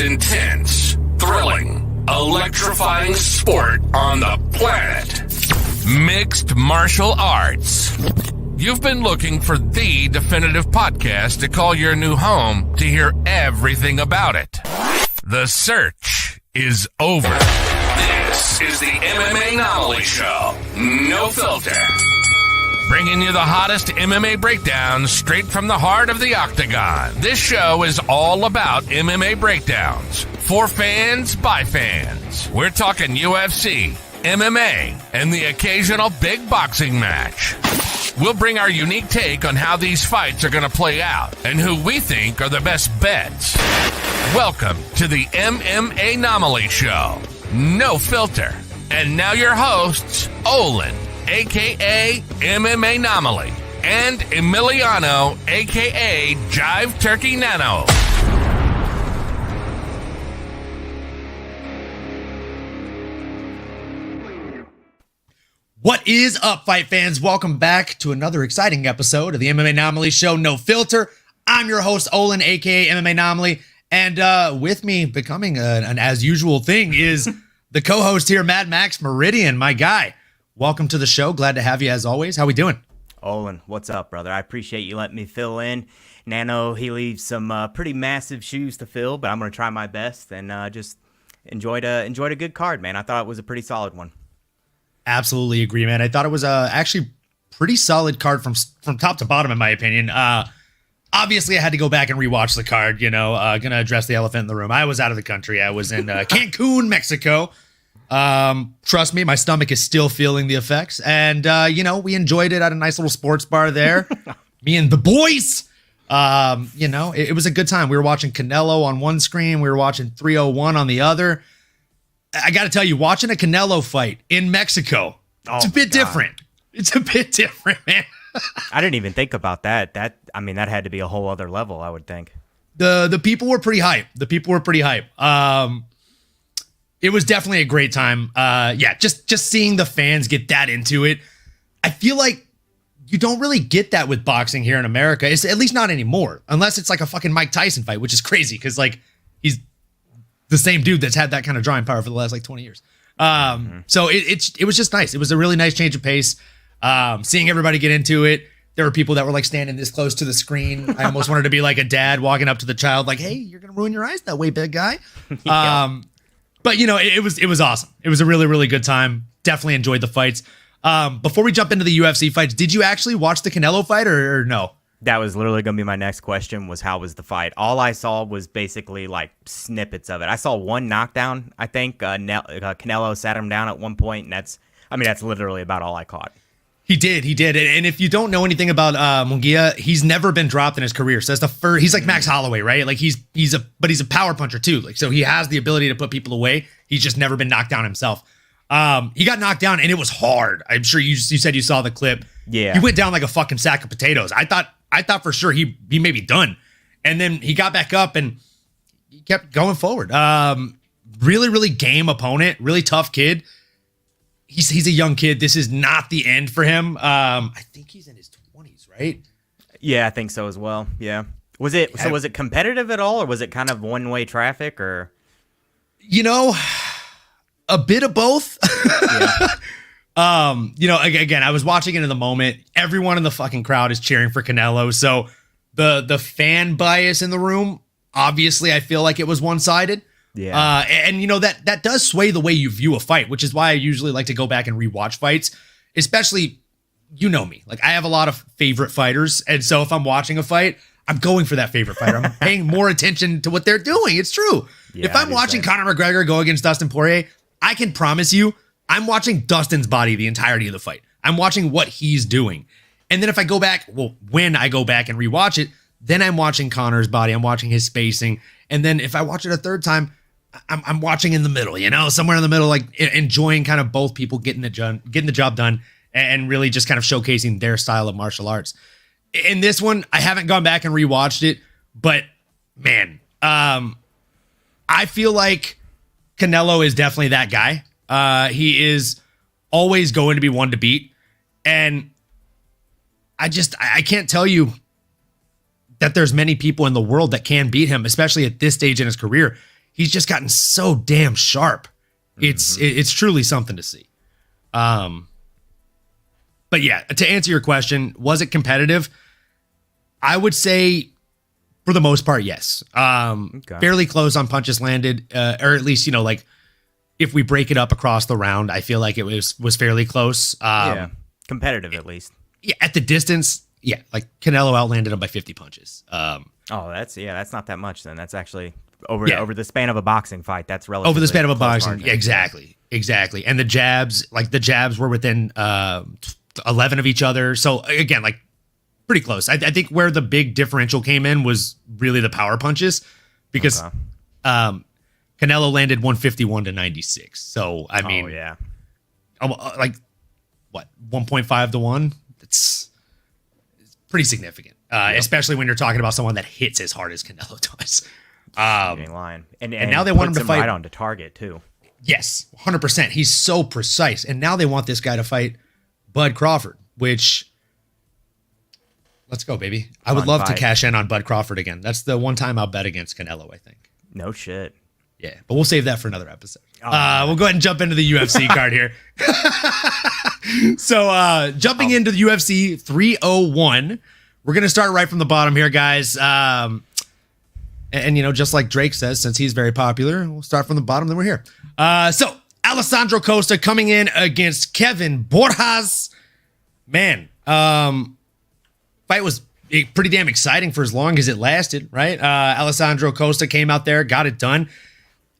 intense, thrilling, electrifying sport on the planet. Mixed martial arts. You've been looking for the definitive podcast to call your new home to hear everything about it. The search is over. This is the MMAnomaly Show. No filter. Bringing you the hottest MMA breakdowns straight from the heart of the octagon. This show is all about MMA breakdowns. For fans, by fans. We're talking UFC, MMA, and the occasional big boxing match. We'll bring our unique take on how these fights are going to play out and who we think are the best bets. Welcome to the MMAnomaly Show. No filter. And now your hosts, Olin, a.k.a. MMAnomaly, and Emiliano, a.k.a. Jive Turkey Nano. What is up, fight fans? Welcome back to another exciting episode of the MMAnomaly Show, No Filter. I'm your host, Olin, aka MMAnomaly, and with me, becoming an as usual thing, is the co-host here, MadMaxMeridian, my guy. Welcome to the show. Glad to have you as always. How we doing? Olin, what's up, brother? I appreciate you letting me fill in. Nano, he leaves some pretty massive shoes to fill, but I'm going to try my best and just enjoyed a good card, man. I thought it was a pretty solid one. Absolutely agree, man. I thought it was actually pretty solid card from top to bottom, in my opinion. Obviously, I had to go back and rewatch the card. Gonna address the elephant in the room. I was out of the country. I was in Cancun, Mexico. Trust me, my stomach is still feeling the effects. And we enjoyed it at a nice little sports bar there. Me and the boys. It was a good time. We were watching Canelo on one screen. We were watching 301 on the other. I got to tell you, watching a Canelo fight in Mexico, it's a bit different. It's a bit different, man. I didn't even think about that. That had to be a whole other level, I would think. The people were pretty hype. It was definitely a great time. Just seeing the fans get that into it. I feel like you don't really get that with boxing here in America. It's at least not anymore, unless it's like a fucking Mike Tyson fight, which is crazy because he's the same dude that's had that kind of drawing power for the last 20 years. So it was just nice. It was a really nice change of pace. Seeing everybody get into it. There were people that were standing this close to the screen. I almost wanted to be like a dad walking up to the child, like, "Hey, you're gonna ruin your eyes that way, big guy." Yeah. But it was awesome. It was a really, really good time. Definitely enjoyed the fights. Before we jump into the UFC fights, did you actually watch the Canelo fight or no? That was literally going to be my next question, was how was the fight? All I saw was basically snippets of it. I saw one knockdown, I think. Canelo sat him down at one point, and that's literally about all I caught. He did. And if you don't know anything about Munguia, he's never been dropped in his career. So that's the first. He's like Max Holloway, right? He's a power puncher too. So he has the ability to put people away. He's just never been knocked down himself. He got knocked down, and it was hard. I'm sure you said you saw the clip. Yeah. He went down like a fucking sack of potatoes. I thought for sure he may be done. And then he got back up and he kept going forward. Really, really game opponent, really tough kid. He's a young kid. This is not the end for him. I think he's in his 20s, right? Yeah, I think so as well. Yeah. Was it competitive at all, or was it kind of one-way traffic, or? A bit of both. Yeah. Again, I was watching it in the moment. Everyone in the fucking crowd is cheering for Canelo. So the fan bias in the room, obviously I feel like it was one-sided. Yeah. That does sway the way you view a fight, which is why I usually like to go back and rewatch fights, especially, me. I have a lot of favorite fighters. And so if I'm watching a fight, I'm going for that favorite fighter. I'm paying more attention to what they're doing. It's true. Yeah, if I'm watching Conor McGregor go against Dustin Poirier, I can promise you, I'm watching Dustin's body the entirety of the fight. I'm watching what he's doing. And then if I go back, when I go back and rewatch it, then I'm watching Conor's body. I'm watching his spacing. And then if I watch it a third time, I'm watching in the middle, somewhere in the middle, enjoying kind of both people getting the job done and really just kind of showcasing their style of martial arts. In this one, I haven't gone back and rewatched it, but man, I feel like Canelo is definitely that guy. He is always going to be one to beat. And I can't tell you that there's many people in the world that can beat him, especially at this stage in his career. he's just gotten so damn sharp. It's truly something to see. But yeah, to answer your question, was it competitive? I would say for the most part, yes. Fairly close on punches landed, or at least, like if we break it up across the round, I feel like it was fairly close. Competitive at least. Yeah, at the distance, yeah, like Canelo outlanded him by 50 punches. That's not that much then. That's actually over the span of a boxing fight. That's relatively over the span of a boxing. Margin. Yeah, exactly. And the jabs were within 11 of each other. So again, like pretty close. I think where the big differential came in was really the power punches, because Canelo landed 151 to 96. So I mean, like what, 1.5 to 1? It's pretty significant, especially when you're talking about someone that hits as hard as Canelo does. Line. And now they want him to fight right on to target too. Yes, 100%. He's so precise, and now they want this guy to fight Bud Crawford, which, let's go, baby. I would love to cash in on Bud Crawford again. That's the one time I'll bet against Canelo, I think. No shit. Yeah, but we'll save that for another episode. We'll go ahead and jump into the UFC card here. So jumping into the UFC 301, we're going to start right from the bottom here, guys. And just like Drake says, since he's very popular, we'll start from the bottom, then we're here. So Alessandro Costa coming in against Kevin Borjas. Man, fight was pretty damn exciting for as long as it lasted, right? Alessandro Costa came out there, got it done,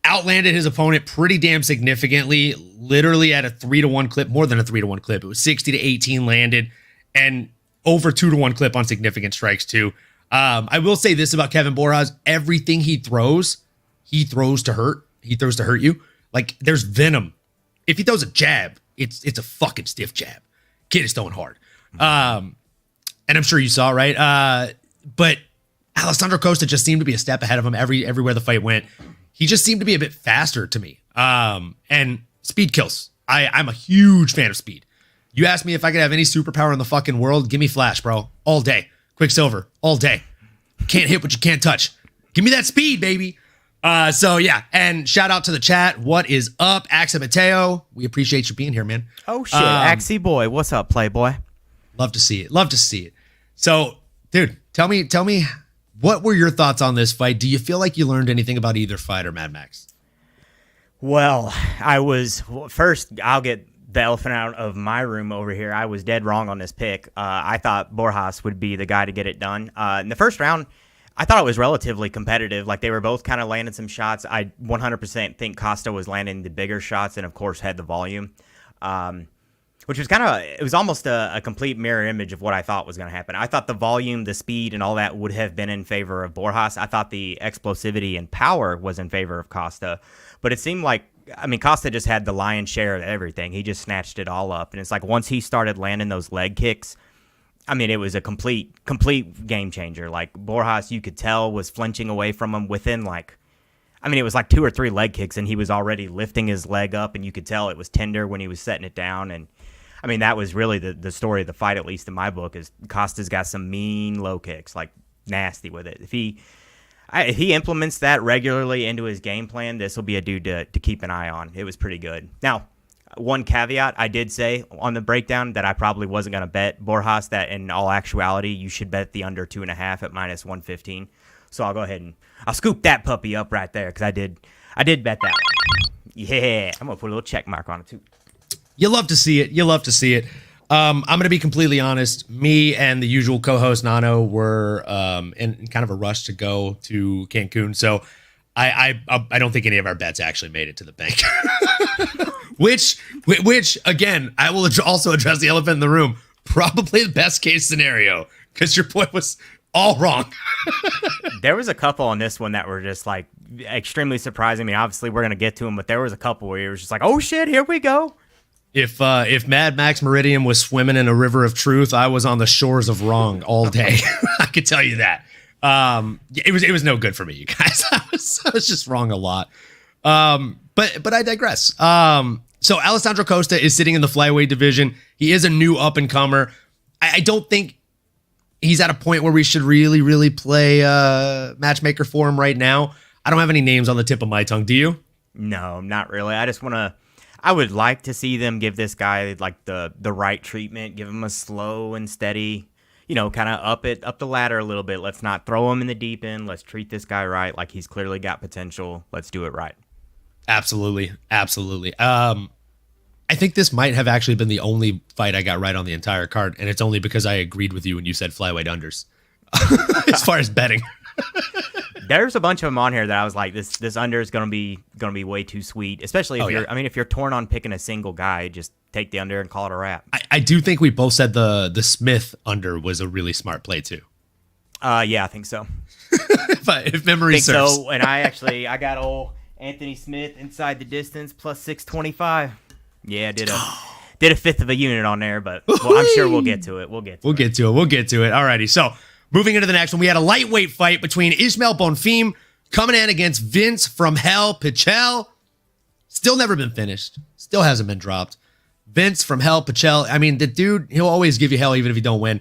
outlanded his opponent pretty damn significantly, literally at a 3-1 clip, more than a 3-1 clip. It was 60 to 18 landed, and over 2-1 clip on significant strikes too. I will say this about Kevin Borjas: everything he throws to hurt. He throws to hurt you. Like, there's venom. If he throws a jab, it's a fucking stiff jab. Kid is throwing hard. And I'm sure you saw, right? But Alessandro Costa just seemed to be a step ahead of him everywhere the fight went. He just seemed to be a bit faster to me. And speed kills. I'm a huge fan of speed. You asked me if I could have any superpower in the fucking world, give me Flash, bro. All day. Quicksilver, all day. Can't hit what you can't touch. Give me that speed, baby. So yeah, and shout out to the chat. What is up, Axa Mateo? We appreciate you being here, man. Oh shit, Axie boy, what's up, Playboy? Love to see it. So, dude, tell me, what were your thoughts on this fight? Do you feel like you learned anything about either fight or Mad Max? Well, first, I'll get the elephant out of my room over here. I was dead wrong on this pick. I thought Borjas would be the guy to get it done. In the first round, I thought it was relatively competitive. Like, they were both kind of landing some shots. I 100% think Costa was landing the bigger shots and, of course, had the volume, which was it was almost a complete mirror image of what I thought was going to happen. I thought the volume, the speed, and all that would have been in favor of Borjas. I thought the explosivity and power was in favor of Costa. But it seemed like, Costa just had the lion's share of everything. He just snatched it all up. And it's like, once he started landing those leg kicks, it was a complete game changer. Like, Borjas, you could tell, was flinching away from him within it was like 2 or 3 leg kicks, and he was already lifting his leg up, and you could tell it was tender when he was setting it down. And that was really the story of the fight, at least in my book, is Costa's got some mean low kicks, like nasty with it. If he implements that regularly into his game plan, this will be a dude to keep an eye on. It was pretty good. Now, one caveat, I did say on the breakdown that I probably wasn't going to bet Borjas, that in all actuality, you should bet the under 2.5 at -115. So I'll go ahead and I'll scoop that puppy up right there, because I did bet that one. Yeah, I'm going to put a little check mark on it too. You love to see it. I'm going to be completely honest. Me and the usual co-host Nano were in kind of a rush to go to Cancun, so I don't think any of our bets actually made it to the bank. which again, I will also address the elephant in the room. Probably the best case scenario, because your boy was all wrong. There was a couple on this one that were just like extremely surprising. Obviously we're going to get to them, but there was a couple where you were just like, oh shit, here we go. If MadMaxMeridian was swimming in a river of truth, I was on the shores of wrong all day. I could tell you that. It was no good for me, you guys. I was just wrong a lot. But I digress. So Alessandro Costa is sitting in the flyweight division. He is a new up and comer. I don't think he's at a point where we should really play matchmaker for him right now. I don't have any names on the tip of my tongue. Do you? No, not really. I would like to see them give this guy like the right treatment, give him a slow and steady, kind of up the ladder a little bit. Let's not throw him in the deep end. Let's treat this guy right. Like he's clearly got potential. Let's do it right. Absolutely. Absolutely. I think this might have actually been the only fight I got right on the entire card, and it's only because I agreed with you when you said flyweight unders. As far as betting. There's a bunch of them on here that I was like, this under is gonna be way too sweet. Especially if you're torn on picking a single guy, just take the under and call it a wrap. I do think we both said the Smith under was a really smart play too. Yeah, I think so. if memory serves. So, and I got old Anthony Smith inside the distance plus 625. Yeah, did a fifth of a unit on there, but I'm sure we'll get to it. We'll get to it. Alrighty, so moving into the next one, we had a lightweight fight between Ismael Bonfim coming in against Vince from Hell Pichel. Still never been finished. Still hasn't been dropped. Vince from Hell Pichel. I mean, the dude, he'll always give you hell even if you don't win.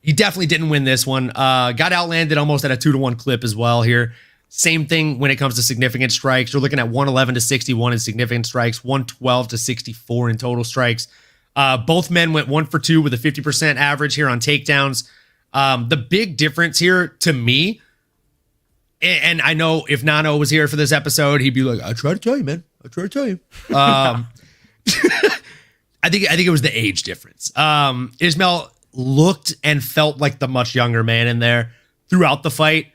He definitely didn't win this one. Got outlanded almost at a 2-1 clip as well here. Same thing when it comes to significant strikes. We're looking at 111 to 61 in significant strikes, 112 to 64 in total strikes. Both men went 1 for 2 with a 50% average here on takedowns. The big difference here to me, and I know if Nano was here for this episode, he'd be like, I try to tell you, man. I try to tell you. I think it was the age difference. Ismael looked and felt like the much younger man in there throughout the fight.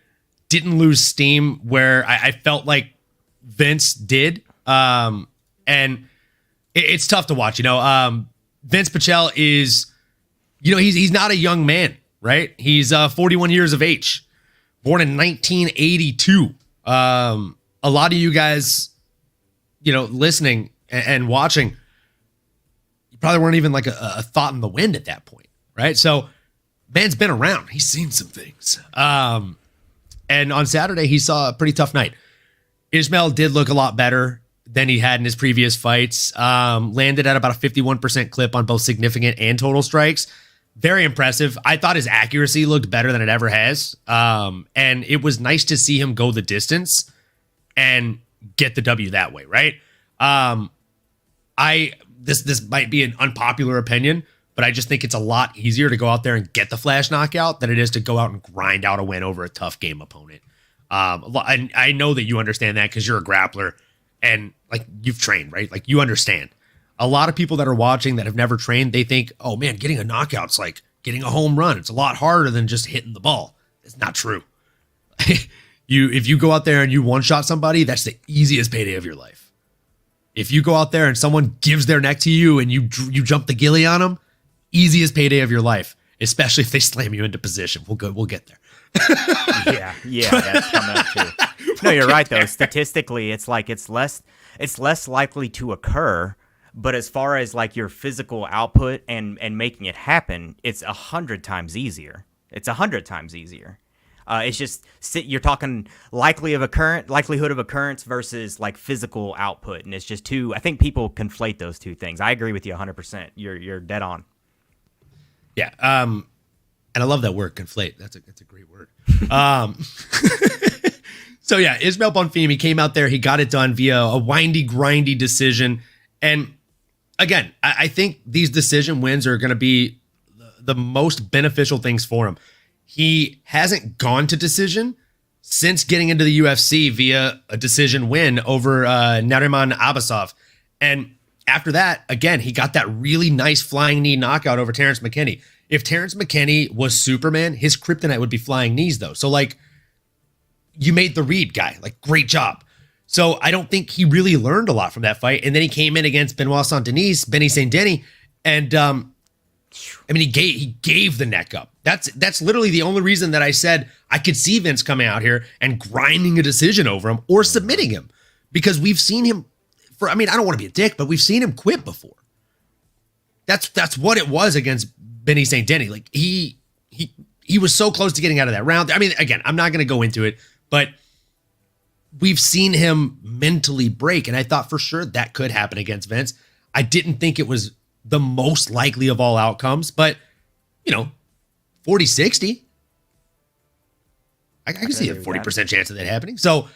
Didn't lose steam where I felt like Vince did. And it's tough to watch, Vince Pichel is, he's not a young man, right? He's 41 years of age, born in 1982. A lot of you guys, listening and watching, you probably weren't even like a thought in the wind at that point, right? So man's been around. He's seen some things. And on Saturday, he saw a pretty tough night. Ismael did look a lot better than he had in his previous fights. Landed at about a 51% clip on both significant and total strikes. Very impressive. I thought his accuracy looked better than it ever has. And it was nice to see him go the distance and get the W that way, right? This might be an unpopular opinion, but I just think it's a lot easier to go out there and get the flash knockout than it is to go out and grind out a win over a tough game opponent. And I know that you understand that because you're a grappler and like you've trained, right? Like you understand. A lot of people that are watching that have never trained, they think, oh man, getting a knockout's like getting a home run. It's a lot harder than just hitting the ball. It's not true. If you go out there and you one-shot somebody, that's the easiest payday of your life. If you go out there and someone gives their neck to you and you jump the ghillie on them, easiest payday of your life, especially if they slam you into position. We'll get there. yeah, that's coming up too. No, you're right though. Statistically, it's less likely to occur, but as far as like your physical output and making it happen, it's 100 times easier. It's 100 times easier. It's just you're talking likelihood of occurrence versus like physical output, and it's just I think people conflate those two things. I agree with you 100%. You're dead on. Yeah. And I love that word, conflate. That's a great word. So yeah, Ismael Bonfim, he came out there, he got it done via a windy, grindy decision. And again, I think these decision wins are going to be the most beneficial things for him. He hasn't gone to decision since getting into the UFC via a decision win over Nariman Abasov. And after that, again, he got that really nice flying knee knockout over Terrence McKinney. If Terrence McKinney was Superman, his kryptonite would be flying knees, though. So, like, you made the read, guy. Like, great job. So I don't think he really learned a lot from that fight. And then he came in against Benoit Saint-Denis, Benny Saint-Denis, and he gave the neck up. That's literally the only reason that I said I could see Vince coming out here and grinding a decision over him or submitting him, because we've seen him I don't want to be a dick, but we've seen him quit before. That's what it was against Benny Saint-Denis. Like he was so close to getting out of that round. I mean, again, I'm not going to go into it, but we've seen him mentally break, and I thought for sure that could happen against Vince. I didn't think it was the most likely of all outcomes, but 40-60. I can see a 40% chance of that happening. So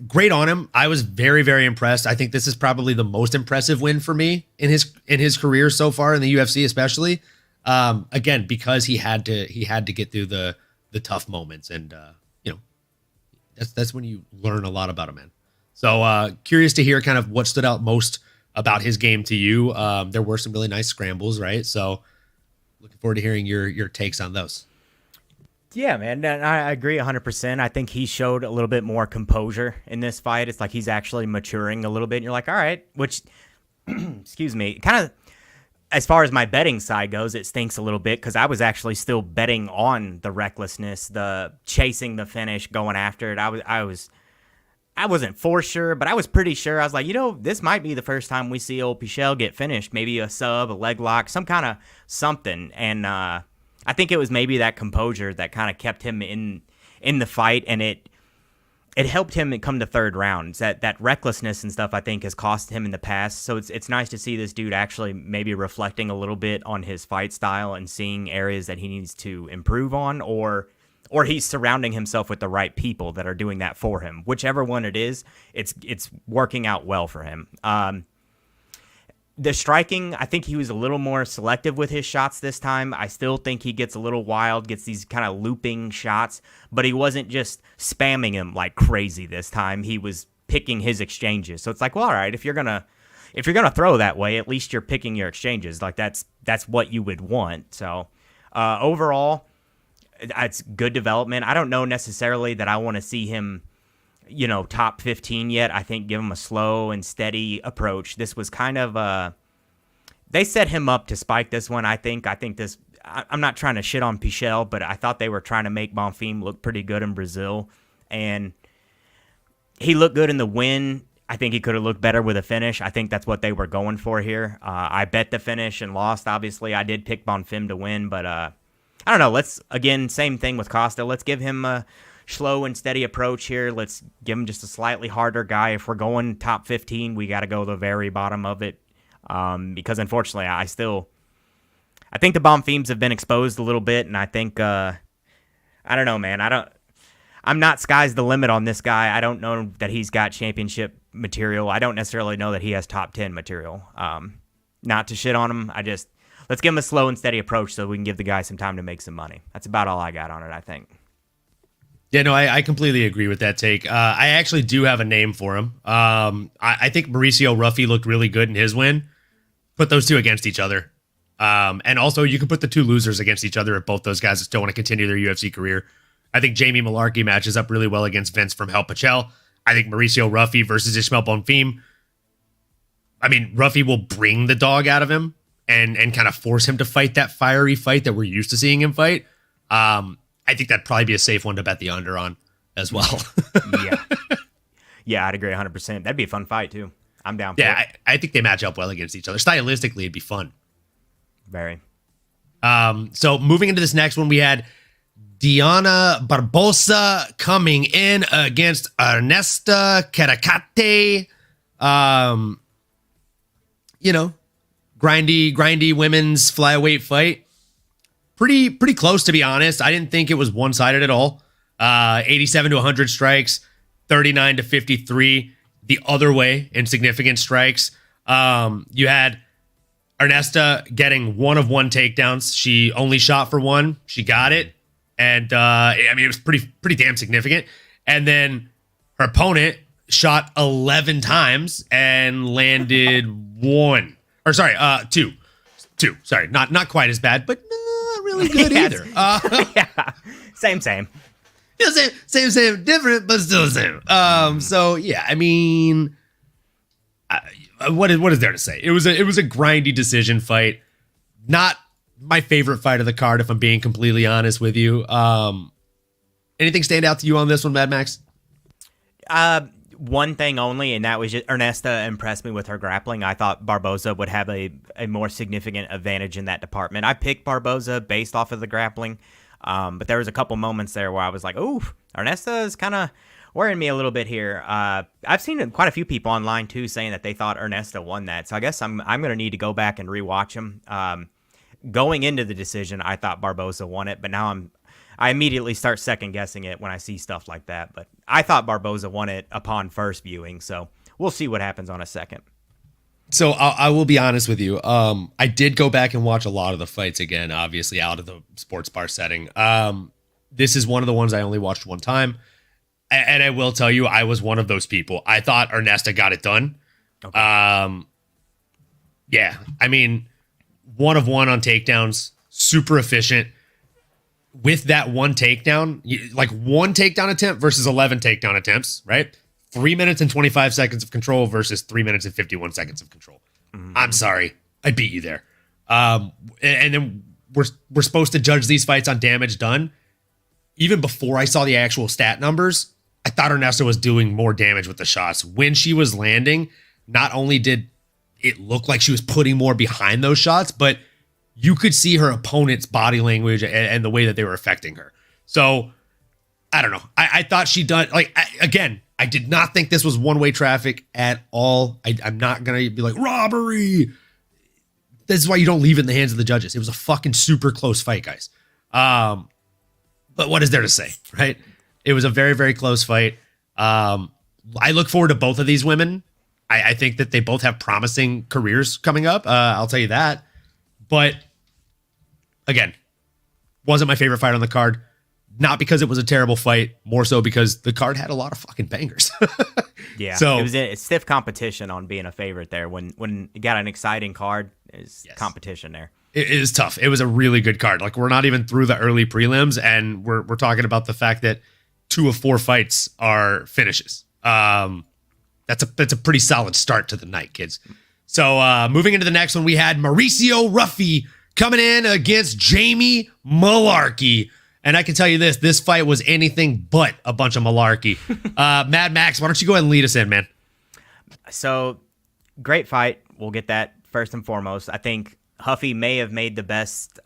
Great on him. I was very, very impressed. I think this is probably the most impressive win for me in his career so far in the UFC, especially. Again, because he had to get through the tough moments, and that's when you learn a lot about a man. So curious to hear kind of what stood out most about his game to you. There were some really nice scrambles, right? So looking forward to hearing your takes on those. Yeah, man, I agree 100%. I think he showed a little bit more composure in this fight. It's like he's actually maturing a little bit. And you're like, all right, which, excuse me, kind of, as far as my betting side goes, it stinks a little bit because I was actually still betting on the recklessness, the chasing the finish, going after it. I wasn't for sure, but I was pretty sure. I was like, this might be the first time we see old Pichel get finished. Maybe a sub, a leg lock, some kind of something. And I think it was maybe that composure that kind of kept him in the fight, and it helped him come to third rounds. That recklessness and stuff, I think, has cost him in the past. So it's nice to see this dude actually maybe reflecting a little bit on his fight style and seeing areas that he needs to improve on, or he's surrounding himself with the right people that are doing that for him. Whichever one it is, it's working out well for him. The striking, I think he was a little more selective with his shots this time. I still think he gets a little wild, gets these kind of looping shots, but he wasn't just spamming him like crazy this time. He was picking his exchanges. So it's like, well, all right, if you're gonna throw that way, at least you're picking your exchanges. Like that's what you would want. So overall, it's good development. I don't know necessarily that I want to see him, top 15 yet. I think give him a slow and steady approach. This was kind of they set him up to spike this one. I think this. I'm not trying to shit on Pichel, but I thought they were trying to make Bonfim look pretty good in Brazil, and he looked good in the win. I think he could have looked better with a finish. I think that's what they were going for here. I bet the finish and lost. Obviously, I did pick Bonfim to win, but I don't know. Let's, again, same thing with Costa. Let's give him a slow and steady approach here. Let's give him just a slightly harder guy. If we're going top 15, we got to go the very bottom of it, because unfortunately, I think the Bonfims have been exposed a little bit, and I think I don't know, man. I'm not sky's the limit on this guy. I don't know that he's got championship material. I don't necessarily know that he has top 10 material. Not to shit on him. Let's give him a slow and steady approach so we can give the guy some time to make some money. That's about all I got on it, I think. Yeah, no, I completely agree with that take. I actually do have a name for him. I think Mauricio Ruffy looked really good in his win. Put those two against each other. And also, you can put the two losers against each other if both those guys still want to continue their UFC career. I think Jamie Malarkey matches up really well against Vince from Hell Pichel. I think Mauricio Ruffy versus Ismael Bonfim. I mean, Ruffy will bring the dog out of him and kind of force him to fight that fiery fight that we're used to seeing him fight. I think that'd probably be a safe one to bet the under on as well. Yeah, I'd agree 100%. That'd be a fun fight, too. I'm down for it. I think they match up well against each other. Stylistically, it'd be fun. Very. So moving into this next one, we had Diana Barbosa coming in against Ernesta Caracate. Grindy women's flyweight fight. Pretty close, to be honest. I didn't think it was one-sided at all. 87 to 100 strikes, 39 to 53 the other way in significant strikes. You had Ernesta getting one of one takedowns. She only shot for one. She got it. And it was pretty damn significant. And then her opponent shot 11 times and landed two. Sorry, not quite as bad, but not really good either. Yeah, same. Same, different, but still the same. So yeah, I mean, what is there to say? It was a grindy decision fight. Not my favorite fight of the card, if I'm being completely honest with you. Anything stand out to you on this one, Mad Max? One thing only, and that was just Ernesta impressed me with her grappling. I thought Barboza would have a more significant advantage in that department. I picked Barboza based off of the grappling, but there was a couple moments there where I was like, ooh, Ernesta is kind of worrying me a little bit here. I've seen quite a few people online, too, saying that they thought Ernesta won that, so I guess I'm going to need to go back and rewatch them. Going into the decision, I thought Barboza won it, but now I'm I immediately start second guessing it when I see stuff like that. But I thought Barboza won it upon first viewing, so we'll see what happens on a second. So I will be honest with you. I did go back and watch a lot of the fights again, obviously out of the sports bar setting. This is one of the ones I only watched one time. And I will tell you, I was one of those people. I thought Ernesta got it done. Okay. Yeah, I mean, 1 of 1 on takedowns, super efficient. With that one takedown, like one takedown attempt versus 11 takedown attempts, right? 3 minutes and 25 seconds of control versus 3 minutes and 51 seconds of control. Mm-hmm. I'm sorry, I beat you there. And then we're supposed to judge these fights on damage done. Even before I saw the actual stat numbers, I thought Ernesta was doing more damage with the shots. When she was landing, not only did it look like she was putting more behind those shots, but you could see her opponent's body language and the way that they were affecting her. So, I don't know. I thought she done, like, I did not think this was one-way traffic at all. I'm not going to be like, robbery. This is why you don't leave it in the hands of the judges. It was a fucking super close fight, guys. But what is there to say, right? It was a very, very close fight. I look forward to both of these women. I think that they both have promising careers coming up. I'll tell you that. But again, wasn't my favorite fight on the card. Not because it was a terrible fight, more so because the card had a lot of fucking bangers. Yeah, so it was a stiff competition on being a favorite there. When you got an exciting card, there's competition there. It is tough. It was a really good card. Like, we're not even through the early prelims, and we're talking about the fact that 2 of 4 fights are finishes. That's a pretty solid start to the night, kids. So moving into the next one, we had Mauricio Ruffy coming in against Jamie Malarkey. And I can tell you this fight was anything but a bunch of malarkey. Mad Max, why don't you go ahead and lead us in, man? So, great fight. We'll get that first and foremost. I think Huffy may have made the best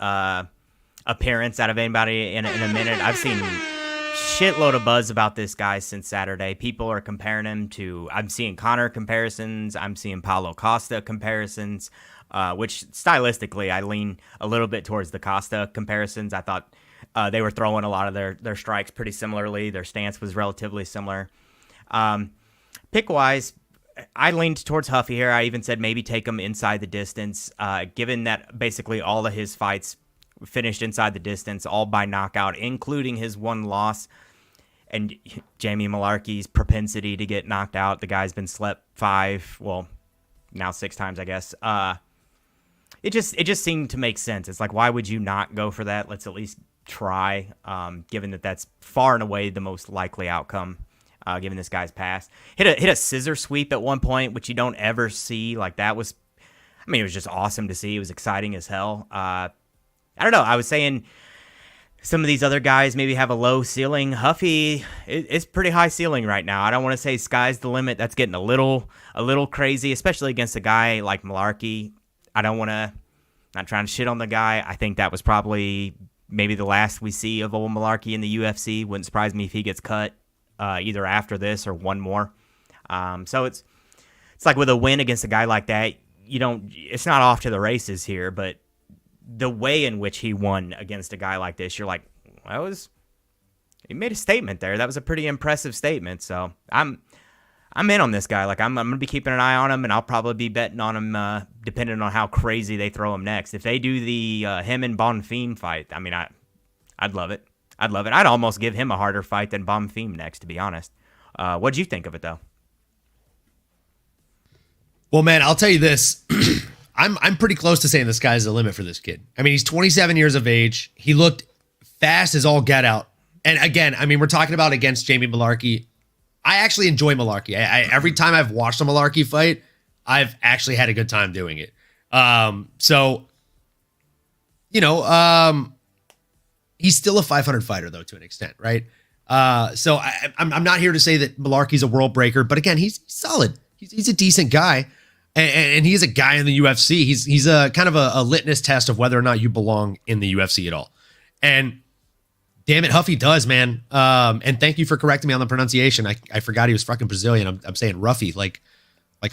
appearance out of anybody in a minute. I've seen shitload of buzz about this guy since Saturday. People are comparing him to, I'm seeing Connor comparisons. I'm seeing Paulo Costa comparisons, which stylistically I lean a little bit towards the Costa comparisons. I thought they were throwing a lot of their strikes pretty similarly. Their stance was relatively similar. Pick-wise, I leaned towards Huffy here. I even said maybe take him inside the distance, given that basically all of his fights finished inside the distance, all by knockout, including his one loss. And Jamie Malarkey's propensity to get knocked out. The guy's been slept 5, well, now 6 times, I guess. It just seemed to make sense. It's like, why would you not go for that? Let's at least try, given that that's far and away the most likely outcome, given this guy's past. Hit a scissor sweep at one point, which you don't ever see. Like, that was, I mean, it was just awesome to see. It was exciting as hell. I don't know. I was saying some of these other guys maybe have a low ceiling. Huffy, it's pretty high ceiling right now. I don't want to say sky's the limit. That's getting a little crazy, especially against a guy like Malarkey. I don't want to, not trying to shit on the guy. I think that was probably maybe the last we see of old Malarkey in the UFC. Wouldn't surprise me if he gets cut either after this or one more. So it's like with a win against a guy like that, it's not off to the races here, but the way in which he won against a guy like this, you're like, he made a statement there. That was a pretty impressive statement. So I'm in on this guy. Like, I'm going to be keeping an eye on him, and I'll probably be betting on him depending on how crazy they throw him next. If they do the him and Bonfim fight, I mean, I'd love it. I'd almost give him a harder fight than Bonfim next, to be honest. What'd you think of it, though? Well, man, I'll tell you this. I'm pretty close to saying the sky's the limit for this kid. I mean, he's 27 years of age. He looked fast as all get out. And again, I mean, we're talking about against Jamie Malarkey. I actually enjoy Malarkey. Every time I've watched a Malarkey fight, I've actually had a good time doing it. So, he's still a 500 fighter, though, to an extent, right? So I'm not here to say that Malarkey's a world breaker, but again, he's solid. He's a decent guy. And he's a guy in the UFC. He's a kind of a litmus test of whether or not you belong in the UFC at all. And damn it, Huffy does, man. And thank you for correcting me on the pronunciation. I forgot he was fucking Brazilian. I'm saying Ruffy like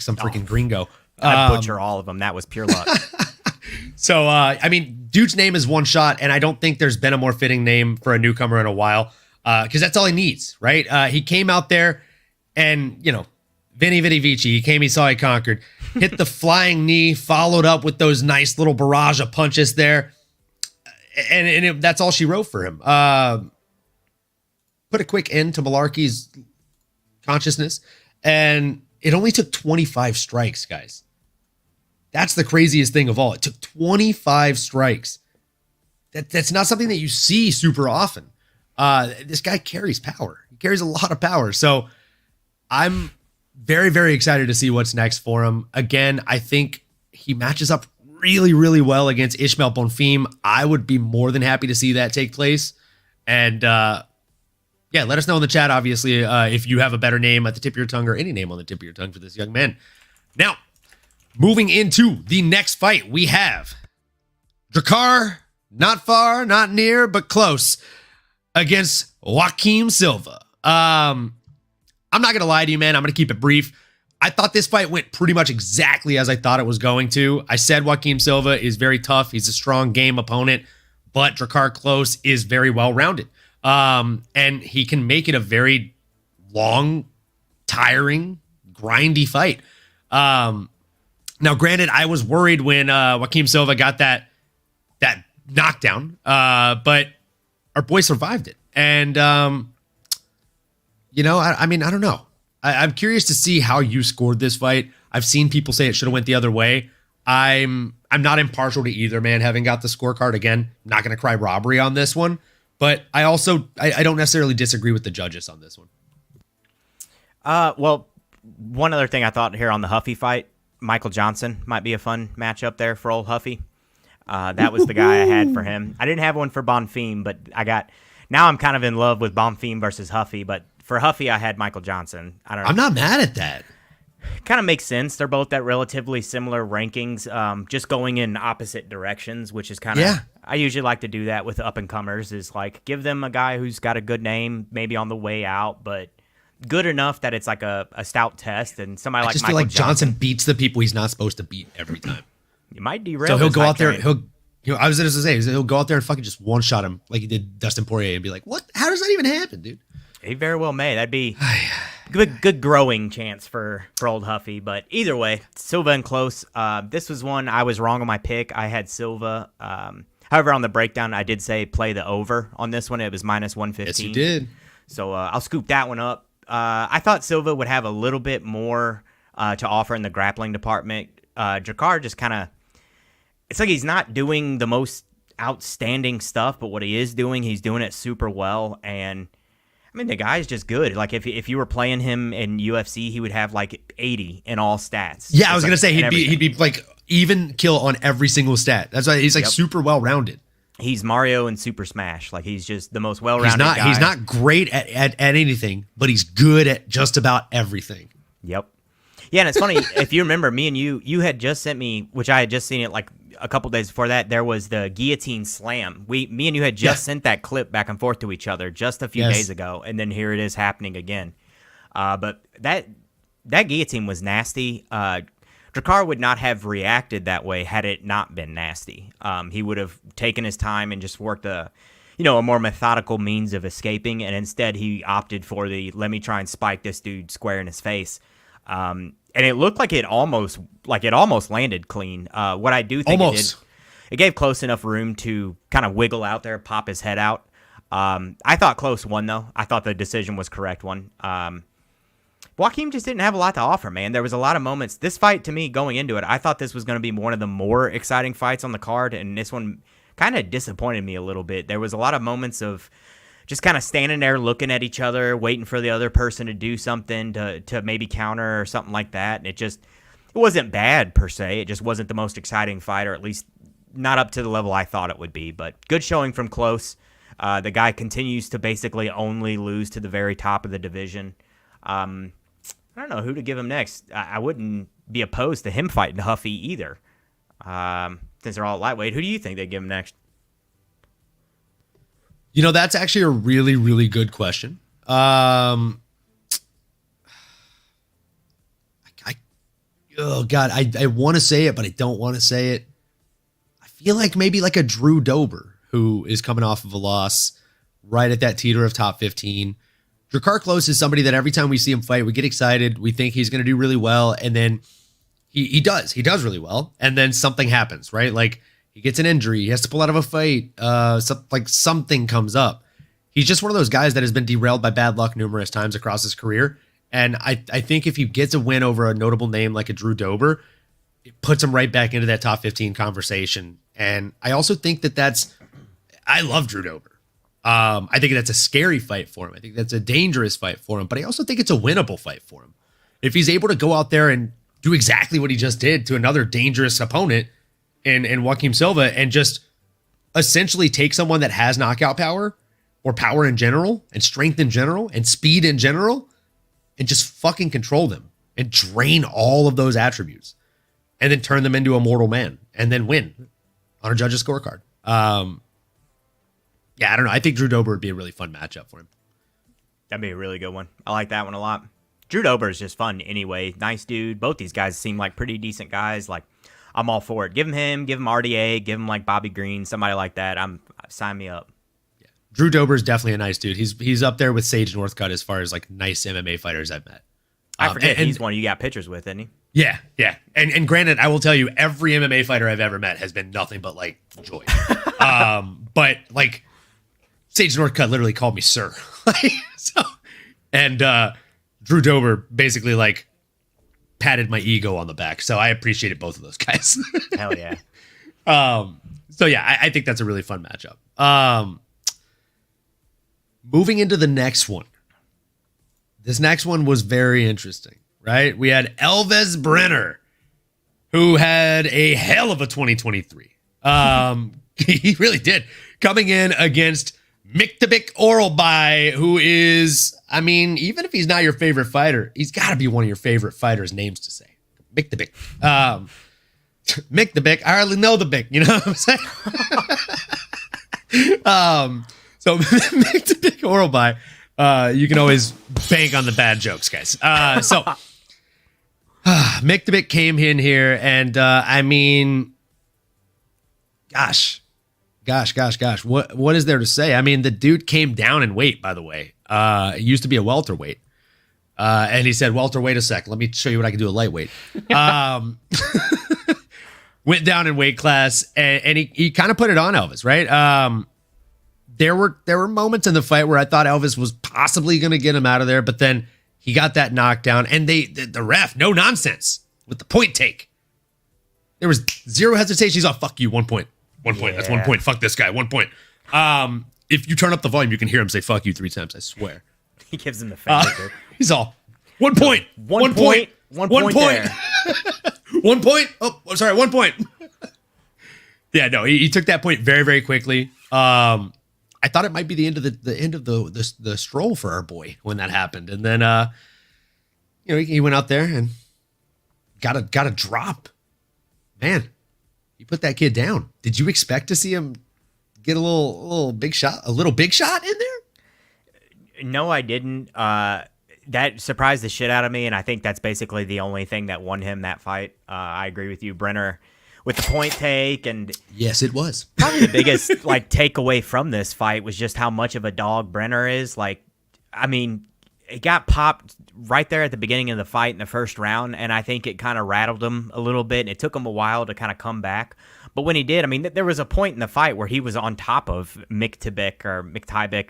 some freaking gringo. I butcher all of them. That was pure luck. So, I mean, dude's name is One Shot, and I don't think there's been a more fitting name for a newcomer in a while, because that's all he needs, right? He came out there and, Vinny Vici, he came, he saw, he conquered. Hit the flying knee, followed up with those nice little barrage of punches there. And that's all she wrote for him. Put a quick end to Malarkey's consciousness, and it only took 25 strikes, guys. That's the craziest thing of all. It took 25 strikes. That's not something that you see super often. This guy carries power. He carries a lot of power. So I'm very, very excited to see what's next for him. Again, I think he matches up really, really well against Ishmael Bonfim. I would be more than happy to see that take place. And yeah, let us know in the chat, obviously, if you have a better name at the tip of your tongue or any name on the tip of your tongue for this young man. Now, moving into the next fight, we have Drakkar, not far, not near, but close, against Joaquim Silva. I'm not going to lie to you, man. I'm going to keep it brief. I thought this fight went pretty much exactly as I thought it was going to. I said Joaquim Silva is very tough. He's a strong game opponent, but Drakkar Klose is very well-rounded. And he can make it a very long, tiring, grindy fight. Now, granted, I was worried when Joaquim Silva got that knockdown, but our boy survived it. And, I mean, I don't know. I'm curious to see how you scored this fight. I've seen people say it should have went the other way. I'm not impartial to either, man, having got the scorecard. Again, not going to cry robbery on this one. But I also, I don't necessarily disagree with the judges on this one. Well, one other thing I thought here on the Huffy fight, Michael Johnson might be a fun matchup there for old Huffy. That was the guy I had for him. I didn't have one for Bonfim, but now I'm kind of in love with Bonfim versus Huffy, but for Huffy, I had Michael Johnson. I don't know. I'm not mad at that. Kind of makes sense. They're both at relatively similar rankings, just going in opposite directions, which is kind of, I usually like to do that with up-and-comers, is like give them a guy who's got a good name, maybe on the way out, but good enough that it's like a stout test, and somebody like Michael feel like Johnson beats the people he's not supposed to beat every time. You might derail. So he'll go out there, I was going to say, he'll go out there and fucking just one-shot him like he did Dustin Poirier and be like, what? How does that even happen, dude? He very well may. That'd be good growing chance for old Huffy. But either way, Silva and Klose. This was one I was wrong on my pick. I had Silva. However, on the breakdown, I did say play the over on this one. It was minus 115. Yes, you did. So I'll scoop that one up. I thought Silva would have a little bit more to offer in the grappling department. Drakkar just kind of, it's like he's not doing the most outstanding stuff, but what he is doing, he's doing it super well. And I mean, the guy's just good. Like if you were playing him in UFC, he would have like 80 in all stats. Yeah, I was gonna say he'd be like even kill on every single stat. That's why he's like super well rounded. He's Mario in Super Smash. Like he's just the most well rounded guy. He's not great at anything, but he's good at just about everything. Yep. Yeah, and it's funny if you remember, me and you had just sent me, which I had just seen it like a couple days before that. There was the guillotine slam. Me and you had just sent that clip back and forth to each other just a few days ago, and then here it is happening again. But that guillotine was nasty. Drakkar would not have reacted that way had it not been nasty. He would have taken his time and just worked a more methodical means of escaping, and instead he opted for the let me try and spike this dude square in his face. And it looked like it almost landed clean. What I do think it gave Klose enough room to kind of wiggle out there, pop his head out. I thought Klose won, though. I thought the decision was correct one. Joaquim just didn't have a lot to offer, man. There was a lot of moments. This fight, to me, going into it, I thought this was going to be one of the more exciting fights on the card, and this one kind of disappointed me a little bit. There was a lot of moments of just kind of standing there looking at each other, waiting for the other person to do something to maybe counter or something like that. And it wasn't bad per se. It just wasn't the most exciting fight, or at least not up to the level I thought it would be. But good showing from Klose. The guy continues to basically only lose to the very top of the division. I don't know who to give him next. I wouldn't be opposed to him fighting Huffy either. Since they're all lightweight, who do you think they'd give him next? That's actually a really, really good question. Oh God, I want to say it, but I don't want to say it. feel like maybe like a Drew Dober, who is coming off of a loss right at that teeter of top 15. Drakkar Klose is somebody that every time we see him fight, we get excited. We think he's going to do really well. And then he does really well. And then something happens, right? Like he gets an injury. He has to pull out of a fight. Something comes up. He's just one of those guys that has been derailed by bad luck numerous times across his career. And I think if he gets a win over a notable name like a Drew Dober, it puts him right back into that top 15 conversation. And I also think I love Drew Dober. I think that's a scary fight for him. I think that's a dangerous fight for him, but I also think it's a winnable fight for him. If he's able to go out there and do exactly what he just did to another dangerous opponent in Joaquim Silva and just essentially take someone that has knockout power or power in general and strength in general and speed in general and just fucking control them and drain all of those attributes and then turn them into a mortal man and then win on a judge's scorecard. Yeah, I don't know. I think Drew Dober would be a really fun matchup for him. That'd be a really good one. I like that one a lot. Drew Dober is just fun anyway. Nice dude. Both these guys seem like pretty decent guys. Like, I'm all for it. Give him RDA, give him like Bobby Green, somebody like that. Sign me up. Yeah. Drew Dober is definitely a nice dude. He's up there with Sage Northcutt as far as like nice MMA fighters I've met. I forget he's one you got pictures with, isn't he? Yeah. And granted, I will tell you, every MMA fighter I've ever met has been nothing but like joy. But like Sage Northcutt literally called me sir. Drew Dober basically like patted my ego on the back. So I appreciated both of those guys. Hell yeah. So yeah, I think that's a really fun matchup. Moving into the next one. This next one was very interesting, right? We had Elvis Brenner, who had a hell of a 2023. He really did. Coming in against Miktabik Oralbai, who is, I mean, even if he's not your favorite fighter, he's got to be one of your favorite fighters' names to say. Miktabik. Miktabik, I hardly know the Bick, you know what I'm saying? So Miktabik Oralbai, you can always bank on the bad jokes, guys. Miktabik came in here, and I mean, gosh. What is there to say? I mean, the dude came down in weight, by the way. It used to be a welterweight. And he said, welterweight a sec. Let me show you what I can do at lightweight. Went down in weight class, and he kind of put it on Elvis, right? There were moments in the fight where I thought Elvis was possibly going to get him out of there, but then he got that knockdown, and the ref, no nonsense with the point take. There was zero hesitation. He's all, fuck you, 1 point. 1 point. Yeah. That's 1 point. Fuck this guy. 1 point. If you turn up the volume, you can hear him say "fuck you" 3 times. I swear. He gives him the finger. He's all 1 point. 1 point. 1 point. 1 point. Oh, sorry. 1 point. Yeah, no. He took that point very, very quickly. I thought it might be the end of the stroll for our boy when that happened, and then he went out there and got a drop. Man. You put that kid down. Did you expect to see him get a little big shot in there? No, I didn't. That surprised the shit out of me, and I think that's basically the only thing that won him that fight. I agree with you, Brenner, with the point take, and yes, it was probably the biggest takeaway from this fight was just how much of a dog Brenner is. Like, I mean, it got popped right there at the beginning of the fight in the first round, and I think it kind of rattled him a little bit, and it took him a while to kind of come back. But when he did, I mean, there was a point in the fight where he was on top of Miktabik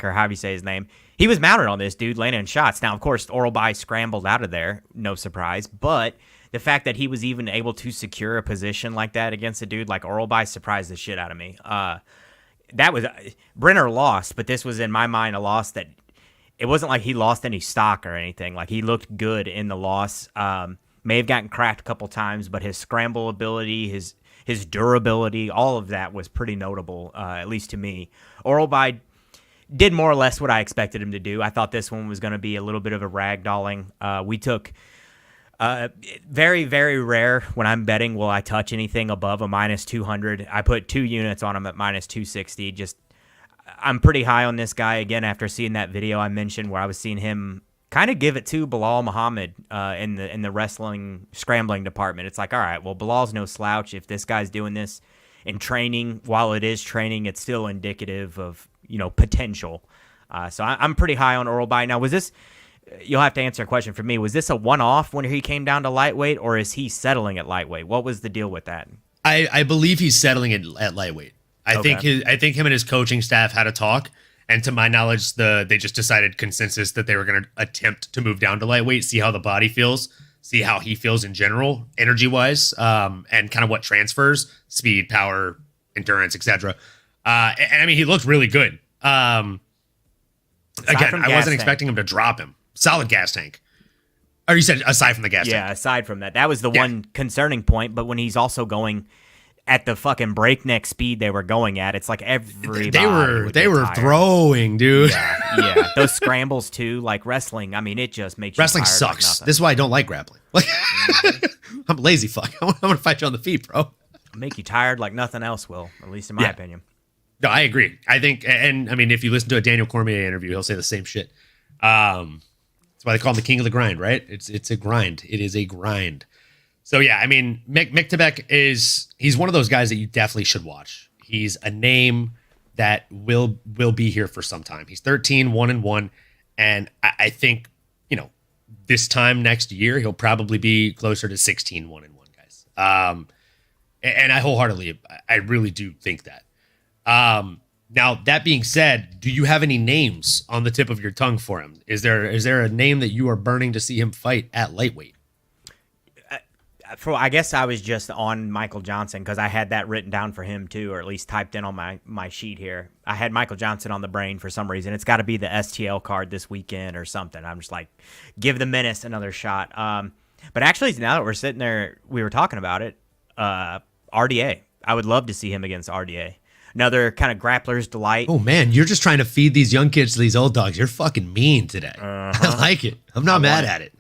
or however you say his name. He was mounted on this dude, landing shots. Now, of course, Oralbai scrambled out of there, no surprise, but the fact that he was even able to secure a position like that against a dude like Oralbai surprised the shit out of me. Brenner lost, but this was, in my mind, a loss that it wasn't like he lost any stock or anything. Like, he looked good in the loss. May have gotten cracked a couple times, but his scramble ability, his durability, all of that was pretty notable, at least to me. Oralbai did more or less what I expected him to do. I thought this one was going to be a little bit of a ragdolling. We took very, very rare when I'm betting will I touch anything above a minus 200. I put 2 units on him at minus 260. I'm pretty high on this guy, again, after seeing that video I mentioned where I was seeing him kind of give it to Bilal Muhammad in the wrestling scrambling department. It's like, all right, well, Bilal's no slouch. If this guy's doing this, in training. While it is training, it's still indicative of, potential. So I'm pretty high on Orlby. Now, was this, you'll have to answer a question for me, was this a one-off when he came down to lightweight, or is he settling at lightweight? What was the deal with that? I believe he's settling it at lightweight. I think him and his coaching staff had a talk, and to my knowledge, they just decided consensus that they were going to attempt to move down to lightweight, see how the body feels, see how he feels in general, energy-wise, and kind of what transfers, speed, power, endurance, etc. And I mean, he looked really good. Again, I wasn't expecting him to drop him. Solid gas tank. Or you said aside from the gas tank. Yeah, aside from that. That was the one concerning point, but when he's also going at the fucking breakneck speed they were going at, it's like everybody they were throwing, dude. Yeah. Those scrambles too, like wrestling. I mean, it just makes wrestling you tired sucks. like This is why I don't like grappling. Like, I'm a lazy fuck. I'm gonna fight you on the feet, bro. Make you tired like nothing else will, at least in my opinion. No, I agree. I think, and I mean, if you listen to a Daniel Cormier interview, he'll say the same shit. That's why they call him the king of the grind, right? It's a grind. It is a grind. So yeah, I mean, Miktabek he's one of those guys that you definitely should watch. He's a name that will be here for some time. He's 13, 1-1, and I think, this time next year he'll probably be closer to 16, 1-1 guys. And I really do think that. Now, that being said, do you have any names on the tip of your tongue for him? Is there a name that you are burning to see him fight at lightweight? I guess I was just on Michael Johnson because I had that written down for him too, or at least typed in on my sheet here. I had Michael Johnson on the brain for some reason. It's got to be the STL card this weekend or something. I'm just like, give the Menace another shot. But actually, now that we're sitting there, we were talking about it, RDA. I would love to see him against RDA. Another kind of grappler's delight. Oh, man, you're just trying to feed these young kids to these old dogs. You're fucking mean today. I like it. I'm not mad at it.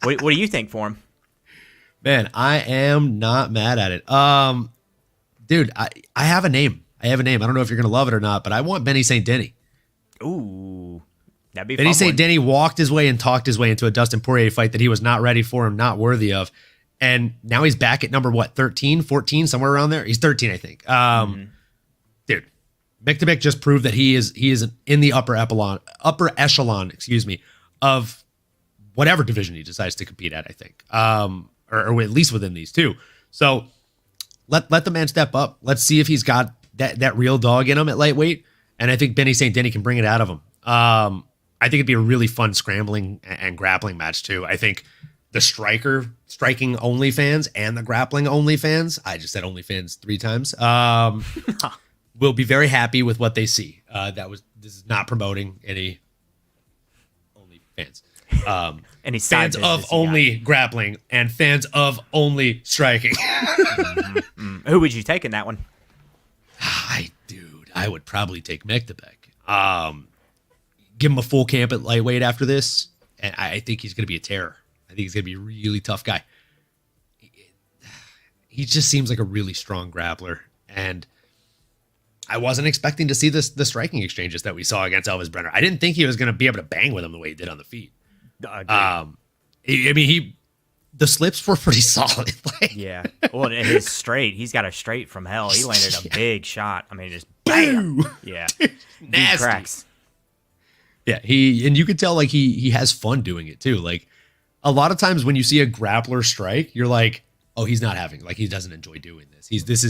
What do you think for him? Man, I am not mad at it. Dude, I have a name. I don't know if you're going to love it or not, but I want Benny St. Denis. Ooh, that'd be Benny fun. St. Denis walked his way and talked his way into a Dustin Poirier fight that he was not ready for and not worthy of. And now he's back at number, 13, 14, somewhere around there? He's 13, I think. Dude, Miktabek just proved that he is in the upper echelon, of whatever division he decides to compete at, I think. Or at least within these two. So let the man step up. Let's see if he's got that real dog in him at lightweight. And I think Benny St. Denis can bring it out of him. I think it'd be a really fun scrambling and grappling match too. I think the striking only fans and the grappling only fans, I just said only fans 3 times, will be very happy with what they see. This is not promoting any only fans. Any fans of only grappling and fans of only striking. Who would you take in that one? I would probably take Miktabek. Give him a full camp at lightweight after this, and I think he's going to be a terror. I think he's going to be a really tough guy. He just seems like a really strong grappler, and I wasn't expecting to see the striking exchanges that we saw against Elvis Brenner. I didn't think he was going to be able to bang with him the way he did on the feet. The slips were pretty solid. Yeah. Well, his straight, he's got a straight from hell. He landed a big shot. I mean, just bam. Yeah. Nasty. Cracks. Yeah. And you could tell he has fun doing it too. Like a lot of times when you see a grappler strike, you're like, oh, he's not having, he doesn't enjoy doing this. This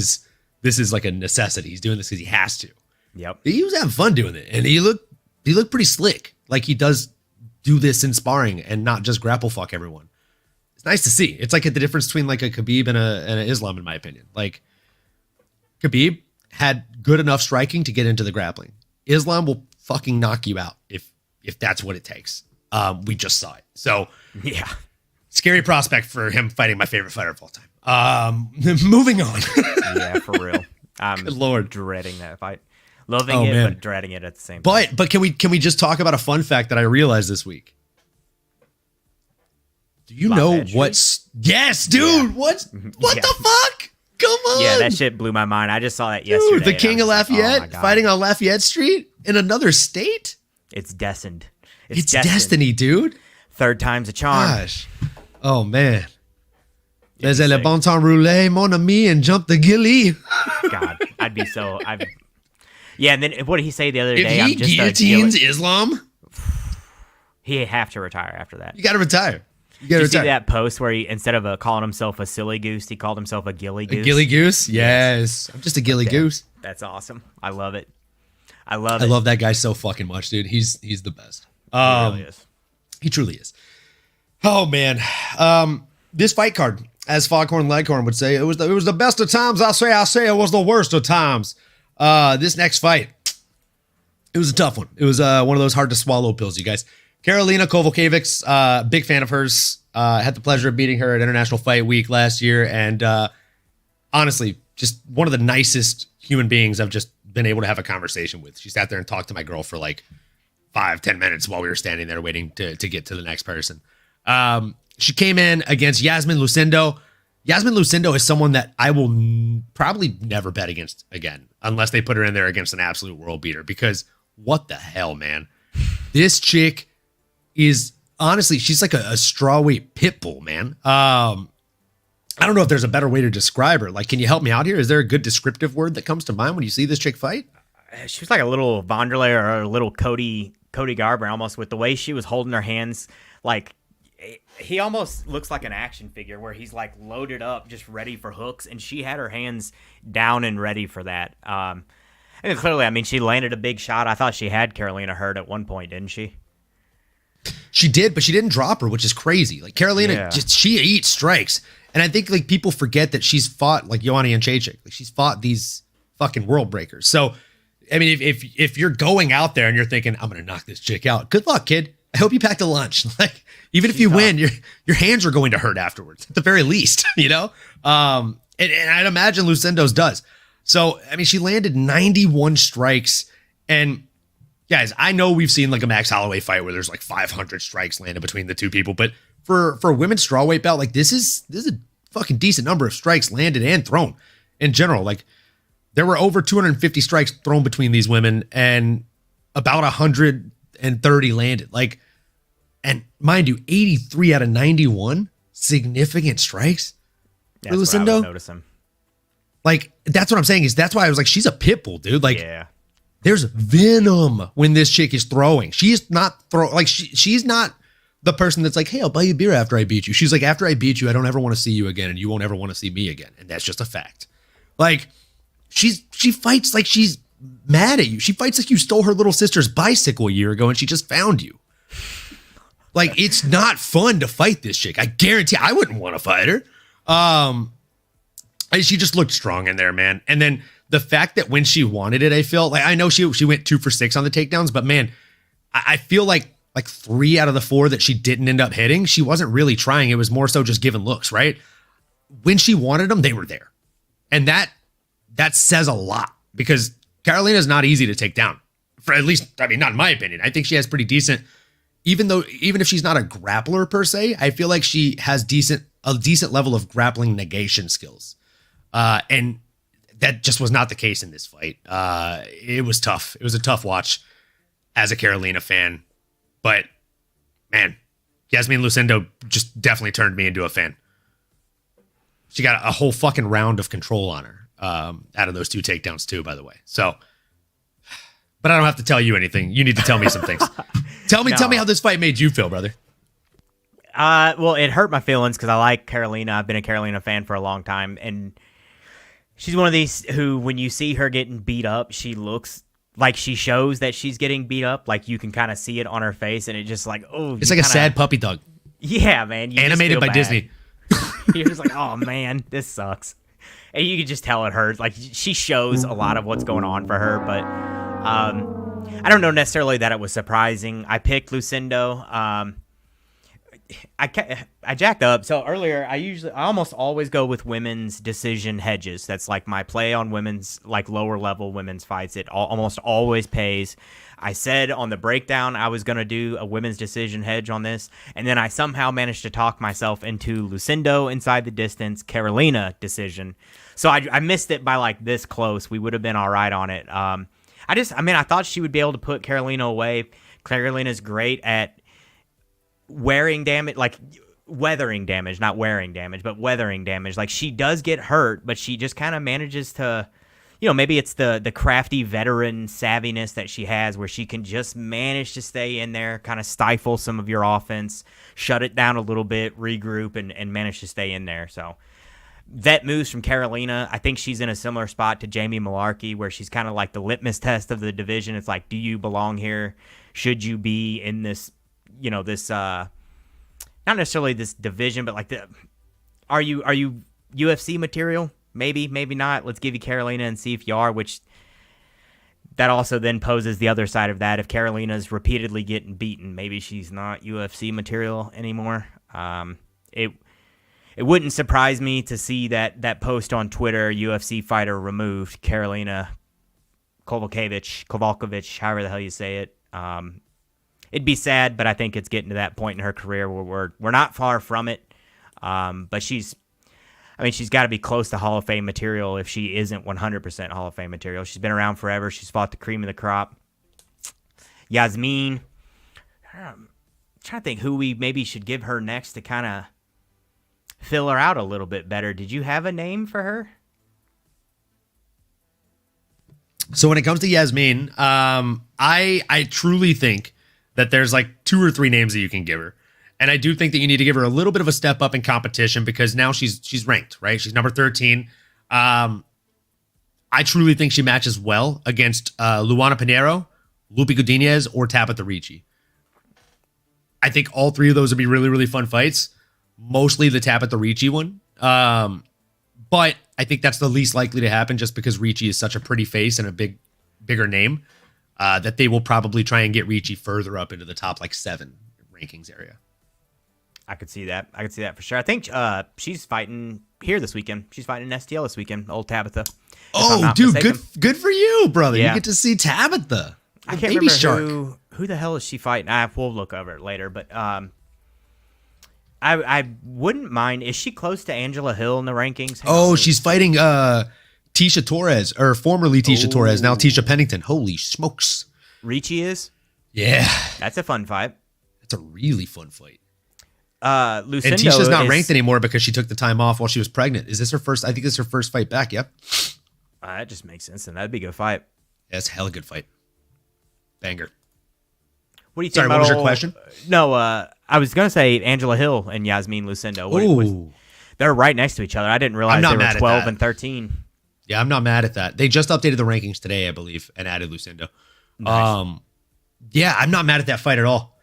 is like a necessity. He's doing this because he has to. Yep. He was having fun doing it, and he looked pretty slick. Like he does do this in sparring and not just grapple fuck everyone. It's nice to see. It's like the difference between like a Khabib and an Islam, in my opinion. Like Khabib had good enough striking to get into the grappling. Islam will fucking knock you out if that's what it takes. We just saw it. So yeah, scary prospect for him fighting my favorite fighter of all time. Moving on. Yeah, for real. I'm Good Lord. dreading that fight. Loving it, man. but dreading it at the same time. But can we just talk about a fun fact that I realized this week? Do you know what's... Yes, dude! Yeah. What the fuck? Come on! Yeah, that shit blew my mind. I just saw that yesterday. Dude, the King of Lafayette fighting on Lafayette Street in another state? It's destined. It's destiny, dude. Third time's a charm. Gosh. Oh, man. There's a le bon temps roulé, mon ami, and jump the gilly. God, I'd be so. Yeah, and then what did he say the other day? If he guillotines Islam, he'd have to retire after that. You got to retire. Did you see that post where he, instead of calling himself a silly goose, he called himself a gilly goose? A gilly goose? Yes. I'm just a gilly goose. That's awesome. I love it. I love that guy so fucking much, dude. He's the best. He really is. He truly is. Oh, man. This fight card, as Foghorn Leghorn would say, it was the best of times. I say it was the worst of times. This next fight, it was a tough one. It was one of those hard to swallow pills, you guys. Karolina Kowalkiewicz, big fan of hers. Had the pleasure of beating her at International Fight Week last year, and honestly, just one of the nicest human beings I've just been able to have a conversation with. She sat there and talked to my girl for like 5-10 minutes while we were standing there waiting to get to the next person. She came in against Yasmin Lucindo. Yasmin Lucindo is someone that I will probably never bet against again, unless they put her in there against an absolute world beater, because what the hell, man? This chick is honestly, she's like a strawweight pit bull, man. I don't know if there's a better way to describe her. Like, can you help me out here? Is there a good descriptive word that comes to mind when you see this chick fight? She was like a little Vonderlei or a little Cody Garbrandt almost, with the way she was holding her hands. Like, he almost looks like an action figure where he's like loaded up, just ready for hooks, and she had her hands down and ready for that. And clearly, I mean, she landed a big shot. I thought she had Karolina hurt at one point, didn't she? She did, but she didn't drop her, which is crazy. Like, Karolina, she eats strikes. And I think like people forget that she's fought like Joanna Jędrzejczyk. Like, she's fought these fucking world breakers. So, I mean, if you're going out there and you're thinking, I'm going to knock this chick out, good luck, kid. I hope you packed a lunch. Like, even if you win, your hands are going to hurt afterwards, at the very least, you know? And I'd imagine Lucindo's does. So, I mean, she landed 91 strikes. And guys, I know we've seen like a Max Holloway fight where there's like 500 strikes landed between the two people, but for a women's strawweight bout, like this is a fucking decent number of strikes landed and thrown in general. Like, there were over 250 strikes thrown between these women and about 130 landed. Like, and mind you, 83 out of 91 significant strikes. That's what I would notice him. Like, that's what I'm saying, is that's why I was like, she's a pit bull, dude. Like, yeah. There's venom when this chick is throwing. She's not she's not the person that's like, hey, I'll buy you beer after I beat you. She's like, after I beat you, I don't ever want to see you again, and you won't ever want to see me again. And that's just a fact. Like, she fights like she's mad at you. She fights like you stole her little sister's bicycle a year ago and she just found you. Like, it's not fun to fight this chick. I guarantee I wouldn't want to fight her. She just looked strong in there, man. And then the fact that when she wanted it, I feel like, I know she went 2 for 6 on the takedowns, but man, I feel like 3 out of the 4 that she didn't end up hitting, she wasn't really trying. It was more so just giving looks, right? When she wanted them, they were there. And that says a lot, because Karolina is not easy to take down. For at least, I mean, not in my opinion. I think she has pretty decent, even if she's not a grappler per se, I feel like she has a decent level of grappling negation skills. And that just was not the case in this fight. It was tough. It was a tough watch as a Karolina fan. But, man, Yasmin Lucindo just definitely turned me into a fan. She got a whole fucking round of control on her out of those 2 takedowns too, by the way. So, but I don't have to tell you anything. You need to tell me some things. Tell me how this fight made you feel, brother. Well, it hurt my feelings because I like Karolina. I've been a Karolina fan for a long time, and she's one of these who, when you see her getting beat up, she looks like she shows that she's getting beat up. Like, you can kind of see it on her face, and it just like, oh, it's like a sad puppy dog. Yeah, man. Animated by Disney. You're just like, oh man, this sucks. And you can just tell it hurts. Like, she shows a lot of what's going on for her, but I don't know necessarily that it was surprising. I picked Lucindo. I jacked up. So earlier, I almost always go with women's decision hedges. That's like my play on women's, like lower level women's fights. It almost always pays. I said on the breakdown I was going to do a women's decision hedge on this, and then I somehow managed to talk myself into Lucindo inside the distance, Karolina decision. So I missed it by like this close. We would have been all right on it. I thought she would be able to put Karolina away. Karolina's great at wearing damage. Like, weathering damage, not wearing damage, but weathering damage. Like, she does get hurt, but she just kind of manages to, maybe it's the crafty veteran savviness that she has where she can just manage to stay in there, kind of stifle some of your offense, shut it down a little bit, regroup, and manage to stay in there. So vet moves from Carolina. I think she's in a similar spot to Jamie Malarkey, where she's kind of like the litmus test of the division. It's like, do you belong here? Should you be in this, this, not necessarily this division, but like are you UFC material? Maybe, maybe not. Let's give you Carolina and see if you are, which that also then poses the other side of that. If Carolina's repeatedly getting beaten, maybe she's not UFC material anymore. It wouldn't surprise me to see that post on Twitter, UFC fighter removed, Carolina Kovalkovich, however the hell you say it. It'd be sad, but I think it's getting to that point in her career where we're not far from it. But she's got to be close to Hall of Fame material if she isn't 100% Hall of Fame material. She's been around forever. She's fought the cream of the crop. Yasmin, I'm trying to think who we maybe should give her next to kind of fill her out a little bit better. Did you have a name for her? So when it comes to Yasmin, I truly think that there's like 2 or 3 names that you can give her. And I do think that you need to give her a little bit of a step up in competition because now she's ranked, right? She's number 13. I truly think she matches well against Luana Pinheiro, Lupe Godinez, or Tabitha Ricci. I think all 3 of those would be really, really fun fights. Mostly the Tabitha Ricci one. But I think that's the least likely to happen just because Ricci is such a pretty face and a bigger name that they will probably try and get Ricci further up into the top 7 rankings area. I could see that. For sure. I think she's fighting here this weekend. She's fighting in STL this weekend, old Tabitha. Oh, dude, good for you, brother. Yeah. You get to see Tabitha. I can't remember who the hell is she fighting. We'll look over it later, but I wouldn't mind. Is she close to Angela Hill in the rankings? She's fighting Tisha Torres, or formerly Tisha Torres, now Tisha Pennington. Holy smokes. Ricci is? Yeah. That's a fun fight. That's a really fun fight. Lucindo and Tisha's not ranked anymore because she took the time off while she was pregnant. Is this her first? I think this is her first fight back. Yep. That just makes sense. And that'd be a good fight. Yeah, it's a hella good fight. Banger. What do you think? Sorry, what was your question? No, I was gonna say Angela Hill and Yasmin Lucindo. They're right next to each other. I didn't realize they were 12 and 13. Yeah, I'm not mad at that. They just updated the rankings today, I believe, and added Lucindo. Nice. Yeah, I'm not mad at that fight at all.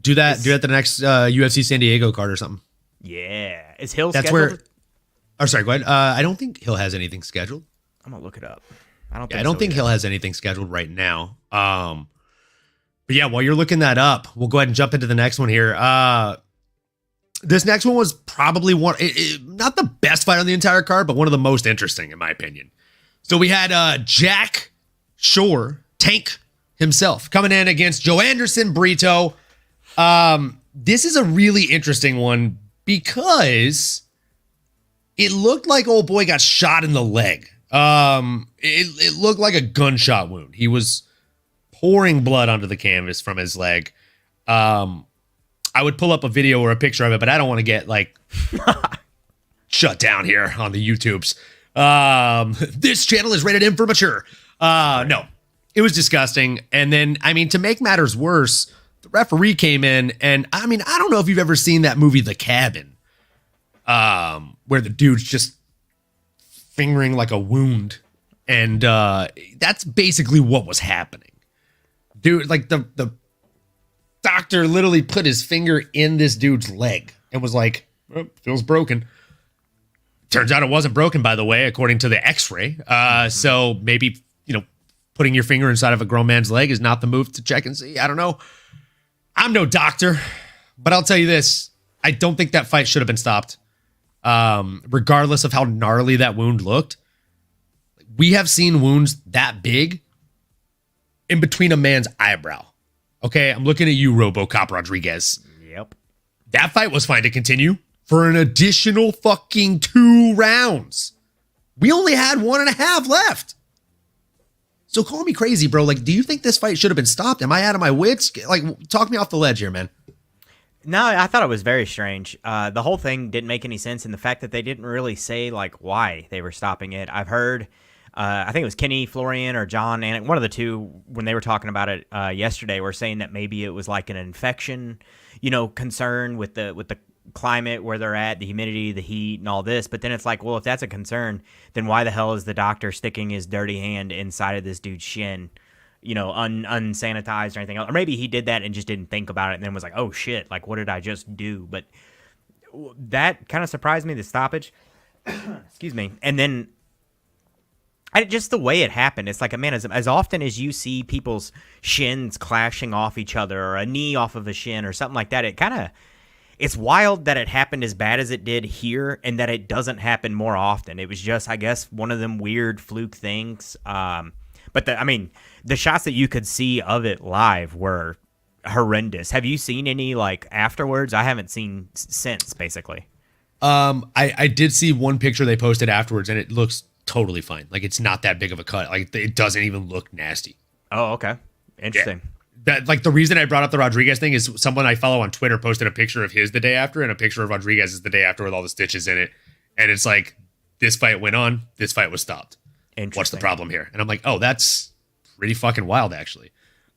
Do that the next UFC San Diego card or something. Yeah. Is Hill That's scheduled? Sorry, go ahead. I don't think Hill has anything scheduled. I'm going to look it up. I don't think Hill has anything scheduled right now. But yeah, while you're looking that up, we'll go ahead and jump into the next one here. This next one was probably not the best fight on the entire card, but one of the most interesting, in my opinion. So we had Jack Shore, Tank himself, coming in against Joe Anderson Brito. This is a really interesting one because it looked like old boy got shot in the leg. It looked like a gunshot wound. He was pouring blood onto the canvas from his leg. I would pull up a video or a picture of it, but I don't want to get shut down here on the YouTubes. This channel is rated M for mature. No, it was disgusting. And then, to make matters worse, the referee came in and I don't know if you've ever seen that movie, The Cabin, where the dude's just fingering like a wound. And that's basically what was happening. Dude, the doctor literally put his finger in this dude's leg and was like, oh, feels broken. Turns out it wasn't broken, by the way, according to the x-ray. So maybe, putting your finger inside of a grown man's leg is not the move to check and see. I don't know. I'm no doctor, but I'll tell you this. I don't think that fight should have been stopped. Regardless of how gnarly that wound looked. We have seen wounds that big in between a man's eyebrow. Okay, I'm looking at you, RoboCop Rodriguez. Yep. That fight was fine to continue for an additional fucking 2 rounds. We only had 1.5 left. So call me crazy, bro. Do you think this fight should have been stopped? Am I out of my wits? Talk me off the ledge here, man. No, I thought it was very strange. The whole thing didn't make any sense, and the fact that they didn't really say like why they were stopping it. I've heard, I think it was Kenny Florian or John, and one of the two, when they were talking about it yesterday, were saying that maybe it was like an infection, concern with the climate where they're at, the humidity, the heat, and all this. But then it's like, well, if that's a concern, then why the hell is the doctor sticking his dirty hand inside of this dude's shin? Unsanitized or anything else. Or maybe he did that and just didn't think about it and then was like, oh shit, like what did I just do? But that kind of surprised me, the stoppage. Excuse me. And then just the way it happened, it's like, man, as often as you see people's shins clashing off each other or a knee off of a shin or something like that, it's wild that it happened as bad as it did here and that it doesn't happen more often. It was just, I guess, one of them weird fluke things. But the shots that you could see of it live were horrendous. Have you seen any like afterwards? I haven't seen since, basically. I did see one picture they posted afterwards, and it looks totally fine. Like it's not that big of a cut. Like it doesn't even look nasty. Oh, okay, interesting. Yeah. That like the reason I brought up the Rodriguez thing is someone I follow on Twitter posted a picture of his the day after, and a picture of Rodriguez is the day after with all the stitches in it, and it's like this fight went on, this fight was stopped. What's the problem here? And I'm like, oh, that's pretty fucking wild, actually.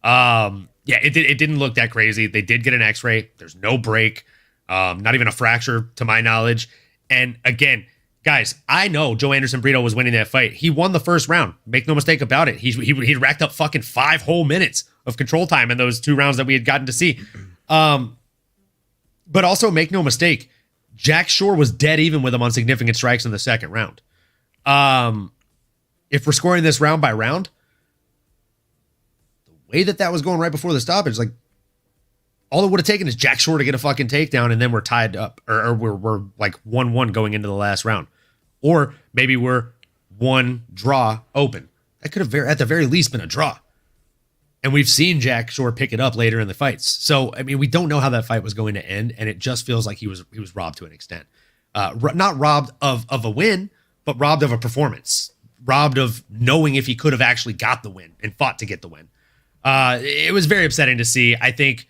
It didn't look that crazy. They did get an X-ray. There's no break, not even a fracture to my knowledge. And again, guys, I know Joe Anderson Brito was winning that fight. He won the first round. Make no mistake about it. He racked up fucking 5 whole minutes of control time in those 2 rounds that we had gotten to see. But also, make no mistake, Jack Shore was dead even with him on significant strikes in the second round. If we're scoring this round by round, the way that was going right before the stoppage, like all it would have taken is Jack Shore to get a fucking takedown, and then we're tied up, or we're like 1-1 going into the last round, or maybe we're 1 draw open. That could have at the very least been a draw, and we've seen Jack Shore pick it up later in the fights. So we don't know how that fight was going to end, and it just feels like he was robbed to an extent, not robbed of a win, but robbed of a performance. Robbed of knowing if he could have actually got the win and fought to get the win. It was very upsetting to see. I think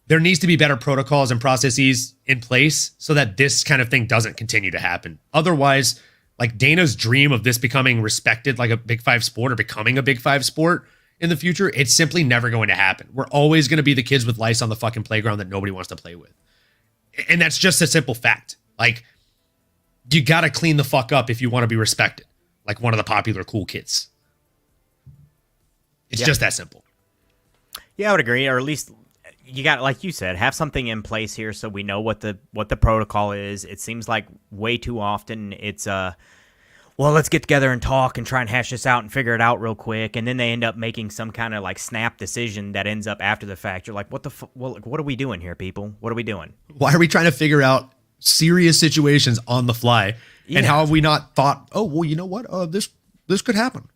there needs to be better protocols and processes in place so that this kind of thing doesn't continue to happen. Otherwise, like Dana's dream of this becoming respected like a Big 5 sport or becoming a Big 5 sport in the future, it's simply never going to happen. We're always going to be the kids with lice on the fucking playground that nobody wants to play with. And that's just a simple fact. Like, you got to clean the fuck up if you want to be respected. Like one of the popular cool kids. It's just that simple. Yeah, I would agree. Or at least you got, like you said, have something in place here so we know what the protocol is. It seems like way too often it's well, let's get together and talk and try and hash this out and figure it out real quick. And then they end up making some kind of like snap decision that ends up after the fact. You're like, what are we doing here, people? What are we doing? Why are we trying to figure out serious situations on the fly? Yeah. And how have we not thought, oh, well, you know what? This could happen.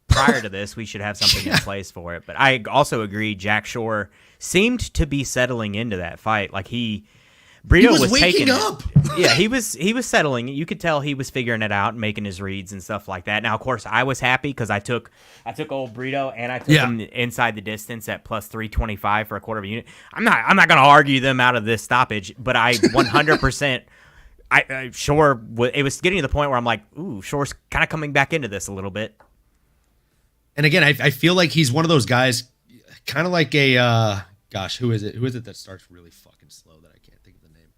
Prior to this, we should have something in place for it. But I also agree, Jack Shore seemed to be settling into that fight. Like Brito was taking up. Yeah, he was settling. You could tell he was figuring it out and making his reads and stuff like that. Now, of course, I was happy because I took old Brito and I took him inside the distance at plus 325 for a quarter of a unit. I'm not going to argue them out of this stoppage, but I 100%. Shore, it was getting to the point where I'm like, ooh, Shore's kind of coming back into this a little bit. And again, I feel like he's one of those guys, kind of like a, who is it? Who is it that starts really fucking slow that I can't think of the name?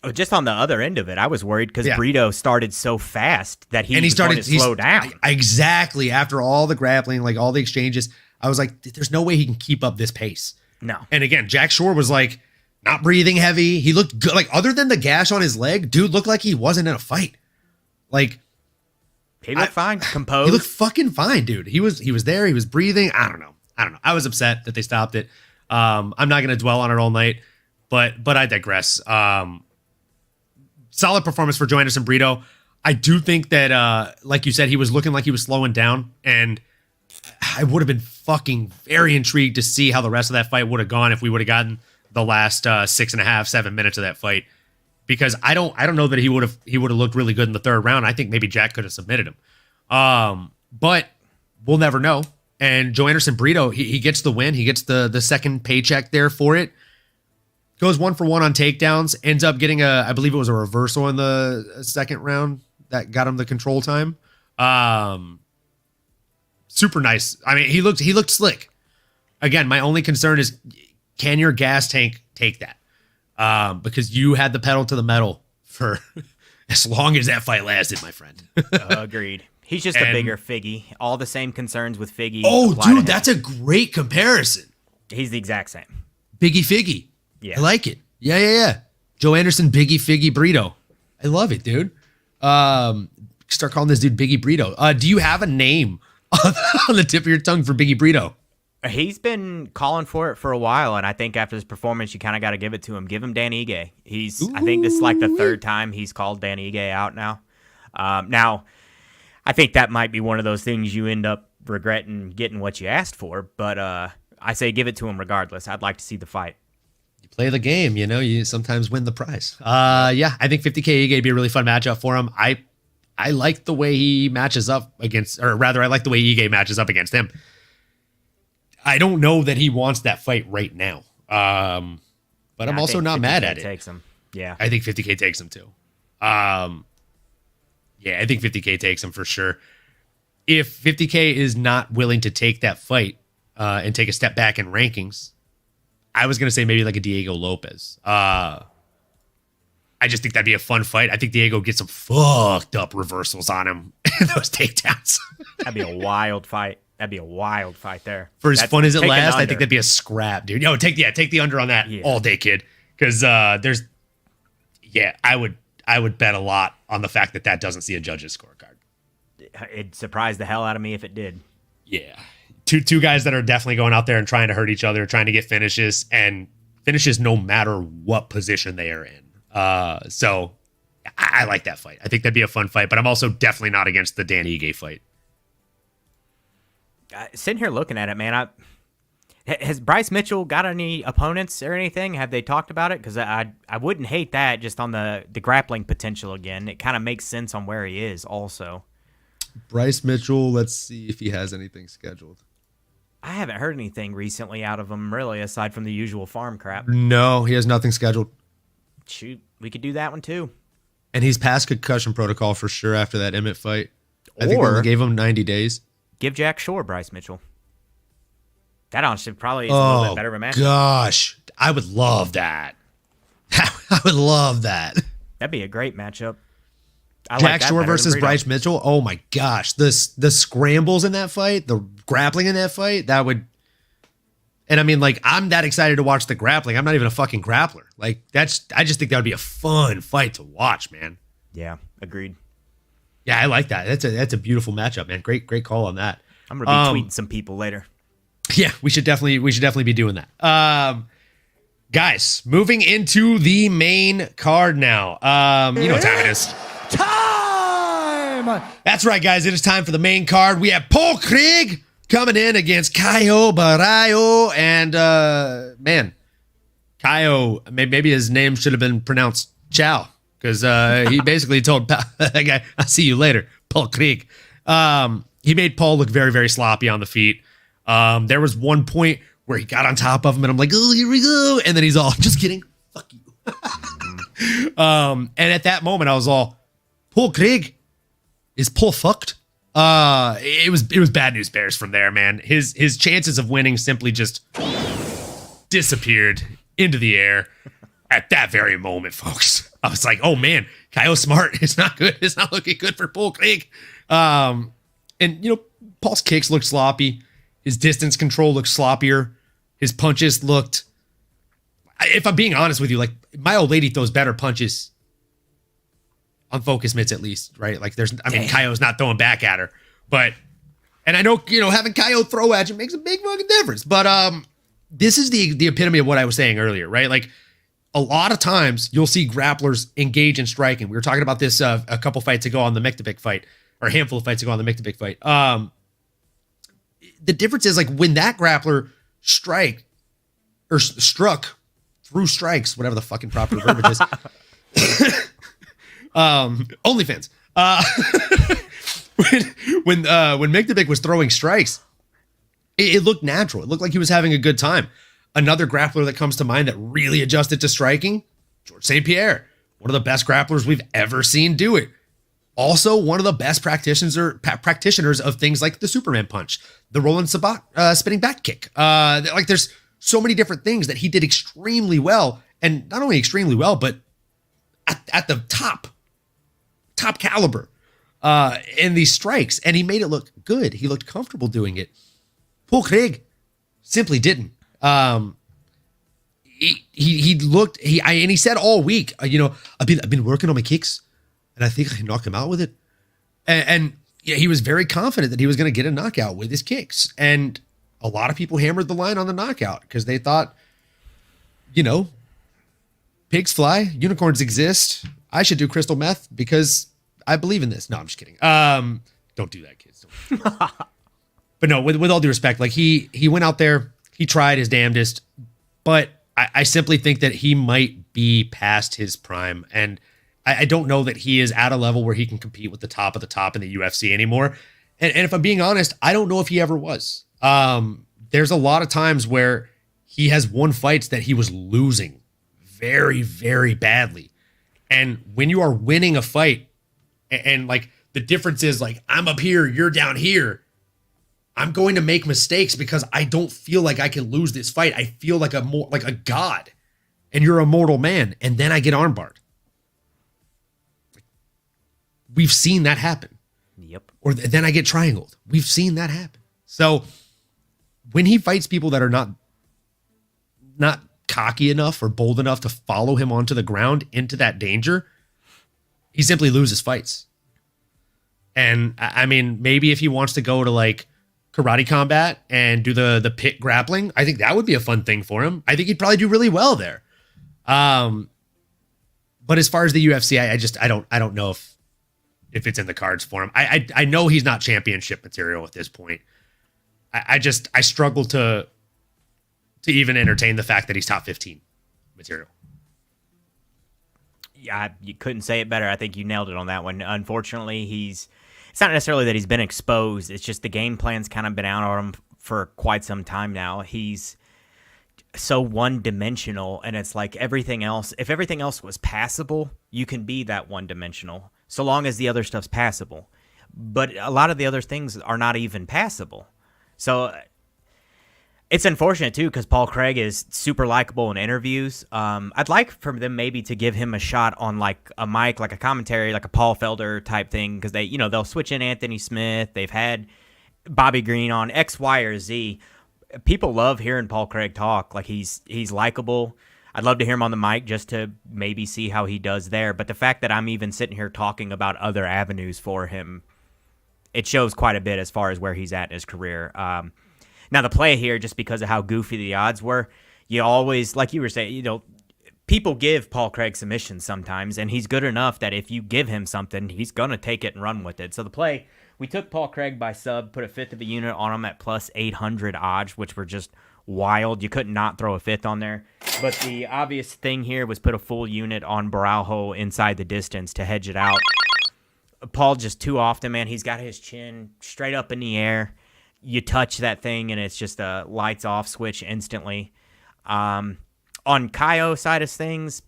Oh, just on the other end of it, I was worried because Brito started so fast that he started to slow down. Exactly. After all the grappling, like all the exchanges, I was like, there's no way he can keep up this pace. No. And again, Jack Shore was like, not breathing heavy. He looked good. Like, other than the gash on his leg, dude looked like he wasn't in a fight. Like, he looked fine, composed. He looked fucking fine, dude. He was there. He was breathing. I don't know. I was upset that they stopped it. I'm not going to dwell on it all night, but I digress. Solid performance for Joe Anderson Brito. I do think that, like you said, he was looking like he was slowing down, and I would have been fucking very intrigued to see how the rest of that fight would have gone if we would have gotten the last 6.5-7 minutes of that fight, because I don't know that he would have looked really good in the third round. I think maybe Jack could have submitted him, but we'll never know. And Joe Anderson Brito, he gets the win. He gets the second paycheck there for it. Goes 1-for-1 on takedowns. Ends up getting I believe it was a reversal in the second round that got him the control time. Super nice. I mean, he looked slick. Again, my only concern is, can your gas tank take that? Because you had the pedal to the metal for as long as that fight lasted, my friend. Agreed. He's just a bigger Figgy. All the same concerns with Figgy. Oh, dude, that's a great comparison. He's the exact same. Biggie Figgy. Yeah. I like it. Yeah. Joe Anderson, Biggie Figgy Brito. I love it, dude. Start calling this dude Biggie Brito. Do you have a name on the tip of your tongue for Biggie Brito? He's been calling for it for a while, and I think after his performance, you kind of got to give it to him. Give him Dan Ige. I think this is like the third time he's called Dan Ige out now. Now, I think that might be one of those things you end up regretting getting what you asked for, but I say give it to him regardless. I'd like to see the fight. You play the game, you sometimes win the prize. Yeah, I think 50K Ige would be a really fun matchup for him. I like the way he matches up against, or rather, I like the way Ige matches up against him. I don't know that he wants that fight right now. But I'm also not mad at it. Takes him. Yeah. I think 50K takes him too. Yeah, I think 50K takes him for sure. If 50K is not willing to take that fight and take a step back in rankings, I was going to say maybe like a Diego Lopez. I just think that'd be a fun fight. I think Diego gets some fucked up reversals on him in those takedowns. That'd be a wild fight. That'd be a wild fight there. For as fun as it lasts, I think that'd be a scrap, dude. Yo, take the under on that all day, kid. Because I would bet a lot on the fact that doesn't see a judge's scorecard. It'd surprise the hell out of me if it did. Yeah. Two guys that are definitely going out there and trying to hurt each other, trying to get finishes no matter what position they are in. So I like that fight. I think that'd be a fun fight, but I'm also definitely not against the Dan Ige fight. Sitting here looking at it, man, has Bryce Mitchell got any opponents or anything? Have they talked about it? Because I wouldn't hate that just on the grappling potential again. It kind of makes sense on where he is also. Bryce Mitchell, let's see if he has anything scheduled. I haven't heard anything recently out of him, really, aside from the usual farm crap. No, he has nothing scheduled. Shoot, we could do that one too. And he's past concussion protocol for sure after that Emmett fight. I think they only gave him 90 days. Give Jack Shore Bryce Mitchell. That honestly probably is a little bit better of a match. Gosh, I would love that. I would love that. That'd be a great matchup. Jack Shore versus Bryce Mitchell. Oh my gosh, the scrambles in that fight, the grappling in that fight, that would. And I mean, like, I'm that excited to watch the grappling. I'm not even a fucking grappler. Like, I just think that would be a fun fight to watch, man. Yeah, agreed. Yeah, I like that. That's a beautiful matchup, man. Great call on that. I'm gonna be tweeting some people later. Yeah, we should definitely be doing that. Guys, moving into the main card now. You know what time it is. Time! That's right, guys. It is time for the main card. We have Paul Craig coming in against Caio Baralho. And, man, Caio, maybe his name should have been pronounced Chow. Because he basically told that guy, I'll see you later, Paul Craig. He made Paul look very, very sloppy on the feet. There was one point where he got on top of him, and I'm like, oh, here we go. And then he's all, just kidding. Fuck you. And at that moment, I was all, Paul Craig is Paul fucked. It was bad news bears from there, man. His chances of winning simply just disappeared into the air at that very moment, folks. I was like, oh man, Kyle Smart. It's not good. It's not looking good for Paul Craig. And Paul's kicks looked sloppy. His distance control looked sloppier. His punches looked, if I'm being honest with you, like my old lady throws better punches on focus mitts at least, right? Like Kyo's not throwing back at her, and I know, having Kyo throw at you makes a big fucking difference. But this is the epitome of what I was saying earlier, right? Like a lot of times you'll see grapplers engage in striking. We were talking about this a couple fights ago on the Miktabik fight, or a handful of fights ago on the Miktabik fight. The difference is like when that grappler struck through strikes, whatever the fucking proper verbiage is. OnlyFans. When Miktabik was throwing strikes, It looked natural. It looked like he was having a good time. Another grappler that comes to mind that really adjusted to striking, George St. Pierre, one of the best grapplers we've ever seen do it. Also, one of the best practitioners of things like the Superman punch, the Roland Sabat spinning back kick. Like there's so many different things that he did extremely well, and not only extremely well, but at the top caliber in these strikes, and he made it look good. He looked comfortable doing it. Paul Craig simply didn't. He said all week, I've been working on my kicks, and I think I can knock him out with it. And yeah, he was very confident that he was going to get a knockout with his kicks. And a lot of people hammered the line on the knockout because they thought, pigs fly, unicorns exist. I should do crystal meth because I believe in this. No, I'm just kidding. Don't do that, kids. But no, with all due respect, like he went out there, he tried his damnedest, but I simply think that he might be past his prime. And I don't know that he is at a level where he can compete with the top of the top in the UFC anymore. And if I'm being honest, I don't know if he ever was. There's a lot of times where he has won fights that he was losing very, very badly. And when you are winning a fight and like the difference is like, I'm up here, you're down here, I'm going to make mistakes because I don't feel like I can lose this fight. I feel like a god, and you're a mortal man. And then I get armbarred. We've seen that happen. Yep. Or then I get triangled. We've seen that happen. So when he fights people that are not cocky enough or bold enough to follow him onto the ground into that danger, he simply loses fights. And I mean, maybe if he wants to go to like karate combat and do the pit grappling, I think that would be a fun thing for him. I think he'd probably do really well there. But as far as the UFC, I don't know if it's in the cards for him. I know he's not championship material at this point. I struggle to even entertain the fact that he's top 15 material. Yeah, you couldn't say it better. I think you nailed it on that one. Unfortunately, it's not necessarily that he's been exposed. It's just the game plan's kind of been out on him for quite some time now. He's so one-dimensional, and it's like everything else. If everything else was passable, you can be that one-dimensional, so long as the other stuff's passable. But a lot of the other things are not even passable. So it's unfortunate, too, because Paul Craig is super likable in interviews. I'd like for them maybe to give him a shot on like a mic, like a commentary, like a Paul Felder type thing, because they'll switch in Anthony Smith. They've had Bobby Green on X, Y, or Z. People love hearing Paul Craig talk. Like he's likable. I'd love to hear him on the mic just to maybe see how he does there. But the fact that I'm even sitting here talking about other avenues for him, it shows quite a bit as far as where he's at in his career. Now, the play here, just because of how goofy the odds were, you always, like you were saying, people give Paul Craig submissions sometimes, and he's good enough that if you give him something, he's going to take it and run with it. So the play, we took Paul Craig by sub, put a fifth of a unit on him at plus 800 odds, which were just wild. You could not throw a fifth on there. But the obvious thing here was put a full unit on Baralho inside the distance to hedge it out. Paul just too often, man, he's got his chin straight up in the air. You touch that thing, and it's just a lights off switch instantly. On Kaio's side of things,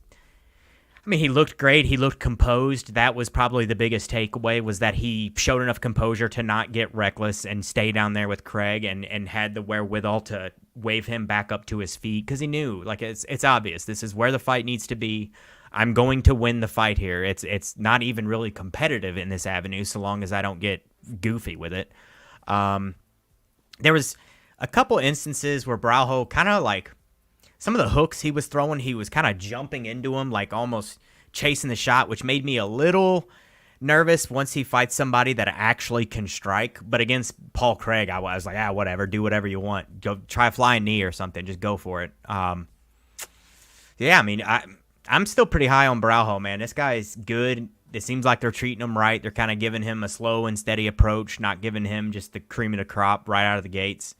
I mean, he looked great. He looked composed. That was probably the biggest takeaway, was that he showed enough composure to not get reckless and stay down there with Craig and had the wherewithal to wave him back up to his feet, because he knew, like, it's obvious. This is where the fight needs to be. I'm going to win the fight here. It's not even really competitive in this avenue so long as I don't get goofy with it. There was a couple instances where Baralho kind of like some of the hooks he was throwing, he was kind of jumping into them, like almost chasing the shot, which made me a little nervous once he fights somebody that actually can strike. But against Paul Craig, I was like, whatever, do whatever you want. Go try a flying knee or something. Just go for it. Yeah, I mean, I'm still pretty high on Baralho, man. This guy's good. It seems like they're treating him right. They're kind of giving him a slow and steady approach, not giving him just the cream of the crop right out of the gates.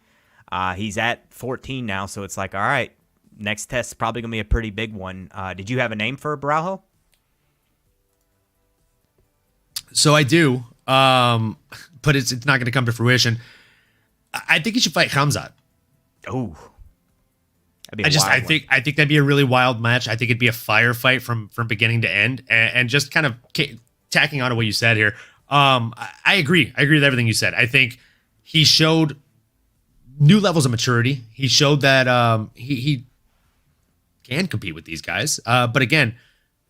He's at 14 now, so it's like, all right, next test's probably going to be a pretty big one. Did you have a name for Baralho? So I do, but it's not going to come to fruition. I think he should fight Khamzat. Oh, I think that'd be a really wild match. I think it'd be a firefight from beginning to end, and just kind of tacking on to what you said here. I agree. I agree with everything you said. I think he showed new levels of maturity. He showed that he can compete with these guys. But again,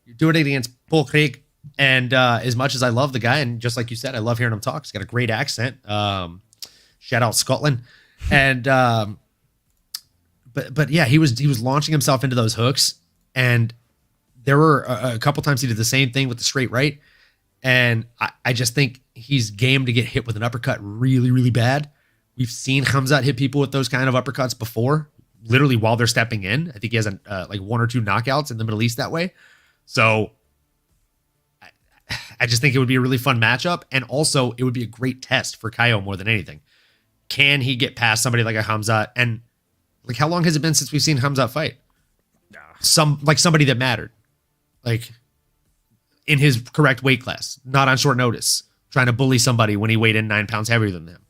you're doing it against Paul Craig, and as much as I love the guy, and just like you said, I love hearing him talk. He's got a great accent. Shout out Scotland, and. But yeah, he was launching himself into those hooks, and there were a couple times he did the same thing with the straight right, and I just think he's game to get hit with an uppercut really, really bad. We've seen Khamzat hit people with those kind of uppercuts before, literally while they're stepping in. I think he has like 1 or 2 knockouts in the Middle East that way. So I just think it would be a really fun matchup, and also it would be a great test for Caio more than anything. Can he get past somebody like a Khamzat? And like, how long has it been since we've seen Khamzat fight? Somebody that mattered, like in his correct weight class, not on short notice, trying to bully somebody when he weighed in 9 pounds heavier than them.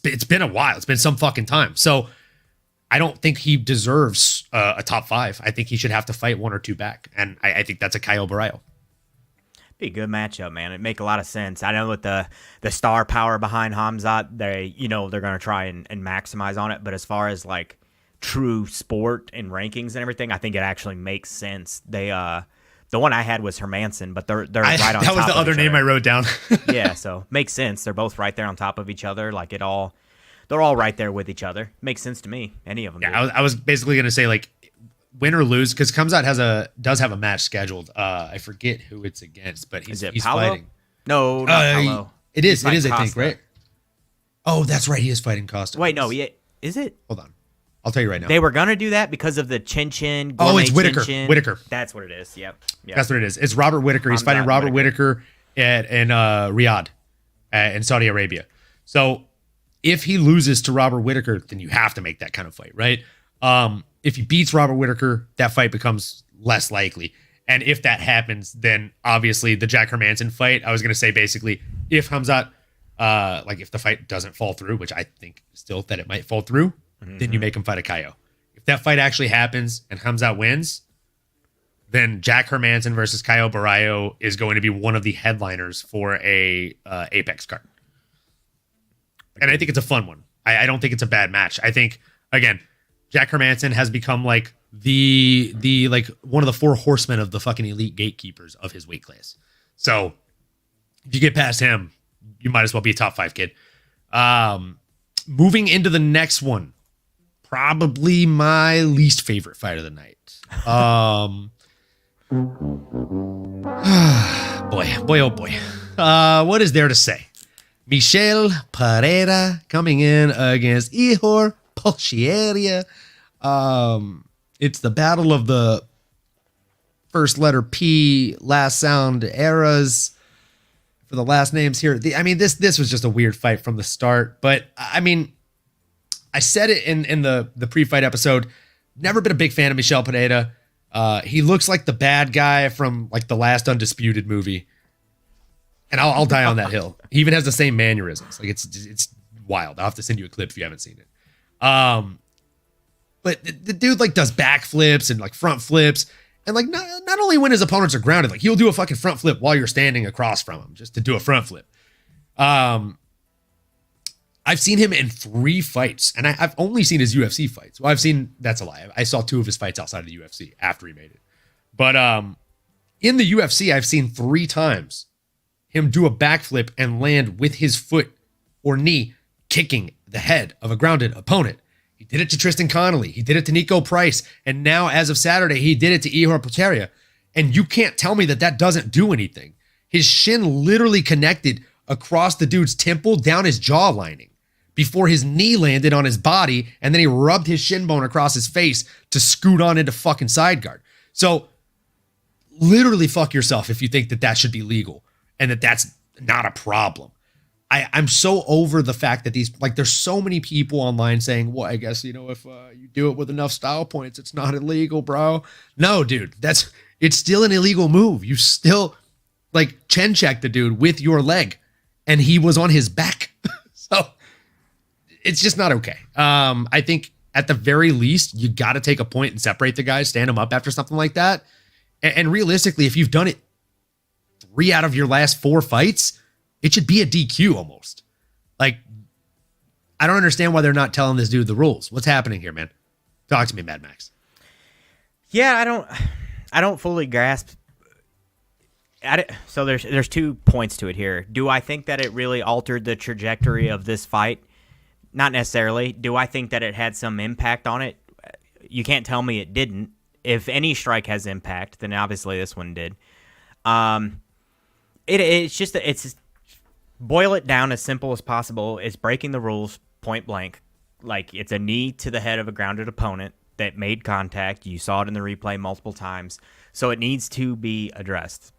It's been a while. It's been some fucking time. So I don't think he deserves a top 5. I think he should have to fight 1 or 2 back, and I think that's a Caio Baralho. Be a good matchup, man. It'd make a lot of sense. I know with the star power behind Khamzat, they're going to try and maximize on it. But as far as like true sport and rankings and everything, I think it actually makes sense. They the one I had was Hermanson, but they're right on top of each other. That was the other name I wrote down. Yeah, so makes sense. They're both right there on top of each other. Like they're all right there with each other. Makes sense to me. Any of them. Yeah, I was basically going to say like, win or lose, because Khamzat does have a match scheduled. I forget who it's against, but he's fighting. No, not Paulo. It is, I think, right? Oh, that's right. He is fighting Costa. Wait, no, is it? Hold on. I'll tell you right now. They were going to do that because of the Chin. Oh, it's Whitaker. Whitaker. That's what it is. Yep. That's what it is. It's Robert Whitaker. He's fighting Robert Whitaker in Riyadh in Saudi Arabia. So if he loses to Robert Whitaker, then you have to make that kind of fight, right? If he beats Robert Whitaker, that fight becomes less likely. And if that happens, then obviously the Jack Hermanson fight, I was going to say basically, if Khamzat, if the fight doesn't fall through, which I think still that it might fall through, then you make him fight a Caio. If that fight actually happens and Khamzat wins, then Jack Hermanson versus Caio Baralho is going to be one of the headliners for a Apex card. And I think it's a fun one. I don't think it's a bad match. I think, again, Jack Hermanson has become like the like one of the 4 horsemen of the fucking elite gatekeepers of his weight class. So if you get past him, you might as well be a top 5 kid. Moving into the next one, probably my least favorite fight of the night. Boy, oh boy. What is there to say? Michel Pereira coming in against Ihor Polchieria. It's the battle of the first letter P, last sound eras for the last names here. This was just a weird fight from the start. But I mean, I said it in the pre-fight episode. Never been a big fan of Michel Pereira. He looks like the bad guy from like the last Undisputed movie. And I'll die on that hill. He even has the same mannerisms. Like it's wild. I'll have to send you a clip if you haven't seen it. But the dude like does backflips and like front flips, and like not only when his opponents are grounded, like he'll do a fucking front flip while you're standing across from him just to do a front flip. I've seen him in 3 fights, and I've only seen his UFC fights. Well, that's a lie. I saw 2 of his fights outside of the UFC after he made it. But in the UFC, I've seen 3 times him do a backflip and land with his foot or knee kicking the head of a grounded opponent. He did it to Tristan Connolly. He did it to Nico Price. And now, as of Saturday, he did it to Ihor Polchieria. And you can't tell me that doesn't do anything. His shin literally connected across the dude's temple down his jaw lining before his knee landed on his body, and then he rubbed his shin bone across his face to scoot on into fucking side guard. So literally fuck yourself if you think that should be legal and that's not a problem. I'm so over the fact that there's so many people online saying, well, I guess, if you do it with enough style points, it's not illegal, bro. No, dude, it's still an illegal move. You still chin check the dude with your leg, and he was on his back. So it's just not okay. I think at the very least, you got to take a point and separate the guys, stand them up after something like that. And realistically, if you've done it 3 out of your last 4 fights, it should be a DQ almost. Like, I don't understand why they're not telling this dude the rules. What's happening here, man? Talk to me, Mad Max. Yeah, I don't fully grasp. So there's 2 points to it here. Do I think that it really altered the trajectory of this fight? Not necessarily. Do I think that it had some impact on it? You can't tell me it didn't. If any strike has impact, then obviously this one did. It's boil it down as simple as possible. It's breaking the rules point blank. Like, it's a knee to the head of a grounded opponent that made contact. You saw it in the replay multiple times. So it needs to be addressed.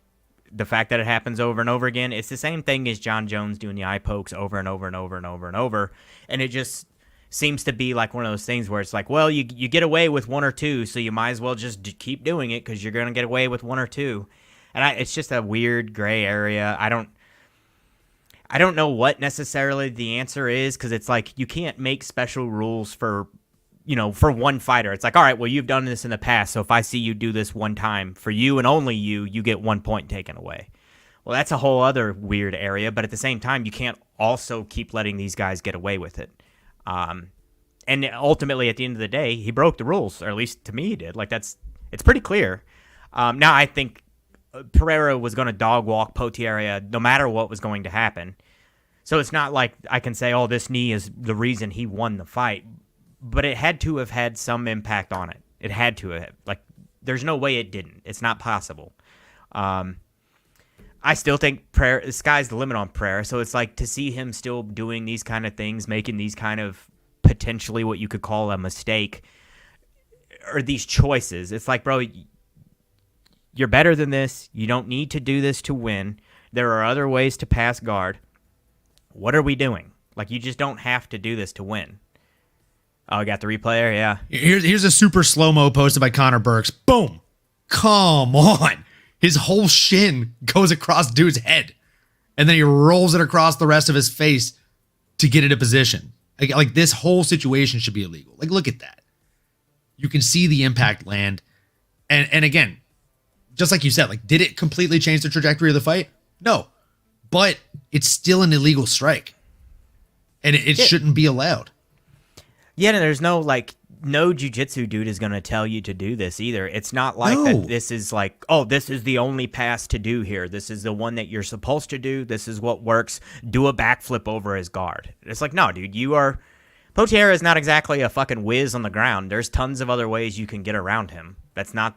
The fact that it happens over and over again, it's the same thing as John Jones doing the eye pokes over and over and over and over and over. And it just seems to be like one of those things where it's like, well, you get away with 1 or 2, so you might as well just keep doing it because you're going to get away with 1 or 2. And it's just a weird gray area. I don't know what necessarily the answer is, because it's like you can't make special rules for one fighter. It's like, all right, well, you've done this in the past, so if I see you do this one time, for you and only you get 1 point taken away. Well, that's a whole other weird area, but at the same time, you can't also keep letting these guys get away with it. And ultimately, at the end of the day, he broke the rules, or at least to me he did. Like, it's pretty clear. Now, I think Pereira was going to dog walk Potieria no matter what was going to happen. So it's not like I can say, oh, this knee is the reason he won the fight. But it had to have had some impact on it. It had to have. Like, there's no way it didn't. It's not possible. I still think the sky's the limit on Pereira. So it's like, to see him still doing these kind of things, making these kind of potentially what you could call a mistake, or these choices. It's like, bro, you're better than this. You don't need to do this to win. There are other ways to pass guard. What are we doing? Like, you just don't have to do this to win. Oh, I got the replayer, yeah. Here's a super slow-mo posted by Connor Burks. Boom. Come on. His whole shin goes across dude's head. And then he rolls it across the rest of his face to get into position. Like, this whole situation should be illegal. Like, look at that. You can see the impact land. And again, just like you said, like, did it completely change the trajectory of the fight? No. But it's still an illegal strike. And it shouldn't be allowed. Yeah, and there's no jiu-jitsu dude is going to tell you to do this either. It's not like that this is like, oh, this is the only pass to do here. This is the one that you're supposed to do. This is what works. Do a backflip over his guard. It's like, no, dude, Potieria is not exactly a fucking whiz on the ground. There's tons of other ways you can get around him. That's not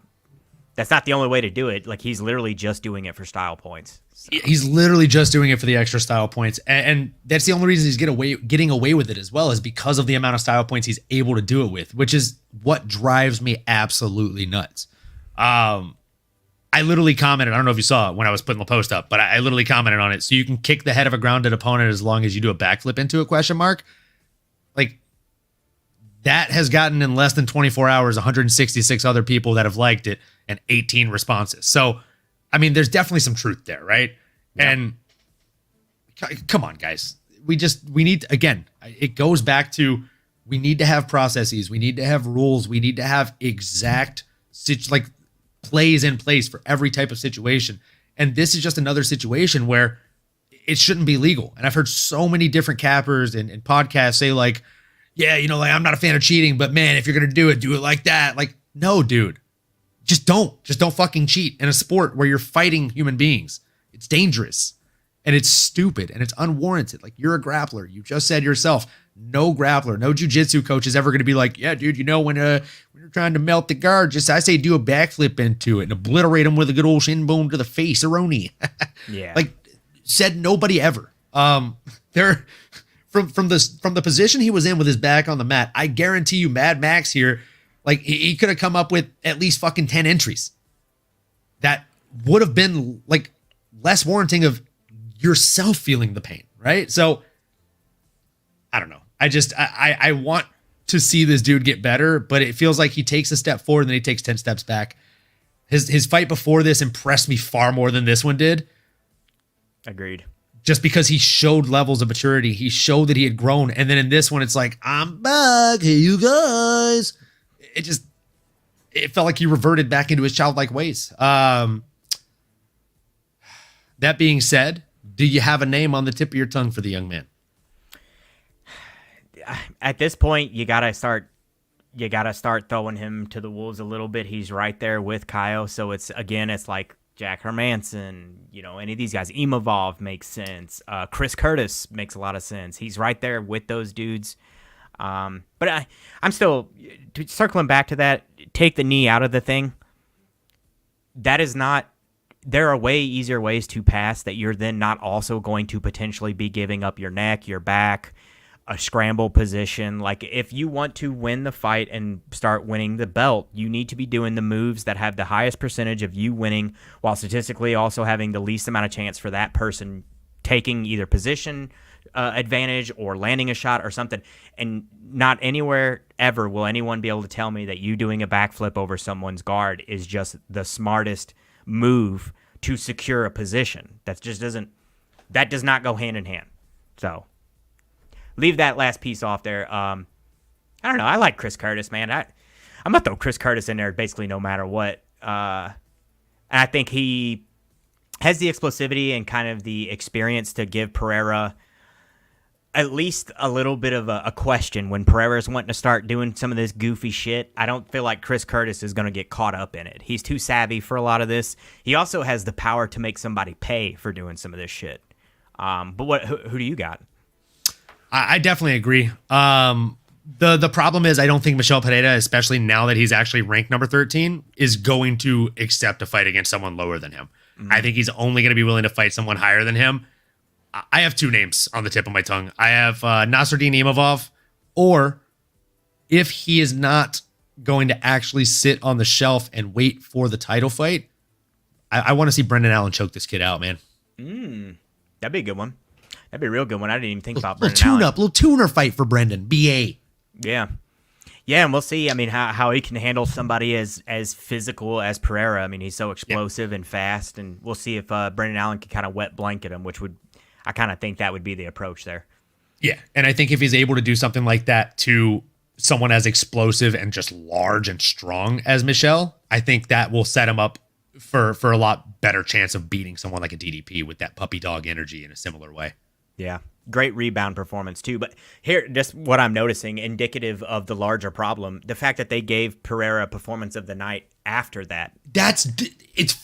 the only way to do it. Like, he's literally just doing it for style points. So. He's literally just doing it for the extra style points. And that's the only reason he's getting away with it as well, is because of the amount of style points he's able to do it with, which is what drives me absolutely nuts. I literally commented, I don't know if you saw it when I was putting the post up, but I literally commented on it. So you can kick the head of a grounded opponent as long as you do a backflip into a ? Like, that has gotten, in less than 24 hours, 166 other people that have liked it and 18 responses. So, I mean, there's definitely some truth there, right? Yeah. And come on, guys. We need, again, it goes back to, we need to have processes. We need to have rules. We need to have exact plays in place for every type of situation. And this is just another situation where it shouldn't be legal. And I've heard so many different cappers and podcasts say, like, yeah, I'm not a fan of cheating, but man, if you're going to do it like that. Like, no, dude. Just don't fucking cheat in a sport where you're fighting human beings. It's dangerous and it's stupid and it's unwarranted. Like, you're a grappler. You just said yourself, no grappler, no jiu-jitsu coach is ever going to be like, yeah, dude, when you're trying to melt the guard, I say do a backflip into it and obliterate him with a good old shin bone to the face, Aroni. Yeah. Like, said nobody ever. There, from the position he was in with his back on the mat, I guarantee you Mad Max here, like, he could have come up with at least fucking 10 entries that would have been, like, less warranting of yourself feeling the pain, right? So, I don't know. I want to see this dude get better, but it feels like he takes a step forward and then he takes 10 steps back. His fight before this impressed me far more than this one did. Agreed. just because he showed levels of maturity. He showed that he had grown. And then in this one, it's like, I'm back. Hey, you guys. It felt like he reverted back into his childlike ways. That being said, do you have a name on the tip of your tongue for the young man? At this point, you gotta start throwing him to the wolves a little bit. He's right there with Kyle. So it's like Jack Hermanson, any of these guys. Imavov makes sense. Chris Curtis makes a lot of sense. He's right there with those dudes. But I'm still circling back to that. Take the knee out of the thing. That is not. There are way easier ways to pass that you're then not also going to potentially be giving up your neck, your back, a scramble position. Like, if you want to win the fight and start winning the belt, you need to be doing the moves that have the highest percentage of you winning, while statistically also having the least amount of chance for that person taking either position advantage or landing a shot or something. And not anywhere ever will anyone be able to tell me that you doing a backflip over someone's guard is just the smartest move to secure a position. That does not go hand in hand. So leave that last piece off there. I don't know. I like Chris Curtis, man. I'm gonna throw Chris Curtis in there basically no matter what. And I think he has the explosivity and kind of the experience to give Pereira at least a little bit of a question when Pereira's wanting to start doing some of this goofy shit. I don't feel like Chris Curtis is going to get caught up in it. He's too savvy for a lot of this. He also has the power to make somebody pay for doing some of this shit. But who do you got? I definitely agree. The problem is I don't think Michel Pereira, especially now that he's actually ranked number 13, is going to accept a fight against someone lower than him. Mm-hmm. I think he's only going to be willing to fight someone higher than him. I have two names on the tip of my tongue. I have Nasruddin Imavov, or if he is not going to actually sit on the shelf and wait for the title fight, I want to see Brendan Allen choke this kid out, man. That'd be a good one. That'd be a real good one. I didn't even think about Brendan Allen. Little tuner fight for Brendan. BA. Yeah. Yeah, and we'll see. I mean, how he can handle somebody as physical as Pereira. I mean, he's so explosive and fast, and we'll see if Brendan Allen can kind of wet blanket him, which I kind of think that would be the approach there. Yeah, and I think if he's able to do something like that to someone as explosive and just large and strong as Michel, I think that will set him up for a lot better chance of beating someone like a DDP with that puppy dog energy in a similar way. Yeah. Great rebound performance too. But here, just what I'm noticing, indicative of the larger problem, the fact that they gave Pereira performance of the night after that. It's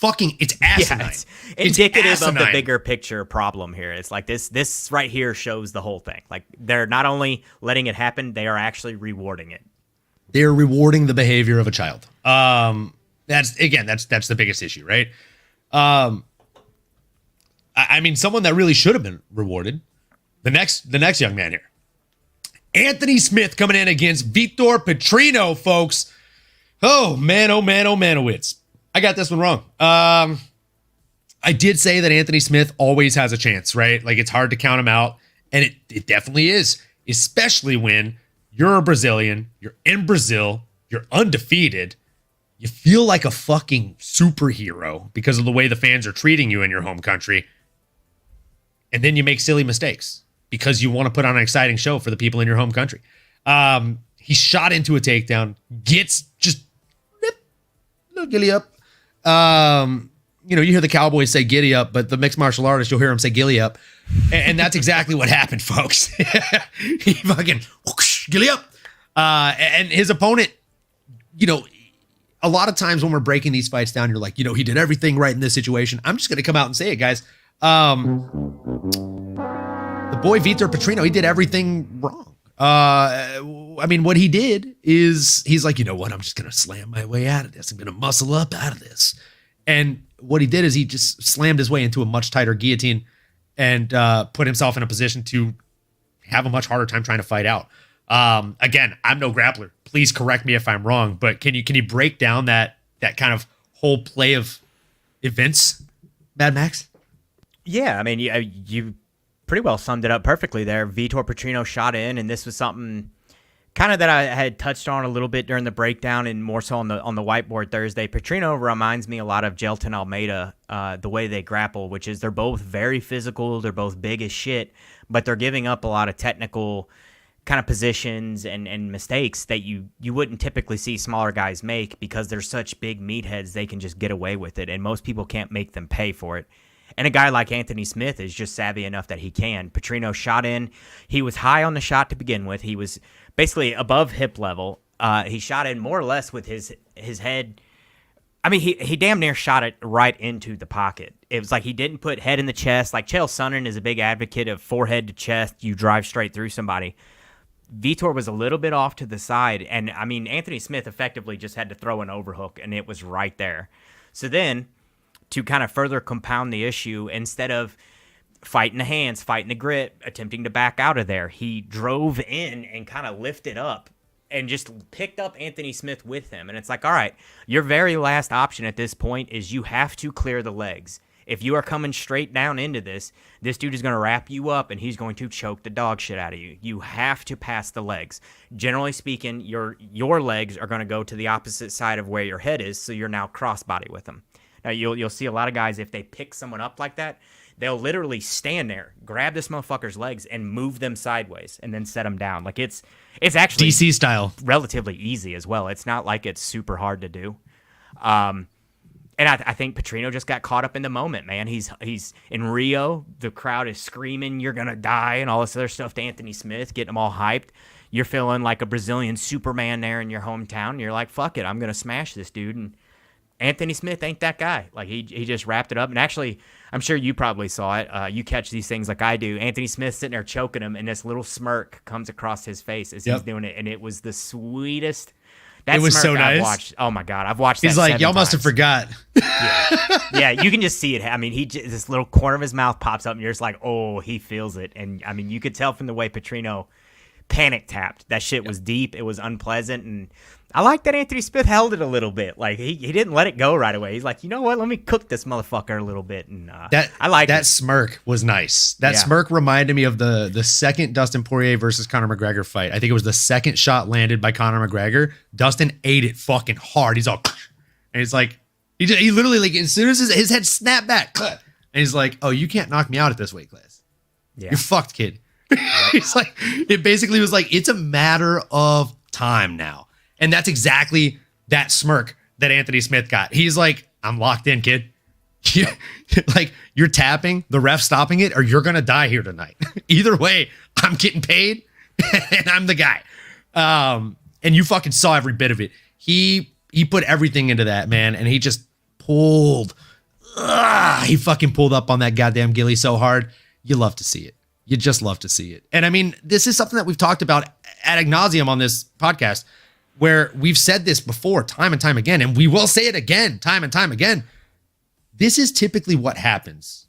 asinine. Yeah, it's indicative of the bigger picture problem here. It's like this right here shows the whole thing. Like, they're not only letting it happen, they are actually rewarding it. They're rewarding the behavior of a child. That's the biggest issue, right? I mean, someone that really should have been rewarded. The next young man here. Anthony Smith coming in against Vitor Petrino, folks. Oh, man, oh, man, oh, man, oh, it's. I got this one wrong. I did say that Anthony Smith always has a chance, right? Like, it's hard to count him out, and it definitely is, especially when you're a Brazilian, you're in Brazil, you're undefeated, you feel like a fucking superhero because of the way the fans are treating you in your home country, and then you make silly mistakes because you want to put on an exciting show for the people in your home country. He shot into a takedown, gets just little gilly up. You hear the Cowboys say giddy up, but the mixed martial artist, you'll hear him say gilly up. And that's exactly what happened, folks. He fucking whoosh, gilly up. And his opponent, a lot of times when we're breaking these fights down, you're like, he did everything right in this situation. I'm just going to come out and say it, guys. The boy Vitor Petrino, he did everything wrong. I mean, what he did is he's like, you know what? I'm just going to slam my way out of this. I'm going to muscle up out of this. And what he did is he just slammed his way into a much tighter guillotine and put himself in a position to have a much harder time trying to fight out. Again, I'm no grappler. Please correct me if I'm wrong, but can you break down that kind of whole play of events, Mad Max? Yeah, I mean, you pretty well summed it up perfectly there. Vitor Petrino shot in, and this was something kind of that I had touched on a little bit during the breakdown and more so on the whiteboard Thursday. Petrino reminds me a lot of Jelton Almeida, the way they grapple, which is they're both very physical, they're both big as shit, but they're giving up a lot of technical kind of positions and mistakes that you wouldn't typically see smaller guys make because they're such big meatheads they can just get away with it, and most people can't make them pay for it. And a guy like Anthony Smith is just savvy enough that he can. Petrino shot in. He was high on the shot to begin with. He was basically above hip level. He shot in more or less with his head. I mean, he damn near shot it right into the pocket. It was like he didn't put head in the chest. Like Chael Sonnen is a big advocate of forehead to chest. You drive straight through somebody. Vitor was a little bit off to the side. And, I mean, Anthony Smith effectively just had to throw an overhook, and it was right there. So then, to kind of further compound the issue, instead of fighting the hands, fighting the grit, attempting to back out of there, he drove in and kind of lifted up and just picked up Anthony Smith with him. And it's like, all right, your very last option at this point is you have to clear the legs. If you are coming straight down into this dude is going to wrap you up and he's going to choke the dog shit out of you. You have to pass the legs. Generally speaking, your legs are going to go to the opposite side of where your head is, so you're now crossbody with them. Now, you'll see a lot of guys, if they pick someone up like that, they'll literally stand there, grab this motherfucker's legs, and move them sideways, and then set them down. Like, it's actually DC style, relatively easy as well. It's not like it's super hard to do. And I think Petrino just got caught up in the moment, man. He's in Rio. The crowd is screaming, "You're gonna die," and all this other stuff to Anthony Smith, getting them all hyped. You're feeling like a Brazilian Superman there in your hometown. And you're like, "Fuck it, I'm gonna smash this dude." And Anthony Smith ain't that guy. Like he just wrapped it up. And actually, I'm sure you probably saw it. You catch these things like I do. Anthony Smith sitting there choking him, and this little smirk comes across his face as he's doing it, and it was the sweetest. That it was so nice. I've watched. Oh my god, I've watched. He's that like, y'all must have forgot. Yeah, you can just see it. I mean, this little corner of his mouth pops up, and you're just like, oh, he feels it. And I mean, you could tell from the way Petrino panic tapped. That shit was deep. It was unpleasant, and I like that Anthony Smith held it a little bit. Like he didn't let it go right away. He's like, you know what? Let me cook this motherfucker a little bit. And I like that smirk was nice. That smirk reminded me of the second Dustin Poirier versus Conor McGregor fight. I think it was the second shot landed by Conor McGregor. Dustin ate it fucking hard. He's all, and he's like, he literally like as soon as his head snapped back, and he's like, oh, you can't knock me out at this weight class. Yeah. You're fucked, kid. He's like, it basically was like, it's a matter of time now. And that's exactly that smirk that Anthony Smith got. He's like, I'm locked in, kid. Like, you're tapping, the ref stopping it, or you're going to die here tonight. Either way, I'm getting paid, and I'm the guy. And you fucking saw every bit of it. He put everything into that, man, and he just pulled. He fucking pulled up on that goddamn ghillie so hard. You love to see it. You just love to see it. And I mean, this is something that we've talked about ad nauseum on this podcast, where we've said this before time and time again, and we will say it again time and time again. This is typically what happens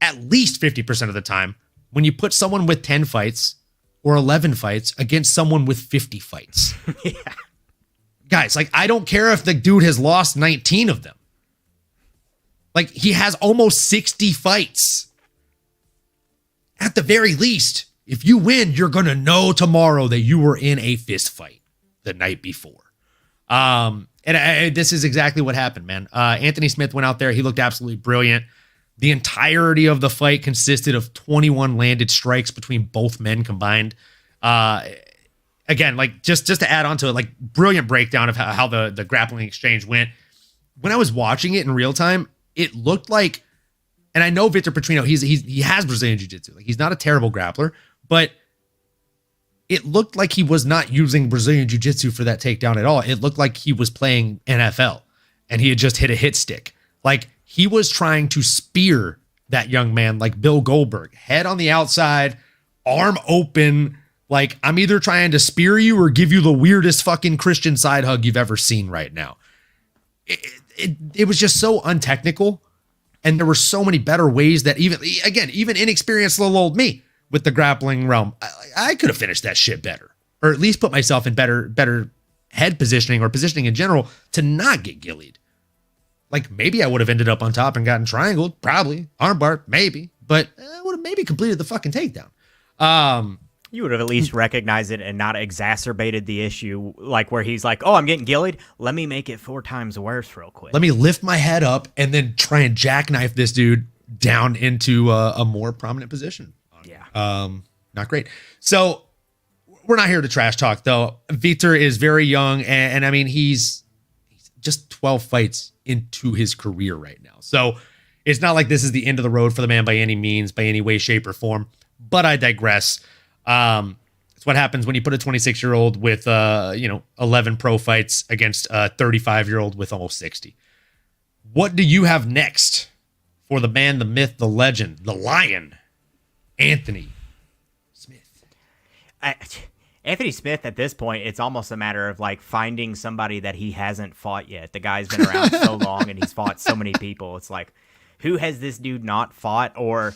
at least 50% of the time when you put someone with 10 fights or 11 fights against someone with 50 fights. Yeah. Guys, like, I don't care if the dude has lost 19 of them. Like, he has almost 60 fights. At the very least, if you win, you're going to know tomorrow that you were in a fist fight the night before. This is exactly what happened, man. Anthony Smith went out there. He looked absolutely brilliant. The entirety of the fight consisted of 21 landed strikes between both men combined. Again, like just to add on to it, like brilliant breakdown of how the grappling exchange went. When I was watching it in real time, it looked like, and I know Victor Petrino, he has Brazilian Jiu-Jitsu. Like, he's not a terrible grappler, but it looked like he was not using Brazilian Jiu-Jitsu for that takedown at all. It looked like he was playing NFL and he had just hit a hit stick. Like, he was trying to spear that young man like Bill Goldberg, head on the outside, arm open. Like, I'm either trying to spear you or give you the weirdest fucking Christian side hug you've ever seen right now. It was just so untechnical. And there were so many better ways that even inexperienced little old me with the grappling realm, I could have finished that shit better, or at least put myself in better head positioning or positioning in general to not get gillied. Like, maybe I would have ended up on top and gotten triangled, probably armbar, maybe, but I would have maybe completed the fucking takedown. You would have at least recognized it and not exacerbated the issue, like where he's like, "Oh, I'm getting gillied. Let me make it 4 times worse real quick. Let me lift my head up and then try and jackknife this dude down into a more prominent position." Yeah. Not great. So we're not here to trash talk, though. Vitor is very young, and I mean, he's just 12 fights into his career right now. So it's not like this is the end of the road for the man by any means, by any way, shape, or form. But I digress. It's what happens when you put a 26-year-old with 11 pro fights against a 35-year-old with almost 60. What do you have next for the man, the myth, the legend, the lion, Anthony Smith? Anthony Smith, at this point, it's almost a matter of like finding somebody that he hasn't fought yet. The guy's been around so long and he's fought so many people. It's like, who has this dude not fought, or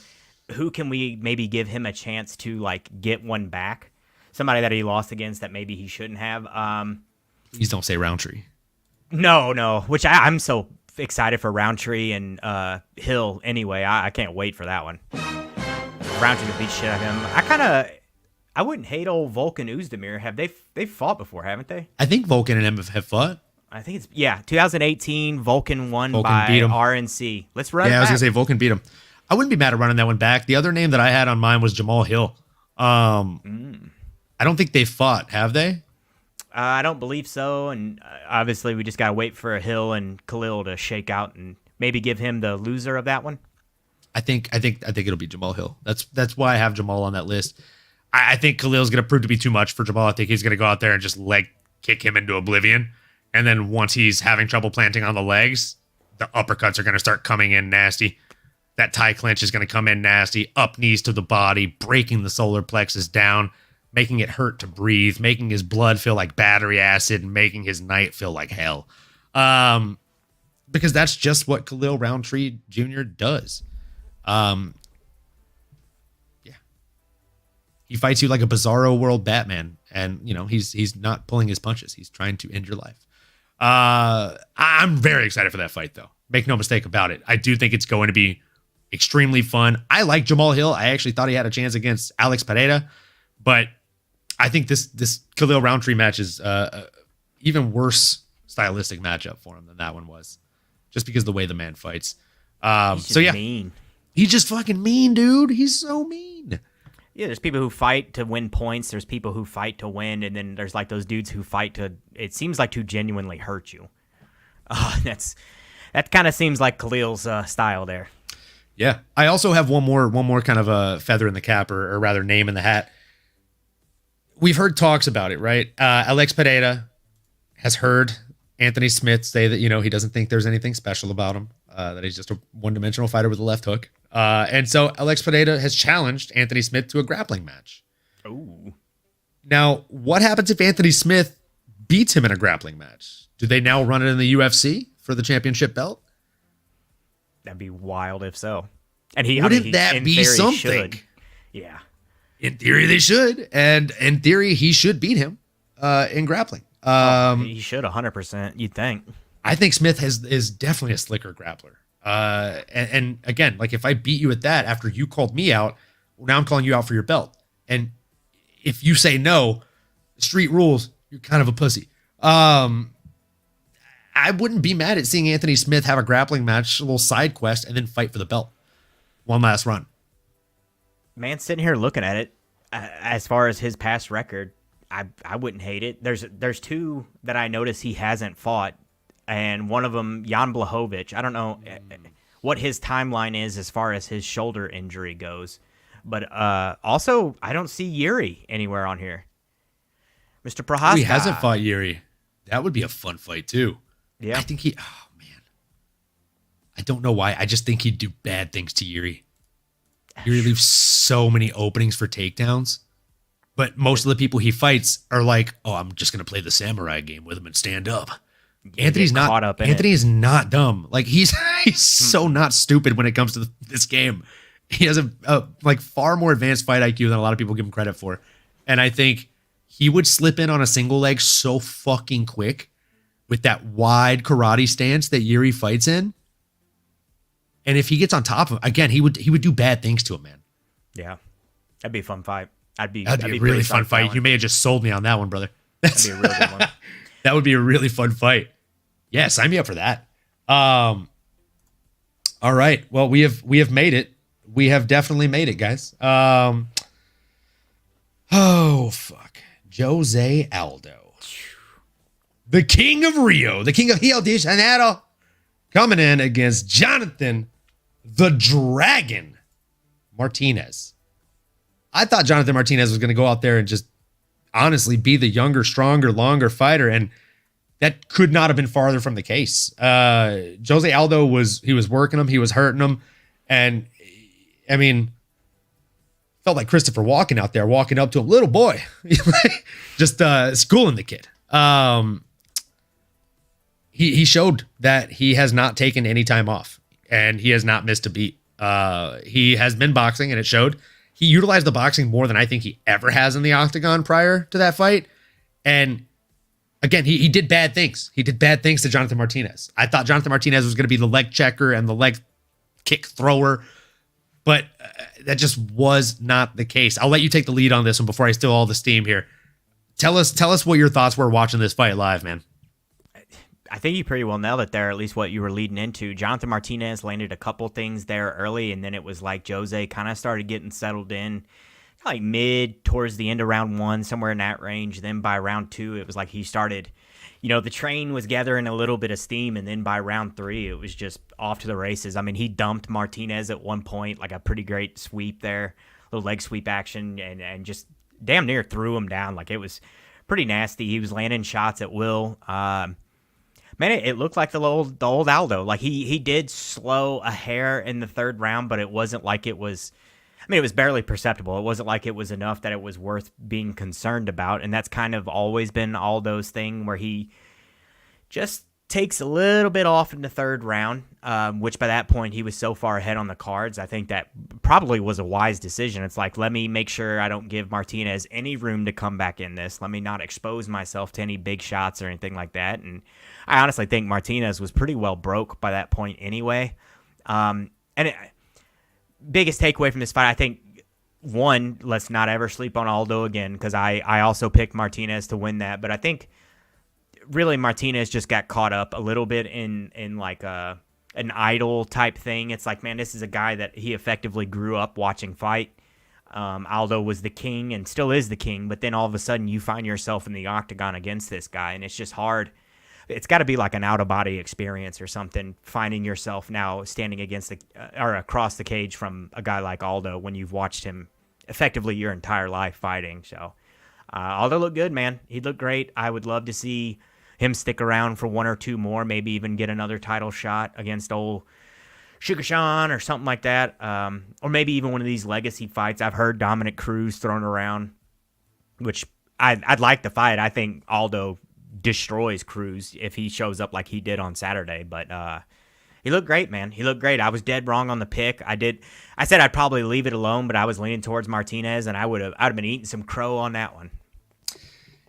who can we maybe give him a chance to like get one back? Somebody that he lost against that maybe he shouldn't have. Please don't say Roundtree. No. Which I'm so excited for Roundtree and Hill anyway. I can't wait for that one. Roundtree to beat shit out of him. I wouldn't hate old Volkan Oezdemir. Have they've fought before, haven't they? I think Volkan and him have fought. I think it's 2018. Volkan won Volkan by beat him. RNC. Let's run. Yeah, it I was back. gonna say Volkan beat him. I wouldn't be mad at running that one back. The other name that I had on mine was Jamal Hill. I don't think they fought, have they? I don't believe so, and obviously we just gotta wait for Hill and Khalil to shake out and maybe give him the loser of that one. I think it'll be Jamal Hill. That's why I have Jamal on that list. I think Khalil's gonna prove to be too much for Jamal. I think he's gonna go out there and just leg kick him into oblivion. And then once he's having trouble planting on the legs, the uppercuts are gonna start coming in nasty. That tie clinch is gonna come in nasty, up knees to the body, breaking the solar plexus down, making it hurt to breathe, making his blood feel like battery acid, and making his night feel like hell. Because that's just what Khalil Roundtree Jr. does. He fights you like a bizarro world Batman, and he's not pulling his punches. He's trying to end your life. I'm very excited for that fight, though. Make no mistake about it. I do think it's going to be extremely fun. I like Jamal Hill. I actually thought he had a chance against Alex Pereira, but I think this Khalil Roundtree match is even worse stylistic matchup for him than that one was, just because of the way the man fights. Mean. He's just fucking mean, dude. He's so mean. Yeah, there's people who fight to win points. There's people who fight to win, and then there's like those dudes who fight to. It seems like to genuinely hurt you. That kind of seems like Khalil's style there. Yeah, I also have one more kind of a feather in the cap, or rather name in the hat. We've heard talks about it, right? Alex Pereira has heard Anthony Smith say that he doesn't think there's anything special about him, that he's just a one-dimensional fighter with a left hook. And so Alex Pereira has challenged Anthony Smith to a grappling match. Ooh. Now, what happens if Anthony Smith beats him in a grappling match? Do they now run it in the UFC for the championship belt? That'd be wild if so. And Wouldn't that be something? Should. Yeah. In theory, they should. And in theory, he should beat him in grappling. He should 100%, you'd think. I think Smith is definitely a slicker grappler. And again, like if I beat you at that after you called me out, well, now I'm calling you out for your belt. And if you say no, street rules, you're kind of a pussy. I wouldn't be mad at seeing Anthony Smith have a grappling match, a little side quest, and then fight for the belt. One last run. Man, sitting here looking at it, as far as his past record, I wouldn't hate it. There's two that I notice he hasn't fought, and one of them, Jan Blachowicz. I don't know what his timeline is as far as his shoulder injury goes, but also I don't see Yuri anywhere on here. Mr. Prohaska. He hasn't fought Yuri. That would be a fun fight too. Yeah, I think I don't know why. I just think he'd do bad things to Yuri. Yuri leaves so many openings for takedowns. But most of the people he fights are like, oh, I'm just going to play the samurai game with him and stand up. Anthony's not. Anthony is not dumb. Like he's so not stupid when it comes to this game. He has a far more advanced fight IQ than a lot of people give him credit for. And I think he would slip in on a single leg so fucking quick with that wide karate stance that Yuri fights in. And if he gets on top of him, again, he would do bad things to him, man. Yeah, that'd be a fun fight. That'd be a really fun fight. You may have just sold me on that one, brother. That'd be a real good one. That would be a really fun fight. Yeah, sign me up for that. All right. Well, we have made it. We have definitely made it, guys. Oh fuck. Jose Aldo. The king of Rio, the king of Rio de Janeiro, coming in against Jonathan the Dragon Martinez. I thought Jonathan Martinez was going to go out there and just honestly be the younger, stronger, longer fighter, and that could not have been farther from the case. Jose Aldo was working him, he was hurting him, and I mean, felt like Christopher Walken out there walking up to him, little boy, just schooling the kid. He showed that he has not taken any time off, and he has not missed a beat. He has been boxing, and it showed. He utilized the boxing more than I think he ever has in the octagon prior to that fight. And again, he did bad things. He did bad things to Jonathan Martinez. I thought Jonathan Martinez was going to be the leg checker and the leg kick thrower, but that just was not the case. I'll let you take the lead on this one before I steal all the steam here. Tell us what your thoughts were watching this fight live, man. I think you pretty well nailed it there, at least what you were leading into. Jonathan Martinez landed a couple things there early, and then it was like Jose kind of started getting settled in, like mid towards the end of round one, somewhere in that range. Then by round two, it was like he started, the train was gathering a little bit of steam, and then by round three, it was just off to the races. I mean, he dumped Martinez at one point, like a pretty great sweep there, little leg sweep action, and just damn near threw him down. Like, it was pretty nasty. He was landing shots at will. Man, it looked like the old Aldo. Like, he did slow a hair in the third round, but it wasn't like it was... I mean, it was barely perceptible. It wasn't like it was enough that it was worth being concerned about, and that's kind of always been Aldo's thing, where he just takes a little bit off in the third round, which by that point he was so far ahead on the cards. I think that probably was a wise decision. It's like, let me make sure I don't give Martinez any room to come back in this. Let me not expose myself to any big shots or anything like that. And I honestly think Martinez was pretty well broke by that point anyway. Biggest takeaway from this fight, I think, one, let's not ever sleep on Aldo again, because I also picked Martinez to win that. But I think really Martinez just got caught up a little bit in like an idol type thing. It's like, man, this is a guy that he effectively grew up watching fight. Aldo was the king and still is the king, but then all of a sudden you find yourself in the octagon against this guy, and it's just hard. It's got to be like an out-of-body experience or something, finding yourself now standing against or across the cage from a guy like Aldo when you've watched him effectively your entire life fighting. So Aldo looked good, man. He looked great. I would love to see him stick around for one or two more, maybe even get another title shot against old Sugar Sean or something like that, or maybe even one of these legacy fights. I've heard Dominic Cruz thrown around, which I'd like to fight. I think Aldo destroys Cruz if he shows up like he did on Saturday, but he looked great, man. He looked great. I was dead wrong on the pick. I said I'd probably leave it alone, but I was leaning towards Martinez, and I'd have been eating some crow on that one.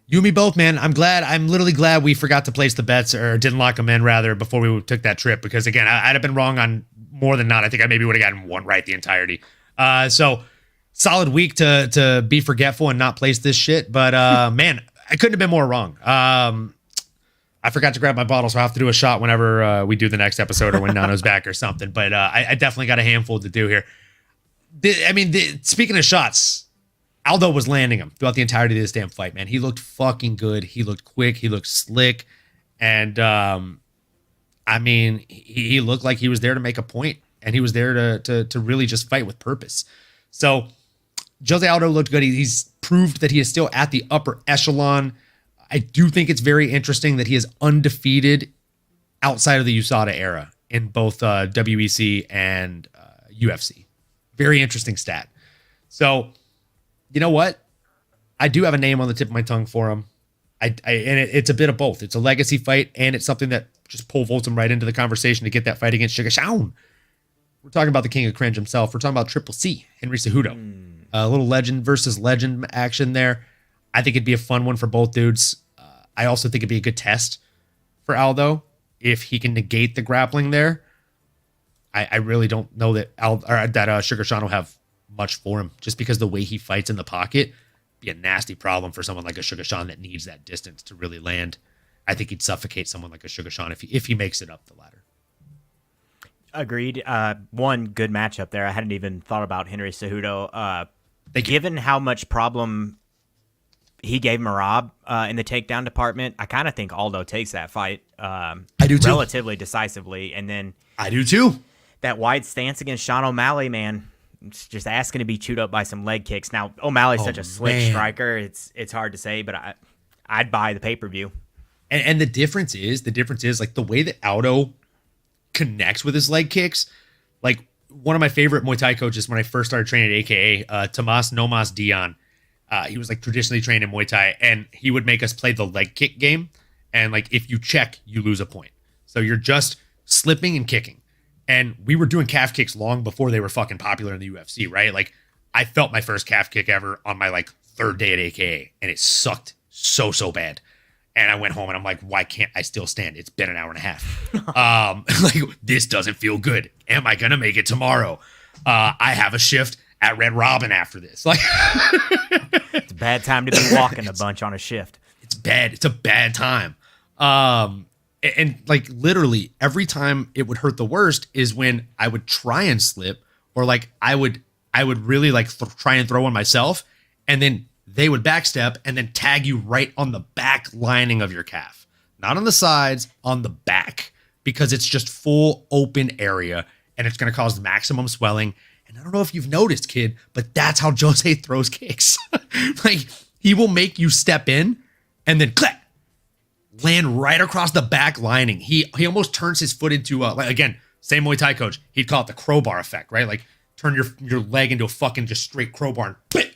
You and me both, man. I'm literally glad we forgot to place the bets, or didn't lock them in rather, before we took that trip, because again, I'd have been wrong on more than not. I think I maybe would have gotten one right the entirety. So solid week to be forgetful and not place this shit. But man, I couldn't have been more wrong. I forgot to grab my bottle, so I'll have to do a shot whenever we do the next episode or when Nano's back or something. But I definitely got a handful to do here. Speaking of shots, Aldo was landing them throughout the entirety of this damn fight, man. He looked fucking good. He looked quick. He looked slick. And, he looked like he was there to make a point, and he was there to really just fight with purpose. So Jose Aldo looked good. He's proved that he is still at the upper echelon. I do think it's very interesting that he is undefeated outside of the USADA era in both WEC and UFC. Very interesting stat. So, you know what? I do have a name on the tip of my tongue for him. It's a bit of both. It's a legacy fight, and it's something that just pole vaults him right into the conversation to get that fight against Sugar Sean. We're talking about the king of cringe himself. We're talking about Triple C, Henry Cejudo. A little legend versus legend action there. I think it'd be a fun one for both dudes. I also think it'd be a good test for Aldo if he can negate the grappling there. I really don't know that Sugar Sean will have much for him just because the way he fights in the pocket be a nasty problem for someone like a Sugar Sean that needs that distance to really land. I think he'd suffocate someone like a Sugar Sean if he makes it up the ladder. Agreed. One good matchup there. I hadn't even thought about Henry Cejudo. Given how much problem he gave Merab in the takedown department, I kind of think Aldo takes that fight. I do too. Relatively decisively. And then I do too. That wide stance against Sean O'Malley, man, it's just asking to be chewed up by some leg kicks. Now, O'Malley's such a slick striker. It's hard to say, but I'd buy the pay-per-view. And the difference is like the way that Aldo connects with his leg kicks. Like one of my favorite Muay Thai coaches when I first started training at AKA, Tomas Nomas Dion. He was like traditionally trained in Muay Thai, and he would make us play the leg kick game. And like if you check, you lose a point. So you're just slipping and kicking. And we were doing calf kicks long before they were fucking popular in the UFC, right? Like I felt my first calf kick ever on my like third day at AKA, and it sucked so bad. And I went home and I'm like, why can't I still stand? It's been an hour and a half. Like this doesn't feel good. Am I gonna make it tomorrow? I have a shift at Red Robin after this. Like it's a bad time to be walking a bunch on a shift. It's bad. It's a bad time. And like literally every time it would hurt the worst is when I would try and slip, or like I would really like try and throw on myself, and then they would backstep and then tag you right on the back lining of your calf. Not on the sides, on the back, because it's just full open area and it's going to cause maximum swelling. And I don't know if you've noticed, kid, but that's how Jose throws kicks. Like he will make you step in and then clack, land right across the back lining. He almost turns his foot into like, again, same Muay Thai coach. He'd call it the crowbar effect, right? Like turn your leg into a fucking just straight crowbar and bleh,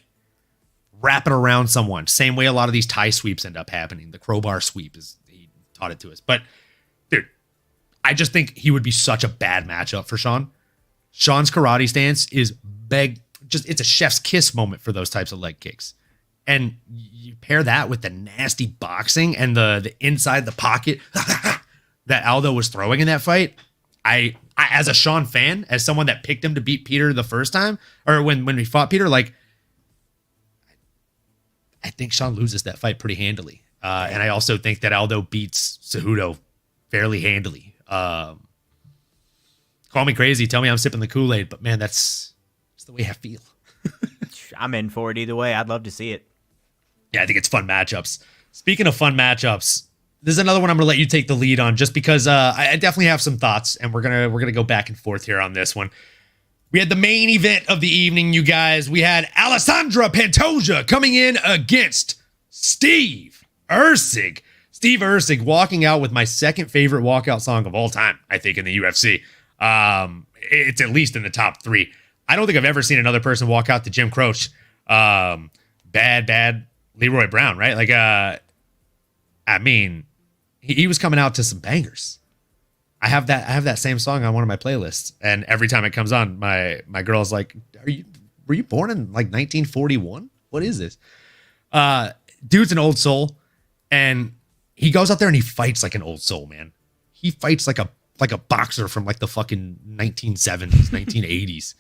wrap it around someone. Same way a lot of these Thai sweeps end up happening. The crowbar sweep he taught it to us. But dude, I just think he would be such a bad matchup for Sean. Sean's karate stance is it's a chef's kiss moment for those types of leg kicks. And you pair that with the nasty boxing and the inside the pocket that Aldo was throwing in that fight. I as a Sean fan, as someone that picked him to beat Peter the first time, or when we fought Peter, like I think Sean loses that fight pretty handily. And I also think that Aldo beats Cejudo fairly handily. Call me crazy, tell me I'm sipping the Kool-Aid, but man, that's the way I feel. I'm in for it either way. I'd love to see it. Yeah, I think it's fun matchups. Speaking of fun matchups, there's another one I'm going to let you take the lead on just because I definitely have some thoughts, and we're gonna go back and forth here on this one. We had the main event of the evening, you guys. We had Alessandra Pantoja coming in against Steve Erceg. Steve Erceg walking out with my second favorite walkout song of all time, I think, in the UFC. It's at least in the top 3. I don't think I've ever seen another person walk out to Jim Croce. Bad Leroy Brown, right? Like, I mean, he was coming out to some bangers. I have that same song on one of my playlists, and every time it comes on, my girl's like, were you born in like 1941? What is this? Dude's an old soul, and he goes out there and he fights like an old soul, man. He fights like a boxer from like the fucking 1970s, 1980s,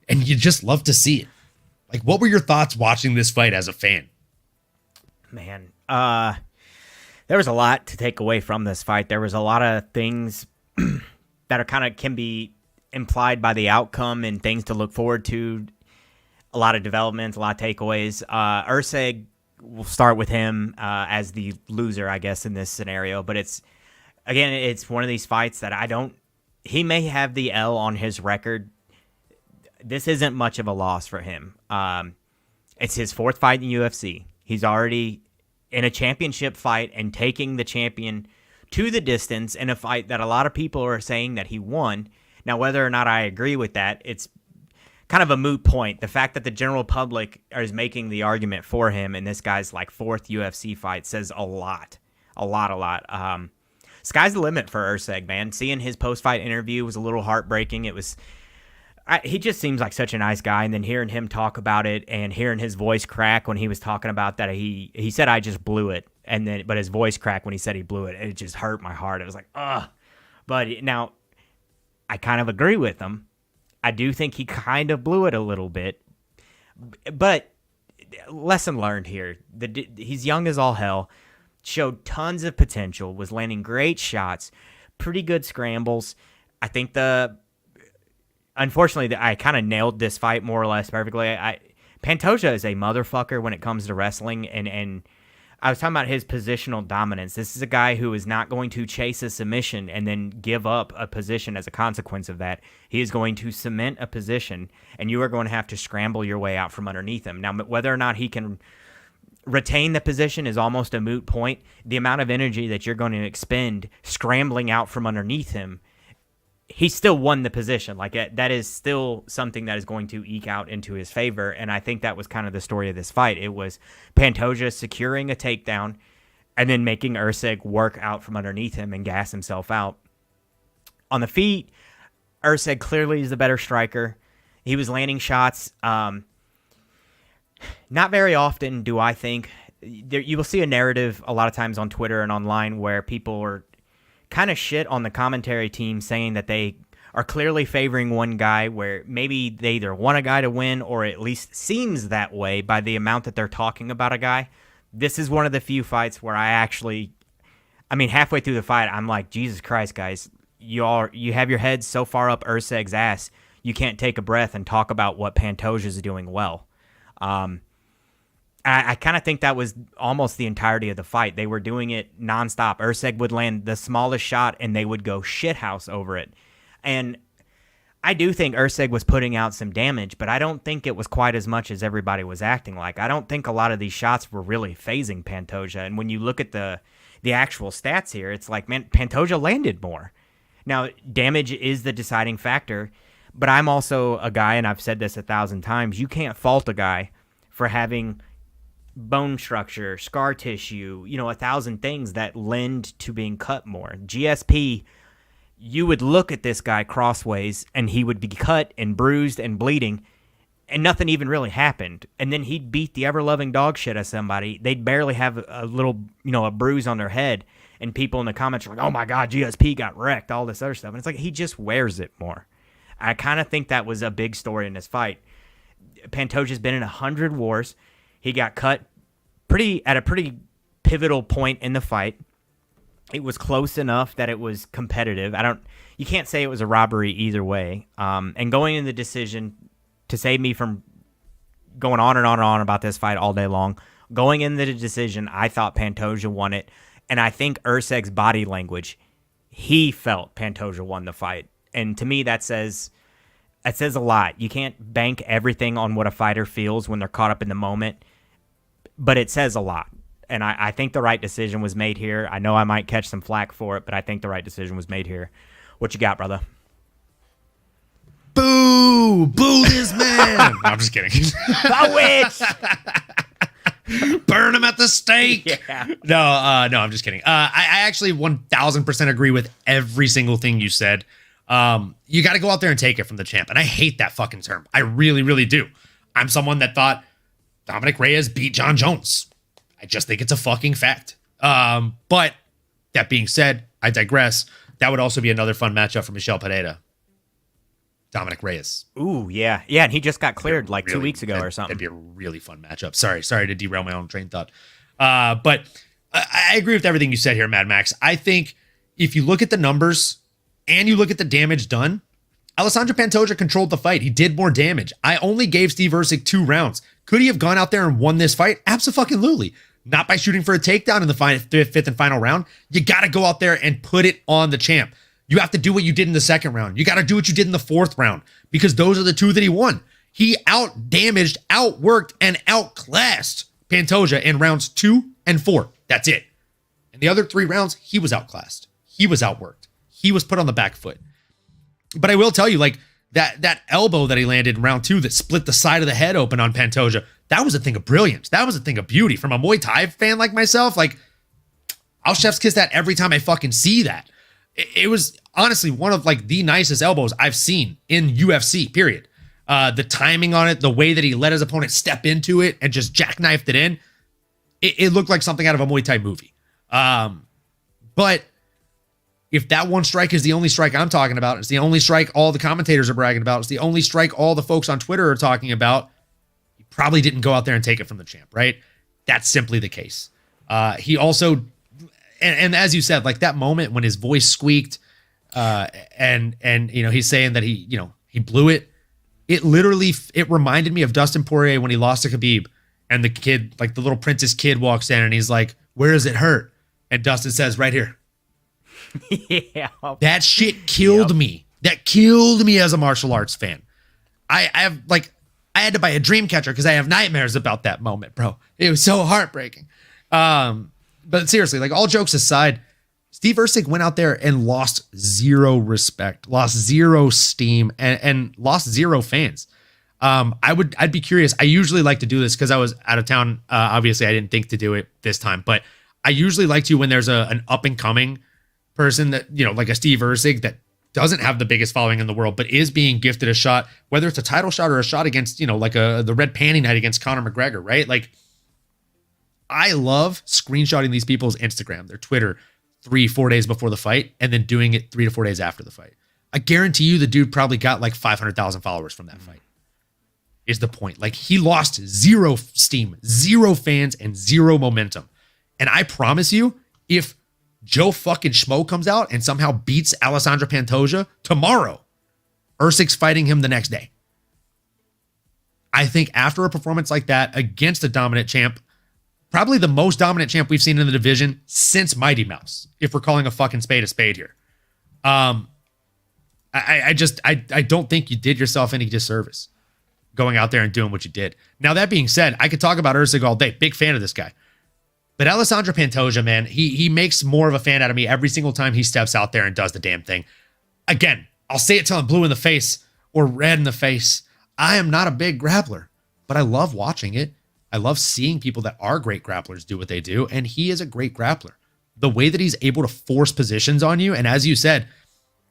and you just love to see it. Like, what were your thoughts watching this fight as a fan? Man, there was a lot to take away from this fight. There was a lot of things that are can be implied by the outcome and things to look forward to. A lot of developments, a lot of takeaways. Erceg, we'll start with him as the loser, I guess, in this scenario. But it's one of these fights that he may have the L on his record. This isn't much of a loss for him. It's his 4th fight in UFC. He's already in a championship fight and taking the champion to the distance in a fight that a lot of people are saying that he won. Now, whether or not I agree with that, it's kind of a moot point. The fact that the general public is making the argument for him in this guy's like 4th UFC fight says a lot. Sky's the limit for Erceg, man. Seeing his post-fight interview was a little heartbreaking. He just seems like such a nice guy, and then hearing him talk about it and hearing his voice crack when he was talking about that, he said, I just blew it. But his voice cracked when he said he blew it. It just hurt my heart. It was like, ugh. But now, I kind of agree with him. I do think he kind of blew it a little bit. But lesson learned here. He's young as all hell, showed tons of potential, was landing great shots, pretty good scrambles. I think unfortunately, I kind of nailed this fight more or less perfectly. Pantoja is a motherfucker when it comes to wrestling, and I was talking about his positional dominance. This is a guy who is not going to chase a submission and then give up a position as a consequence of that. He is going to cement a position, and you are going to have to scramble your way out from underneath him. Now, whether or not he can retain the position is almost a moot point. The amount of energy that you're going to expend scrambling out from underneath him, he still won the position. Like, that is still something that is going to eke out into his favor, and I think that was kind of the story of this fight. It was Pantoja securing a takedown and then making Erceg work out from underneath him and gas himself out. On the feet, Erceg clearly is the better striker. He was landing shots. Not very often do I think you will see a narrative a lot of times on Twitter and online where people are kind of shit on the commentary team, saying that they are clearly favoring one guy, where maybe they either want a guy to win or at least seems that way by the amount that they're talking about a guy. This is one of the few fights where halfway through the fight, I'm like, Jesus Christ, guys, you have your heads so far up Erceg's ass, you can't take a breath and talk about what Pantoja is doing well. I kind of think that was almost the entirety of the fight. They were doing it nonstop. Erceg would land the smallest shot, and they would go shithouse over it. And I do think Erceg was putting out some damage, but I don't think it was quite as much as everybody was acting like. I don't think a lot of these shots were really phasing Pantoja. And when you look at the actual stats here, it's like, man, Pantoja landed more. Now, damage is the deciding factor, but I'm also a guy, and I've said this 1,000 times, you can't fault a guy for having bone structure, scar tissue, 1,000 things that lend to being cut more. GSP, you would look at this guy crossways and he would be cut and bruised and bleeding and nothing even really happened. And then he'd beat the ever-loving dog shit of somebody. They'd barely have a little, a bruise on their head, and people in the comments are like, oh my God, GSP got wrecked, all this other stuff. And it's like, he just wears it more. I kind of think that was a big story in this fight. Pantoja's been in 100 wars. He got cut at a pretty pivotal point in the fight. It was close enough that it was competitive. You can't say it was a robbery either way. And going in the decision, to save me from going on and on and on about this fight all day long, going in the decision, I thought Pantoja won it. And I think Erceg's body language, he felt Pantoja won the fight. And to me, that says a lot. You can't bank everything on what a fighter feels when they're caught up in the moment, but it says a lot. And I think the right decision was made here. I know I might catch some flack for it, but I think the right decision was made here. What you got, brother? Boo! Boo this man! No, I'm just kidding. The witch! Burn him at the stake! Yeah. No, I'm just kidding. I actually 1,000% agree with every single thing you said. You got to go out there and take it from the champ. And I hate that fucking term. I really, really do. I'm someone that thought Dominic Reyes beat John Jones. I just think it's a fucking fact. But that being said, I digress. That would also be another fun matchup for Michel Pereira. Dominic Reyes. Ooh, yeah. Yeah, and he just got cleared like 2 weeks ago or something. That'd be a really fun matchup. Sorry to derail my own train of thought. But I agree with everything you said here, Mad Max. I think if you look at the numbers and you look at the damage done, Alessandro Pantoja controlled the fight. He did more damage. I only gave Steve Erceg 2 rounds. Could he have gone out there and won this fight? Absolutely. Not by shooting for a takedown in the fifth and final round. You got to go out there and put it on the champ. You have to do what you did in the second round. You got to do what you did in the fourth round, because those are the 2 that he won. He out-damaged, outworked, and outclassed Pantoja in rounds 2 and 4. That's it. In the other 3 rounds, he was outclassed. He was outworked. He was put on the back foot. But I will tell you, like, that elbow that he landed in round 2 that split the side of the head open on Pantoja, that was a thing of brilliance. That was a thing of beauty. From a Muay Thai fan like myself, like, I'll chef's kiss that every time I fucking see that. It was honestly one of like the nicest elbows I've seen in UFC, period. The timing on it, the way that he let his opponent step into it and just jackknifed it in, it looked like something out of a Muay Thai movie. But if that one strike is the only strike I'm talking about, it's the only strike all the commentators are bragging about, it's the only strike all the folks on Twitter are talking about, he probably didn't go out there and take it from the champ, right? That's simply the case. He also, and as you said, like that moment when his voice squeaked, and he's saying that he blew it. It literally, it reminded me of Dustin Poirier when he lost to Khabib, and the kid, like the little princess kid, walks in and he's like, "Where does it hurt?" And Dustin says, "Right here." Yeah, that shit killed me. That killed me as a martial arts fan. I had to buy a dream catcher because I have nightmares about that moment, bro. It was so heartbreaking. But seriously, like all jokes aside, Steve Erceg went out there and lost zero respect, lost zero steam, and lost zero fans. I'd be curious. I usually like to do this because I was out of town. Obviously, I didn't think to do it this time, but I usually like to when there's an up and coming person that, like a Steve Erceg that doesn't have the biggest following in the world, but is being gifted a shot, whether it's a title shot or a shot against, like the red panty night against Conor McGregor, right? Like, I love screenshotting these people's Instagram, their Twitter, 3-4 days before the fight, and then doing it 3 to 4 days after the fight. I guarantee you the dude probably got like 500,000 followers from that fight. Is the point. Like, he lost zero steam, zero fans, and zero momentum. And I promise you, if Joe fucking Schmo comes out and somehow beats Alessandro Pantoja tomorrow, Erceg's fighting him the next day. I think after a performance like that against a dominant champ, probably the most dominant champ we've seen in the division since Mighty Mouse, if we're calling a fucking spade here. I don't think you did yourself any disservice going out there and doing what you did. Now, that being said, I could talk about Erceg all day. Big fan of this guy. But Alessandro Pantoja, man, he makes more of a fan out of me every single time he steps out there and does the damn thing. Again, I'll say it till I'm blue in the face or red in the face. I am not a big grappler, but I love watching it. I love seeing people that are great grapplers do what they do, and he is a great grappler. The way that he's able to force positions on you, and as you said,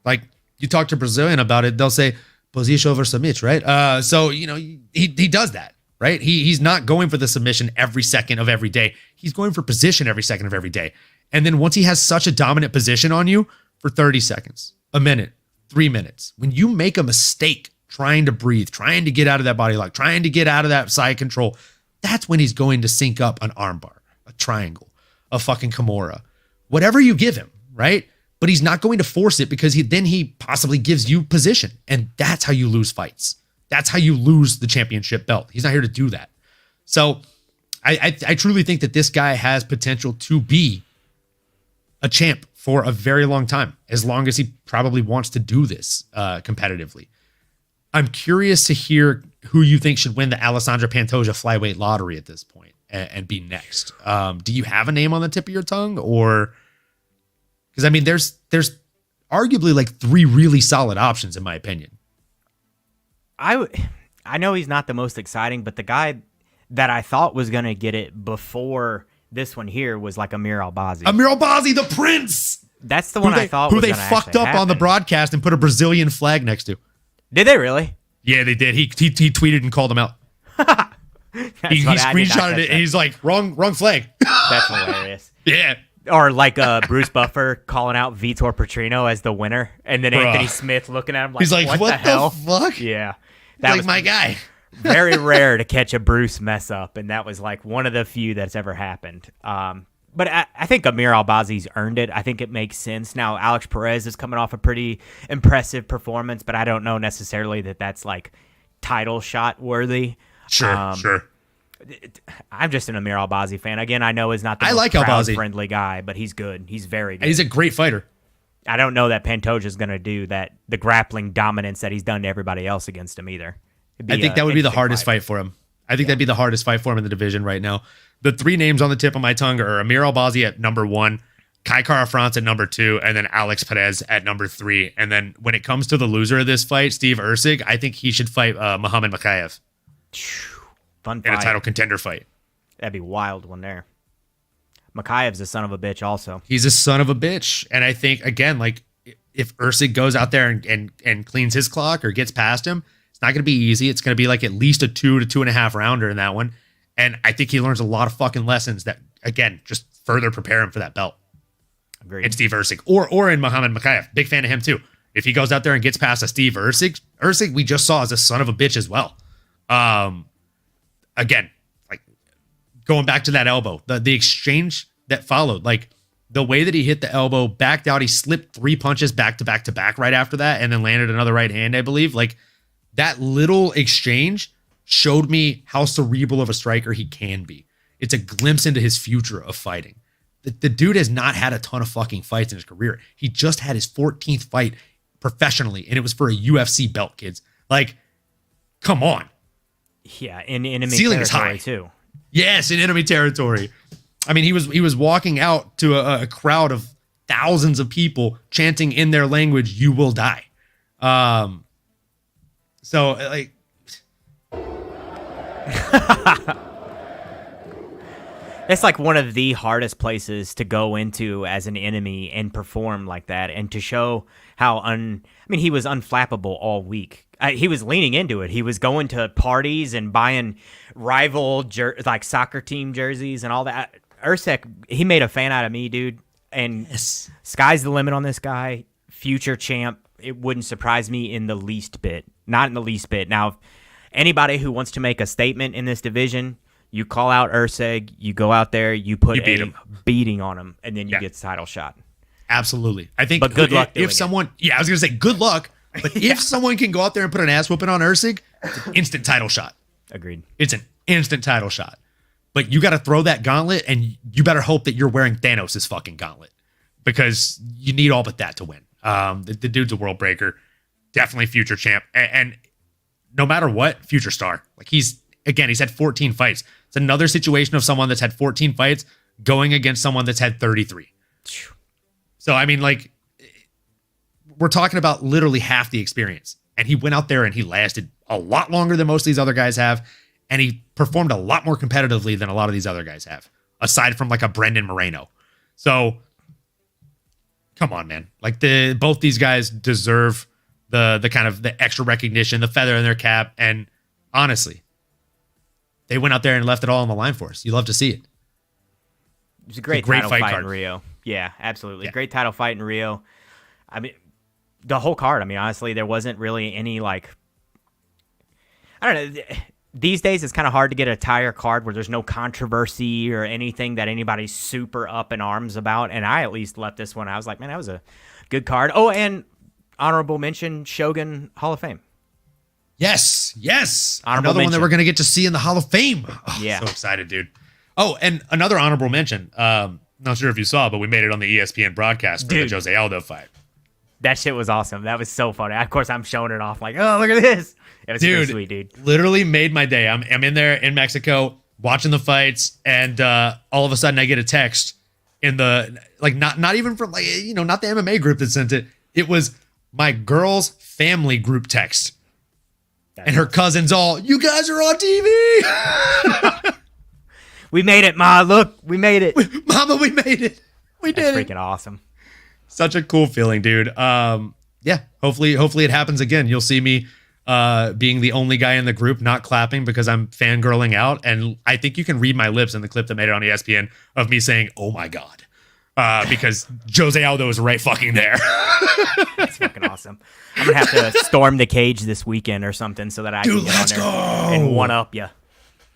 like you talk to Brazilian about it, they'll say, position over submit, right? So, he does that. Right? He's not going for the submission every second of every day. He's going for position every second of every day. And then once he has such a dominant position on you for 30 seconds, a minute, 3 minutes, when you make a mistake trying to breathe, trying to get out of that body lock, trying to get out of that side control, that's when he's going to sync up an armbar, a triangle, a fucking Kimura, whatever you give him, right? But he's not going to force it because he possibly gives you position. And that's how you lose fights. That's how you lose the championship belt. He's not here to do that. So I truly think that this guy has potential to be a champ for a very long time, as long as he probably wants to do this competitively. I'm curious to hear who you think should win the Alessandro Pantoja flyweight lottery at this point and be next. Do you have a name on the tip of your tongue? Or because I mean, there's arguably like 3 really solid options in my opinion. I know he's not the most exciting, but the guy that I thought was going to get it before this one here was like Amir Albazi. Amir Albazi, the prince! That's the one I thought was who they fucked up on the broadcast and put a Brazilian flag next to. Did they really? Yeah, they did. He tweeted and called him out. he screenshotted it and he's like, wrong flag. That's hilarious. Yeah. Or like Bruce Buffer calling out Vitor Petrino as the winner, and then Anthony Smith looking at him like, he's like, what the hell? Fuck? Yeah. That was like my guy. Very rare to catch a Bruce mess up, and that was like one of the few that's ever happened. But I think Amir Albazi's earned it. I think it makes sense. Now, Alex Perez is coming off a pretty impressive performance, but I don't know necessarily that that's like title shot worthy. Sure. I'm just an Amir Albazi fan. Again, I know he's not the most crowd-friendly guy, but he's good. He's very good. And he's a great fighter. I don't know that Pantoja's going to do the grappling dominance that he's done to everybody else against him either. I think that would be the hardest fight for him. I think that'd be the hardest fight for him in the division right now. The 3 names on the tip of my tongue are Amir Albazi at number 1, Kai Kara-France at number 2, and then Alex Perez at number 3. And then when it comes to the loser of this fight, Steve Erceg, I think he should fight Muhammad Mokaev. Fun fight. In a title contender fight. That'd be a wild one there. Makaev's a son of a bitch also. He's a son of a bitch. And I think, again, like if Erceg goes out there and cleans his clock or gets past him, it's not going to be easy. It's going to be like at least a 2 to 2.5 rounder in that one. And I think he learns a lot of fucking lessons that, again, just further prepare him for that belt. Agreed. And Steve Erceg. Or in Muhammad Mokaev. Big fan of him too. If he goes out there and gets past a Steve Erceg we just saw as a son of a bitch as well. again, like going back to that elbow, the exchange that followed, like the way that he hit the elbow, backed out, he slipped 3 punches back to back right after that, and then landed another right hand, I believe. Like that little exchange showed me how cerebral of a striker he can be. It's a glimpse into his future of fighting. The dude has not had a ton of fucking fights in his career. He just had his 14th fight professionally, and it was for a UFC belt, kids. Like, come on. Yeah, in enemy Ceiling is territory high. too. Yes, in enemy territory. I mean, he was walking out to a crowd of thousands of people chanting in their language, "You will die." So like, It's like one of the hardest places to go into as an enemy and perform like that, and to show how he was unflappable all week. He was leaning into it. He was going to parties and buying rival like soccer team jerseys and all that. Usyk, he made a fan out of me, dude. And yes. Sky's the limit on this guy. Future champ. It wouldn't surprise me in the least bit. Not in the least bit. Now, anybody who wants to make a statement in this division, you call out Usyk, you go out there, you put a beating on him, and then you get the title shot. Absolutely. I think, but good luck if someone, I was going to say good luck, but if someone can go out there and put an ass whooping on Usyk, it's an instant title shot. Agreed. It's an instant title shot. But you got to throw that gauntlet, and you better hope that you're wearing Thanos' fucking gauntlet, because you need all but that to win. The dude's a world breaker, definitely future champ, and no matter what, future star. Like he's had 14 fights. It's another situation of someone that's had 14 fights going against someone that's had 33. So I mean, like, we're talking about literally half the experience, and he went out there and he lasted a lot longer than most of these other guys have. And he performed a lot more competitively than a lot of these other guys have, aside from like a Brendan Moreno. So, come on, man. Like both these guys deserve the kind of the extra recognition, the feather in their cap. And honestly, they went out there and left it all on the line for us. You love to see it. It was a great title fight fight card in Rio. Yeah, absolutely. Yeah. Great title fight in Rio. I mean, the whole card, I mean, honestly, there wasn't really any like, I don't know. These days, it's kind of hard to get a tire card where there's no controversy or anything that anybody's super up in arms about. And I at least left this one. I was like, man, that was a good card. Oh, and honorable mention, Shogun Hall of Fame. Yes. Honorable another mention. one that we're going to get to see in the Hall of Fame. Oh, yeah. So excited, dude. Oh, and another honorable mention. Not sure if you saw, but we made it on the ESPN broadcast for the Jose Aldo fight. That shit was awesome. That was so funny. Of course, I'm showing it off like, oh, look at this. It was pretty sweet, dude. Literally made my day. I'm in there in Mexico watching the fights, and all of a sudden I get a text in the, like, not even from, like, you know, not the MMA group that sent it. It was my girl's family group text. And her cousins all, "You guys are on TV." We made it, Ma. Look, we made it. Mama, we made it. We did That's it. freaking awesome. Such a cool feeling, dude. Yeah, hopefully it happens again. You'll see me being the only guy in the group not clapping because I'm fangirling out. And I think you can read my lips in the clip that made it on ESPN of me saying, "Oh my God." Because Jose Aldo is right fucking there. That's fucking awesome. I'm going to have to storm the cage this weekend or something so that I can get on there and one-up you.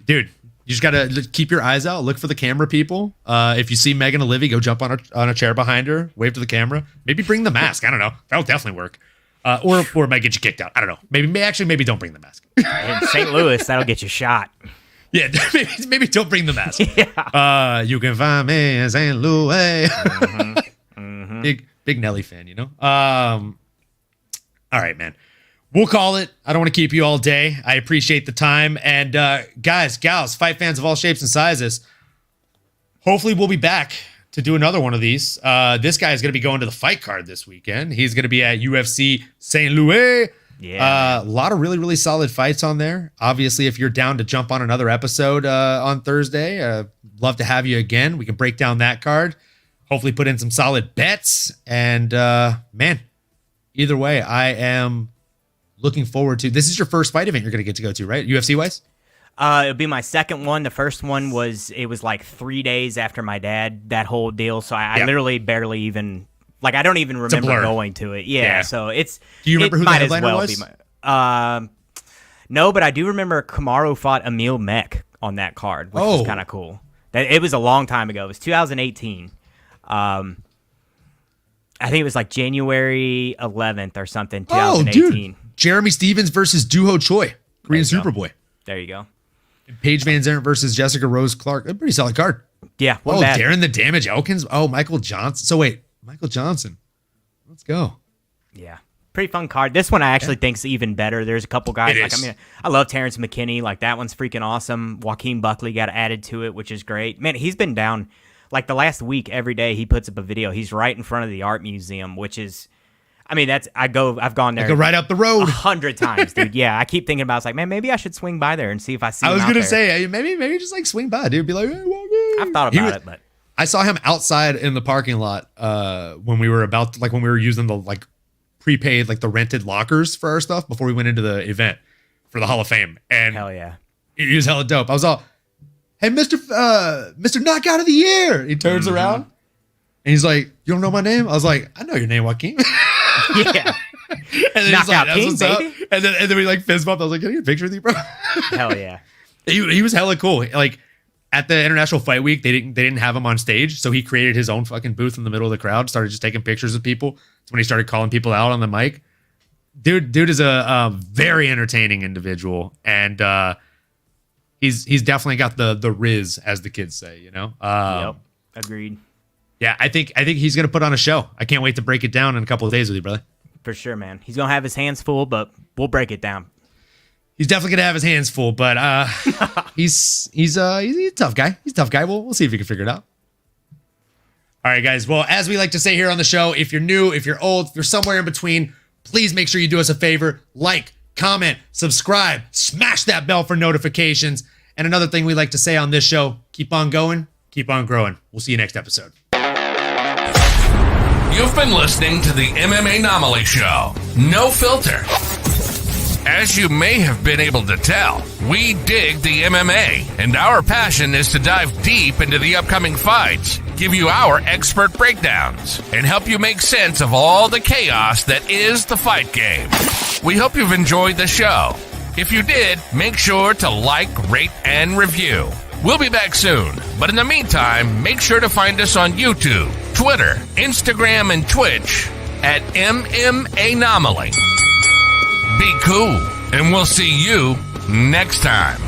Dude, you just got to keep your eyes out. Look for the camera people. If you see Megan Olivia, go jump on a chair behind her, wave to the camera. Maybe bring the mask. I don't know. That'll definitely work. Or it might get you kicked out. I don't know. Maybe don't bring the mask. In St. Louis, that'll get you shot. Yeah, maybe don't bring the mask. Yeah. You can find me in St. Louis. Mm-hmm. Big Nelly fan, you know? All right, man. We'll call it. I don't want to keep you all day. I appreciate the time. And guys, gals, fight fans of all shapes and sizes, hopefully we'll be back to do another one of these. This guy is going to be going to the fight card this weekend. He's going to be at UFC St. Louis. Yeah. A lot of really, really solid fights on there. Obviously, if you're down to jump on another episode on Thursday, love to have you again. We can break down that card. Hopefully put in some solid bets. And, man, either way, I am looking forward to. This is your first fight event you're going to get to go to, right? UFC-wise? It'll be my second one. The first one was like 3 days after my dad, that whole deal. So I literally barely even, like, I don't even remember going to it. Yeah. So it's. Do you remember who the headliner was? No, but I do remember Kamaru fought Emil Mech on that card, which was kind of cool. It was a long time ago. It was 2018. I think it was like January 11th or something, 2018. Oh, dude. Jeremy Stevens versus Duho Choi, Korean Superboy. There you go. And Paige Van Zant versus Jessica Rose Clark. A pretty solid card. Yeah. Bad. Darren the Damage Elkins. Oh, Michael Johnson. So wait, Michael Johnson. Let's go. Yeah. Pretty fun card. This one I actually think's even better. There's a couple guys I love Terrence McKinney. Like that one's freaking awesome. Joaquin Buckley got added to it, which is great. Man, he's been down like the last week. Every day he puts up a video. He's right in front of the art museum, which is, I've gone there like right up the road 100 times, dude. Yeah, I keep thinking about. It's like, man, maybe I should swing by there and see if I see. I was gonna say maybe just like swing by, dude. Be like, hey, walk in. I've thought about it, but I saw him outside in the parking lot when we were using the like prepaid, like the rented lockers for our stuff before we went into the event for the Hall of Fame. And hell yeah, he was hella dope. I was all, hey, Mr. Knockout of the Year. He turns around and he's like, you don't know my name? I was like, I know your name, Joaquin. Yeah. And then Knockout he's like, King, baby. And then we like fist bumped. I was like, can I get a picture with you, bro? Hell yeah. He was hella cool. Like at the International Fight Week, they didn't have him on stage, so he created his own fucking booth in the middle of the crowd. Started just taking pictures of people. That's when he started calling people out on the mic. Dude is a very entertaining individual, and he's definitely got the riz, as the kids say. You know. Yep. Agreed. Yeah, I think he's gonna put on a show. I can't wait to break it down in a couple of days with you, brother. For sure, man. He's gonna have his hands full, but we'll break it down. He's definitely gonna have his hands full, but he's a tough guy. He's a tough guy. We'll see if he can figure it out. All right, guys. Well, as we like to say here on the show, if you're new, if you're old, if you're somewhere in between, please make sure you do us a favor: like, comment, subscribe, smash that bell for notifications. And another thing we like to say on this show: keep on going, keep on growing. We'll see you next episode. You've been listening to the MMAnomaly Show. No filter. As you may have been able to tell, we dig the MMA, and our passion is to dive deep into the upcoming fights, give you our expert breakdowns, and help you make sense of all the chaos that is the fight game. We hope you've enjoyed the show. If you did, make sure to like, rate, and review. We'll be back soon, but in the meantime, make sure to find us on YouTube, Twitter, Instagram, and Twitch at MMAnomaly. Be cool, and we'll see you next time.